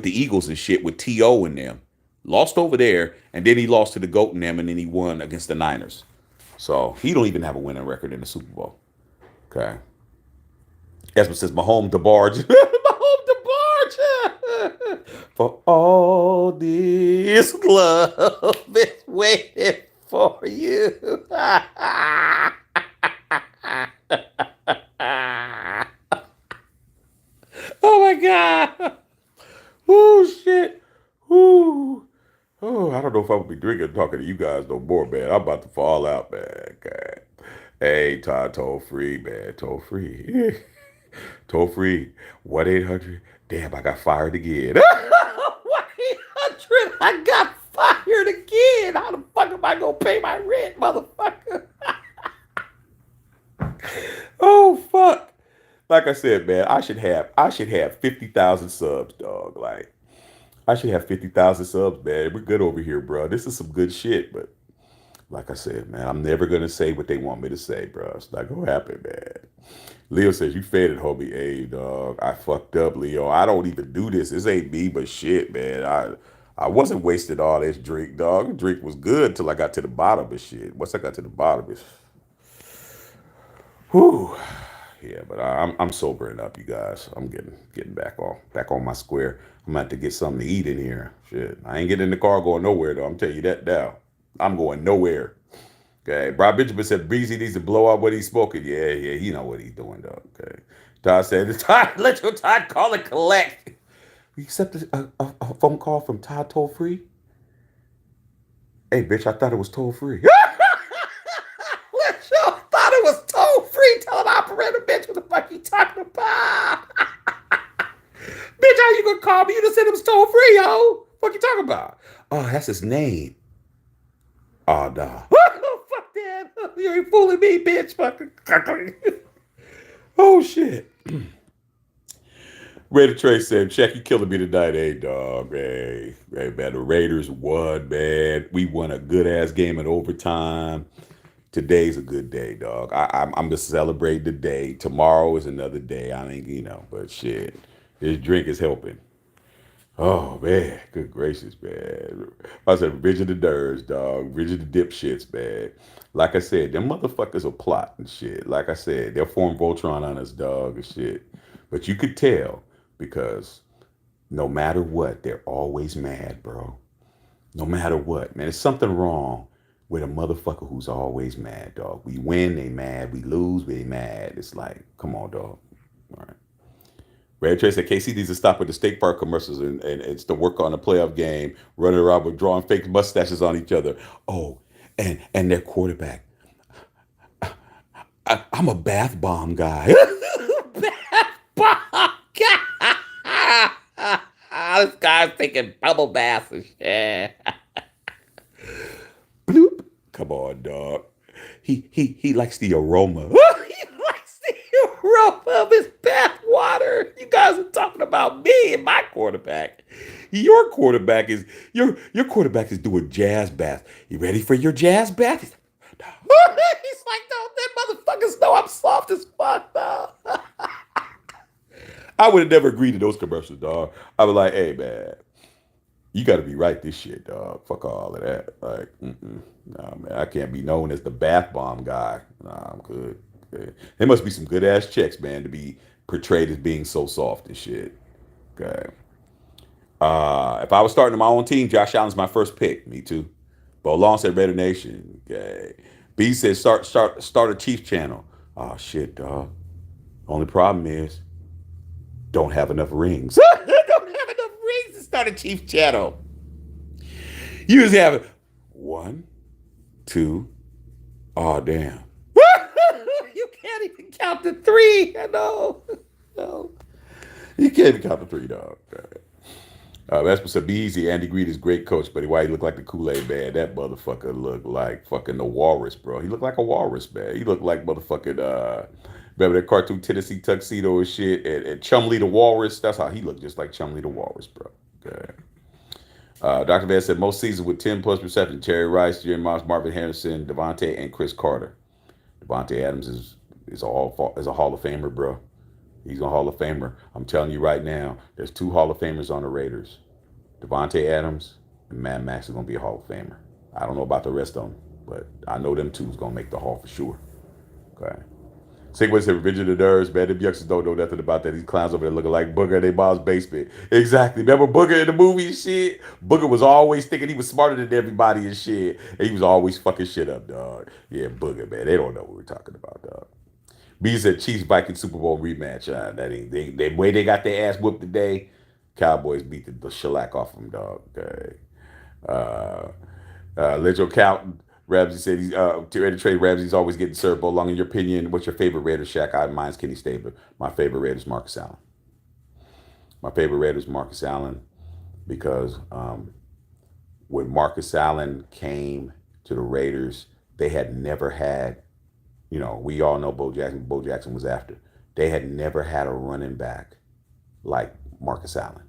the Eagles and shit with T.O. in them. Lost over there, and then he lost to the GOAT in them, and then he won against the Niners. So he don't even have a winning record in the Super Bowl. Okay. Esmond says Mahomes DeBarge. Mahomes DeBarge. For all this love is waiting for you. Oh my God. Oh shit. Ooh. Oh, I don't know if I'm gonna be drinking talking to you guys no more, man. I'm about to fall out, man. God. Hey, Todd, toll free, man. Toll free. Toll free. 1-800. Damn, I got fired again. 1-800. I got fired again. How the fuck am I gonna pay my rent, motherfucker? Oh fuck. Like I said, man, I should have 50,000 subs, dog. Like, I should have 50,000 subs, man. We're good over here, bro. This is some good shit, but like I said, man, I'm never gonna say what they want me to say, bro. It's not gonna happen, man. Leo says you faded, homie. Hey, dog, I fucked up, Leo. I don't even do this. This ain't me, but shit, man. I wasn't wasting all this drink, dog. The drink was good till I got to the bottom of shit. Once I got to the bottom, it's whew. Yeah, but I'm sobering up, you guys. I'm getting back on my square. I'm gonna have to get something to eat in here. Shit, I ain't getting in the car going nowhere though. I'm telling you that now. I'm going nowhere. Okay, Rob Benjamin said Breezy needs to blow out what he's smoking. Yeah, he know what he's doing though. Okay, Todd said, Todd, let your Todd call and collect. We accepted a phone call from Todd toll free. Hey, bitch, I thought it was toll free. Let your thought it was toll free. Tell an operator, bitch, what the fuck you talking about? Bitch, how you gonna call me? You just said it was toll free, yo. What you talking about? Oh, that's his name. Oh, nah. Fuck that. You ain't fooling me, bitch. Fucking. Oh, shit. Raider Trey said, Check, you killing me tonight. Hey, dog. Hey, man. The Raiders won, man. We won a good ass game in overtime. Today's a good day, dog. I'm just celebrating the day. Tomorrow is another day. I mean, but shit. This drink is helping. Oh man, good gracious, man. I said Bridge of the Nerds, dog. Bridge of the Dipshits, man. Like I said, them motherfuckers are plotting shit. Like I said, they'll form Voltron on us, dog, and shit. But you could tell because no matter what, they're always mad, bro. No matter what, man. There's something wrong with a motherfucker who's always mad, dog. We win, they mad. We lose, they mad. It's like, come on, dog. All right. Red Trey said KC needs to stop with the steak bar commercials and it's to work on a playoff game, running around with drawing fake mustaches on each other. Oh, and their quarterback. I'm a bath bomb guy. Bath bomb guy. This guy's taking bubble baths and shit. Bloop. Come on, dog. He likes the aroma. He likes the aroma of his bath water. You guys are talking about me and my quarterback. Your quarterback is doing jazz bath. You ready for your jazz bath? He's like, no, that motherfuckers know I'm soft as fuck, dog. I would have never agreed to those commercials, dog. I was like, hey, man, you got to be right this shit, dog. Fuck all of that. Like, nah, man, I can't be known as the bath bomb guy. Nah, I'm good. Okay. There must be some good ass checks, man, to be portrayed as being so soft and shit. Okay. If I was starting my own team, Josh Allen's my first pick. Me too. Bo Long said Raider Nation. Okay. B said start a Chiefs channel. Oh shit, dog. Only problem is don't have enough rings. Don't have enough rings to start a Chiefs channel. You just have it. 1, 2. Oh damn. You can't even count to 3. No. No. You can't even count to 3, dog. Vesper said, be easy. Andy Reid is a great coach, but why he looked like the Kool-Aid man? That motherfucker looked like fucking the walrus, bro. He looked like a walrus, man. He looked like motherfucking, remember that cartoon Tennessee Tuxedo and shit? And Chumley the Walrus? That's how he looked, just like Chumley the Walrus, bro. Okay. Dr. Van said, most seasons with 10 plus receptions, Terry Rice, Jerry Moss, Marvin Harrison, Devontae, and Chris Carter. Devontae Adams is a Hall of Famer, bro. He's a Hall of Famer. I'm telling you right now, there's 2 Hall of Famers on the Raiders. Devontae Adams and Mad Max is going to be a Hall of Famer. I don't know about the rest of them, but I know them 2 is going to make the Hall for sure. Okay. Sigway said, Revenge of the Nerds, man. Them youngsters don't know nothing about that. These clowns over there looking like Booger in their mom's basement. Exactly. Remember Booger in the movie and shit? Booger was always thinking he was smarter than everybody and shit. And he was always fucking shit up, dog. Yeah, Booger, man. They don't know what we're talking about, dog. B said Chiefs Vikings Super Bowl rematch. That ain't the way they got their ass whooped today. Cowboys beat the shellac off them, dog. Okay. Legend Count Ramsey said he's to trade Ramsey's always getting served. But along in your opinion, what's your favorite Raider? Shaq? Mine's Kenny Stabler. My favorite Raider is Marcus Allen. My favorite Raider is Marcus Allen because when Marcus Allen came to the Raiders, they had never had. You know, we all know Bo Jackson. Bo Jackson was after. They had never had a running back like Marcus Allen.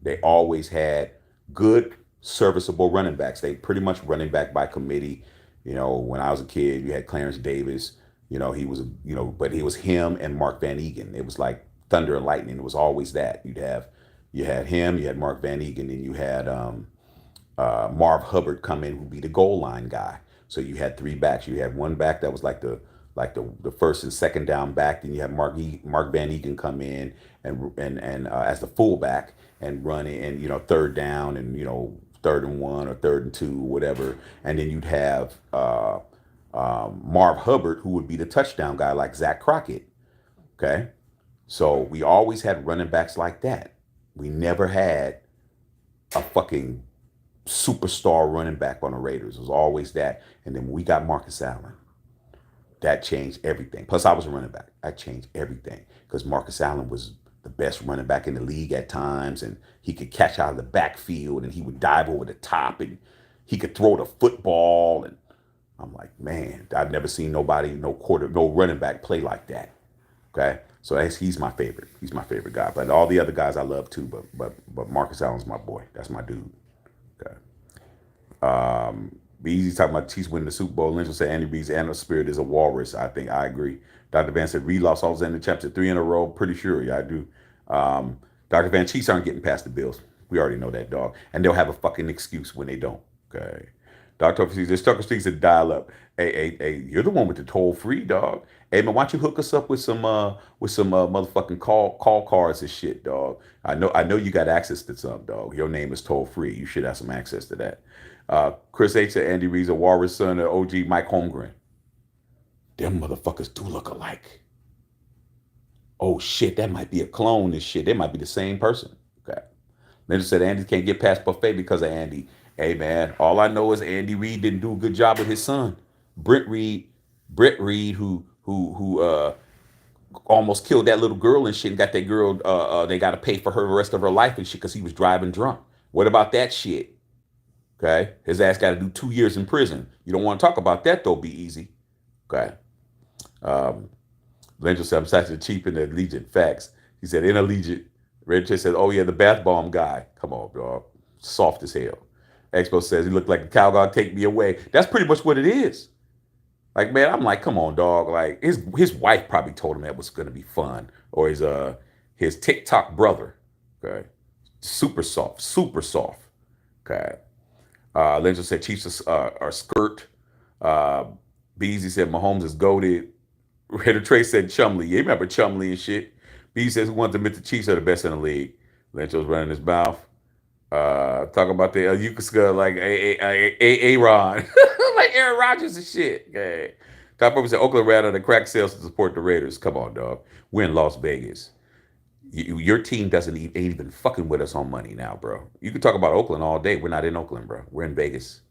They always had good, serviceable running backs. They pretty much running back by committee. You know, when I was a kid, you had Clarence Davis. You know, he was, but he was him and Mark Van Egan. It was like thunder and lightning. It was always that. You had him, you had Mark Van Egan, and you had Marv Hubbard come in, who'd be the goal line guy. So you had 3 backs. You had one back that was like the first and second down back. Then you have Mark Van Egan come in and as the fullback and run in, third down and 3rd and 1 or 3rd and 2, whatever. And then you'd have Marv Hubbard, who would be the touchdown guy, like Zach Crockett. Okay, so we always had running backs like that. We never had a fucking superstar running back on the Raiders. It was always that. And then when we got Marcus Allen, that changed everything. Plus, I was a running back. That changed everything because Marcus Allen was the best running back in the league at times, and he could catch out of the backfield, and he would dive over the top, and He could throw the football, and I'm like, man, I've never seen nobody, no running back play like that. Okay, so he's my favorite. He's my favorite guy. But all the other guys I love too. But Marcus Allen's my boy. That's my dude. Okay. Be easy talking about Chiefs winning the Super Bowl. Lynch will say Andy Reid's animal spirit is a walrus. I think I agree. Dr. Van said Reid lost all his end championship 3 in a row. Pretty sure, yeah, I do. Dr. Van, Chiefs aren't getting past the Bills. We already know that, dog. And they'll have a fucking excuse when they don't. Okay. Dr. Overseas, there's Tucker Streets that dial up. Hey, you're the one with the toll free, dog. Hey man, why don't you hook us up with some motherfucking call cards and shit, dog? I know you got access to some, dog. Your name is toll free. You should have some access to that. Chris H said Andy Reid's a walrus son of OG Mike Holmgren. Them motherfuckers do look alike. Oh shit, that might be a clone and shit. They might be the same person. Okay. They just said Andy can't get past buffet because of Andy. Hey man, all I know is Andy Reid didn't do a good job with his son, Brett Reid, who almost killed that little girl and shit, and got that girl. They got to pay for her the rest of her life and shit because he was driving drunk. What about that shit? Okay, his ass got to do 2 years in prison. You don't want to talk about that though. Be easy. Okay. Angel said I'm such a cheap in the Allegiant. Facts. He said in Allegiant. Red Chase said, oh yeah, the bath bomb guy. Come on, dog. Soft as hell. Expo says he looked like a cowgirl. Take me away. That's pretty much what it is. Like, man, I'm like, come on, dog. Like his wife probably told him that was gonna be fun. Or his TikTok brother. Okay. Super soft. Super soft. Okay. Legend said Chiefs are skirt. Beezy said Mahomes is goated. Raider Trey said Chumley. Yeah, you remember Chumley and shit. Beezy says who wants to admit the Chiefs are the best in the league. Lencho's running his mouth. Talk about the Yukaska like Aaron. Like Aaron Rodgers and shit. Okay. Top over said Oakland ran out of crack sales to support the Raiders. Come on, dog. We're in Las Vegas. Your team ain't even fucking with us on money now, bro. You can talk about Oakland all day. We're not in Oakland, bro. We're in Vegas.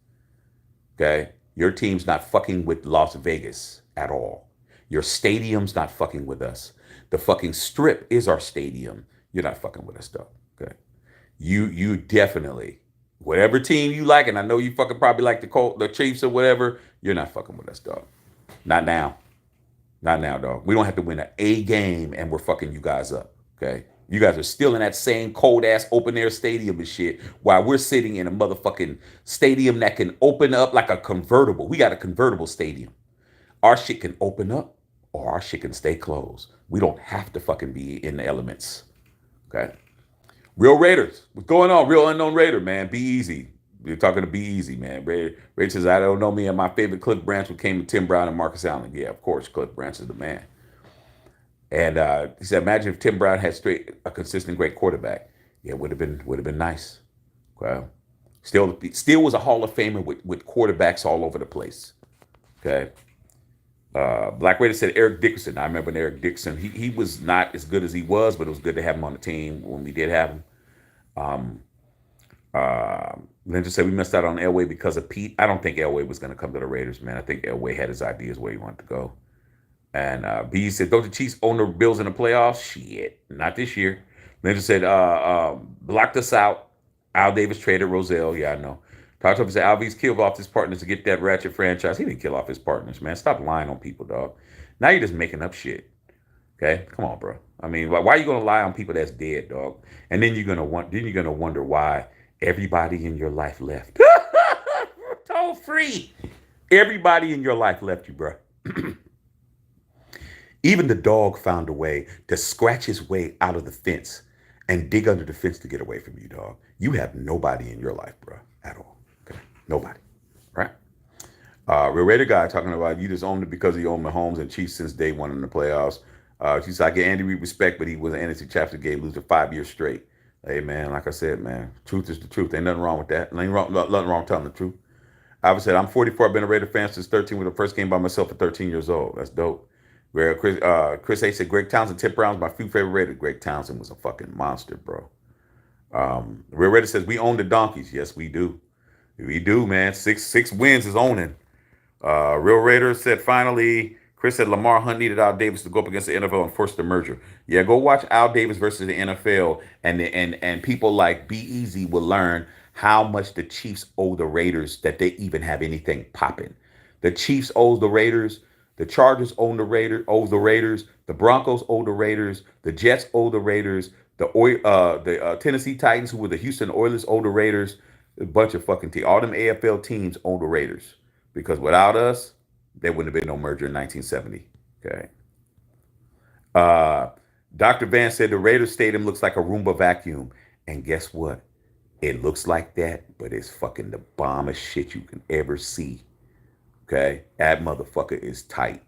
Okay? Your team's not fucking with Las Vegas at all. Your stadium's not fucking with us. The fucking Strip is our stadium. You're not fucking with us, though. Okay? You definitely, whatever team you like, and I know you fucking probably like the Chiefs or whatever, you're not fucking with us, dog. Not now. Not now, dog. We don't have to win a game and we're fucking you guys up. Okay, you guys are still in that same cold ass open air stadium and shit, while we're sitting in a motherfucking stadium that can open up like a convertible. We got a convertible stadium. Our shit can open up, or our shit can stay closed. We don't have to fucking be in the elements. Okay, Real Raiders, what's going on? Real Unknown Raider, man. Be easy. We're talking to Be Easy, man. Ray says I don't know me and my favorite Cliff Branch became with Tim Brown and Marcus Allen. Yeah, of course, Cliff Branch is the man. And he said, imagine if Tim Brown had a consistent great quarterback. Yeah, would have been nice. Well, still was a Hall of Famer with quarterbacks all over the place. Okay. Black Raider said Eric Dickerson. I remember Eric Dickerson. He was not as good as he was, but it was good to have him on the team when we did have him. Linda said we missed out on Elway because of Pete. I don't think Elway was going to come to the Raiders, man. I think Elway had his ideas where he wanted to go. And B said, don't the Chiefs own the Bills in the playoffs? Shit, not this year. Linda said, blocked us out. Al Davis traded Rozelle. Yeah, I know. Todd Tucker said, Albies killed off his partners to get that ratchet franchise. He didn't kill off his partners, man. Stop lying on people, dog. Now you're just making up shit. Okay, come on, bro. I mean, why are you gonna lie on people that's dead, dog? And then you're gonna wonder why everybody in your life left. Toll free. Everybody in your life left you, bro. Even the dog found a way to scratch his way out of the fence and dig under the fence to get away from you, dog. You have nobody in your life, bro, at all. Okay, nobody, right? Real Raider guy talking about you just owned it because you owned Mahomes and Chiefs since day one in the playoffs. She said, I get Andy Reid respect, but he was an NFC Championship game loser 5 years straight. Hey, man, like I said, man, truth is the truth. Ain't nothing wrong with that. Ain't nothing wrong telling the truth. I said, I'm 44. I've been a Raider fan since 13 with the first game by myself at 13 years old. That's dope. Where Chris A said, Greg Townsend, Tim Brown's my few favorite Raider. Greg Townsend was a fucking monster, bro. Real Raider says, we own the Donkeys. Yes, we do. We do, man. Six wins is owning. Real Raider said, finally, Chris said Lamar Hunt needed Al Davis to go up against the NFL and force the merger. Yeah, go watch Al Davis versus the NFL, and people like Be Easy will learn how much the Chiefs owe the Raiders that they even have anything popping. The Chiefs owe the Raiders. The Chargers owe the Raiders. The Broncos owe the Raiders. The Jets owe the Raiders. The Tennessee Titans, who were the Houston Oilers, owe the Raiders. A bunch of fucking teams. All them AFL teams owe the Raiders. Because without us, there wouldn't have been no merger in 1970. Okay. Dr. Van said the Raiders Stadium looks like a Roomba vacuum. And guess what? It looks like that, but it's fucking the bombest shit you can ever see. Okay? That motherfucker is tight.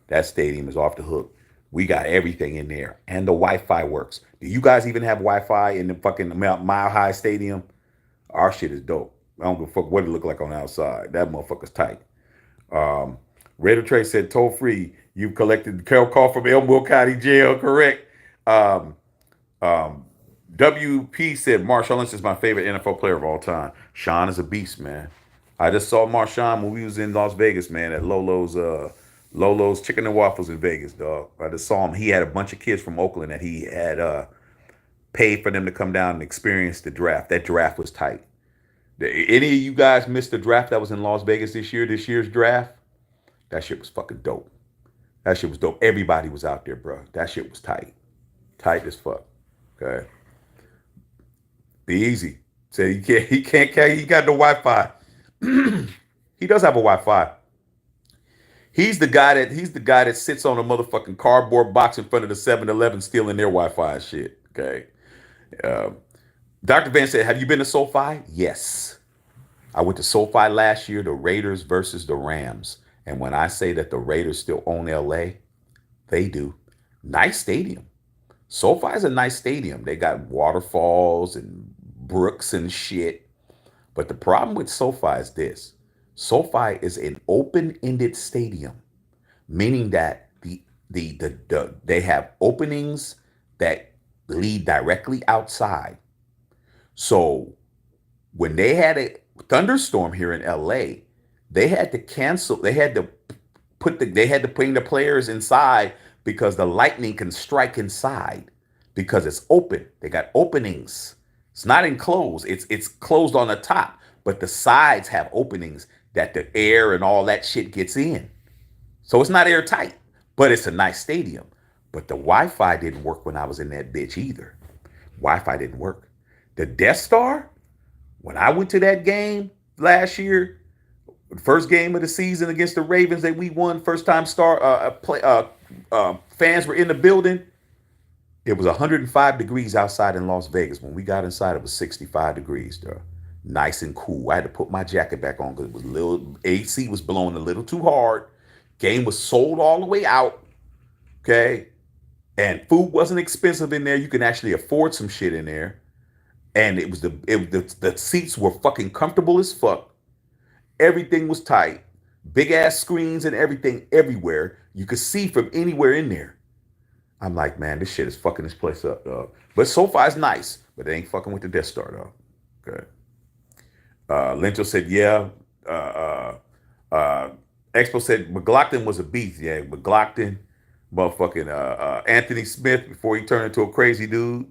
That stadium is off the hook. We got everything in there. And the Wi-Fi works. Do you guys even have Wi-Fi in the fucking Mile High Stadium? Our shit is dope. I don't give a fuck what it look like on the outside. That motherfucker's tight. Raider Trey said, toll free. You've collected the call from Elmwood County Jail, correct? WP said, Marshawn Lynch is my favorite NFL player of all time. Sean is a beast, man. I just saw Marshawn when we was in Las Vegas, man, at Lolo's Chicken and Waffles in Vegas, dog. I just saw him. He had a bunch of kids from Oakland that he had paid for them to come down and experience the draft. That draft was tight. Any of you guys missed the draft that was in Las Vegas this year's draft? That shit was fucking dope. That shit was dope. Everybody was out there, bro. That shit was tight. Tight as fuck. Okay. Be easy. Say he can't carry, he got no Wi-Fi. He does have a Wi-Fi. He's the guy that sits on a motherfucking cardboard box in front of the 7-Eleven stealing their Wi-Fi and shit. Okay. Dr. Van said, have you been to SoFi? Yes. I went to SoFi last year, the Raiders versus the Rams. And when I say that the Raiders still own LA, they do. Nice stadium. SoFi is a nice stadium. They got waterfalls and brooks and shit. But the problem with SoFi is this. SoFi is an open-ended stadium, meaning that they have openings that lead directly outside. So when they had a thunderstorm here in LA, they had to cancel. They had to bring the players inside because the lightning can strike inside because it's open. They got openings. It's not enclosed. It's closed on the top, but the sides have openings that the air and all that shit gets in. So it's not airtight, but it's a nice stadium. But the Wi-Fi didn't work when I was in that bitch either. Wi-Fi didn't work. The Death Star, when I went to that game last year, the first game of the season against the Ravens that we won, first time fans were in the building. It was 105 degrees outside in Las Vegas. When we got inside, it was 65 degrees, though. Nice and cool. I had to put my jacket back on because it was AC was blowing a little too hard. Game was sold all the way out. Okay. And food wasn't expensive in there. You can actually afford some shit in there. And the seats were fucking comfortable as fuck. Everything was tight. Big ass screens and everything everywhere. You could see from anywhere in there. I'm like, man, this shit is fucking this place up, dog. But SoFi is nice, but they ain't fucking with the Death Star, dog. Okay. Lyncho said, yeah. Expo said McLaughlin was a beast. Yeah, McLaughlin, motherfucking Anthony Smith before he turned into a crazy dude.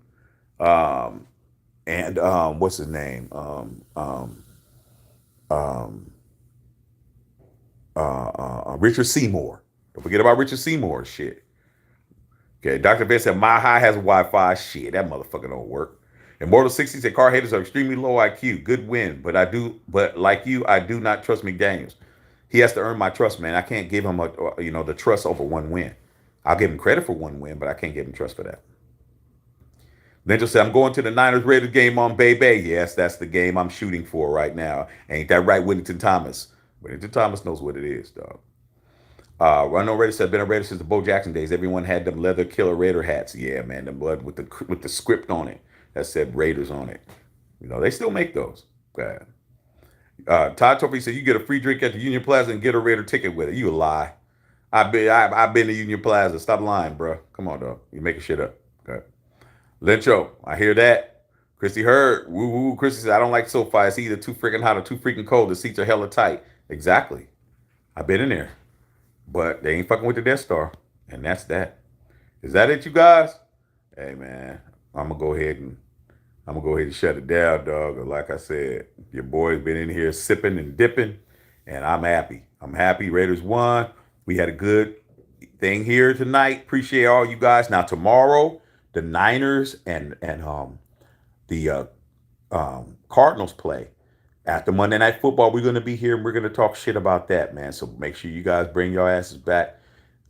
And what's his name? Richard Seymour. Don't forget about Richard Seymour shit. Okay, Dr. Vince said My High has Wi-Fi. Shit, that motherfucker don't work. Immortal 60 said car haters are extremely low IQ. Good win, but like you, I do not trust McDaniels. He has to earn my trust, man. I can't give him the trust over one win. I'll give him credit for one win, but I can't give him trust for that. Ninja said, I'm going to the Niners Raiders game on Bay. Yes, that's the game I'm shooting for right now. Ain't that right, Whittington Thomas? Whittington Thomas knows what it is, dog. Run Raider said, been a Raider since the Bo Jackson days. Everyone had them leather killer Raider hats. Yeah, man, the blood with the script on it that said Raiders on it. You know, they still make those. Todd Toffee said, you get a free drink at the Union Plaza and get a Raider ticket with it. You a lie. I've been to Union Plaza. Stop lying, bro. Come on, dog. You making shit up. Okay. Lyncho, I hear that. Chrissy heard. Woo woo. Chrissy said, I don't like SoFi. It's either too freaking hot or too freaking cold. The seats are hella tight. Exactly. I've been in there. But they ain't fucking with the Death Star. And that's that. Is that it, you guys? Hey, man. I'm going to go ahead and I'm gonna go ahead and shut it down, dog. Like I said, your boy's been in here sipping and dipping, and I'm happy. I'm happy. Raiders won. We had a good thing here tonight. Appreciate all you guys. Now tomorrow, the Niners and the Cardinals play. After Monday Night Football, we're gonna be here and we're gonna talk shit about that, man. So make sure you guys bring your asses back.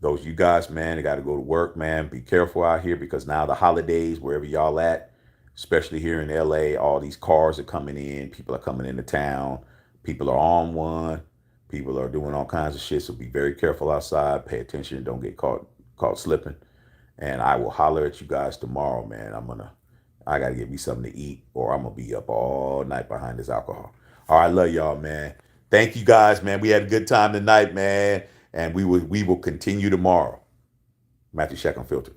Those you guys, man, they got to go to work, man. Be careful out here because now the holidays, wherever y'all at, especially here in LA, all these cars are coming in. People are coming into town. People are on one. People are doing all kinds of shit. So be very careful outside. Pay attention. Don't get caught slipping. And I will holler at you guys tomorrow, man. I gotta get me something to eat, or I'm gonna be up all night behind this alcohol. All right, love y'all, man. Thank you guys, man. We had a good time tonight, man. And we will continue tomorrow. Matthew Sheck Unfiltered.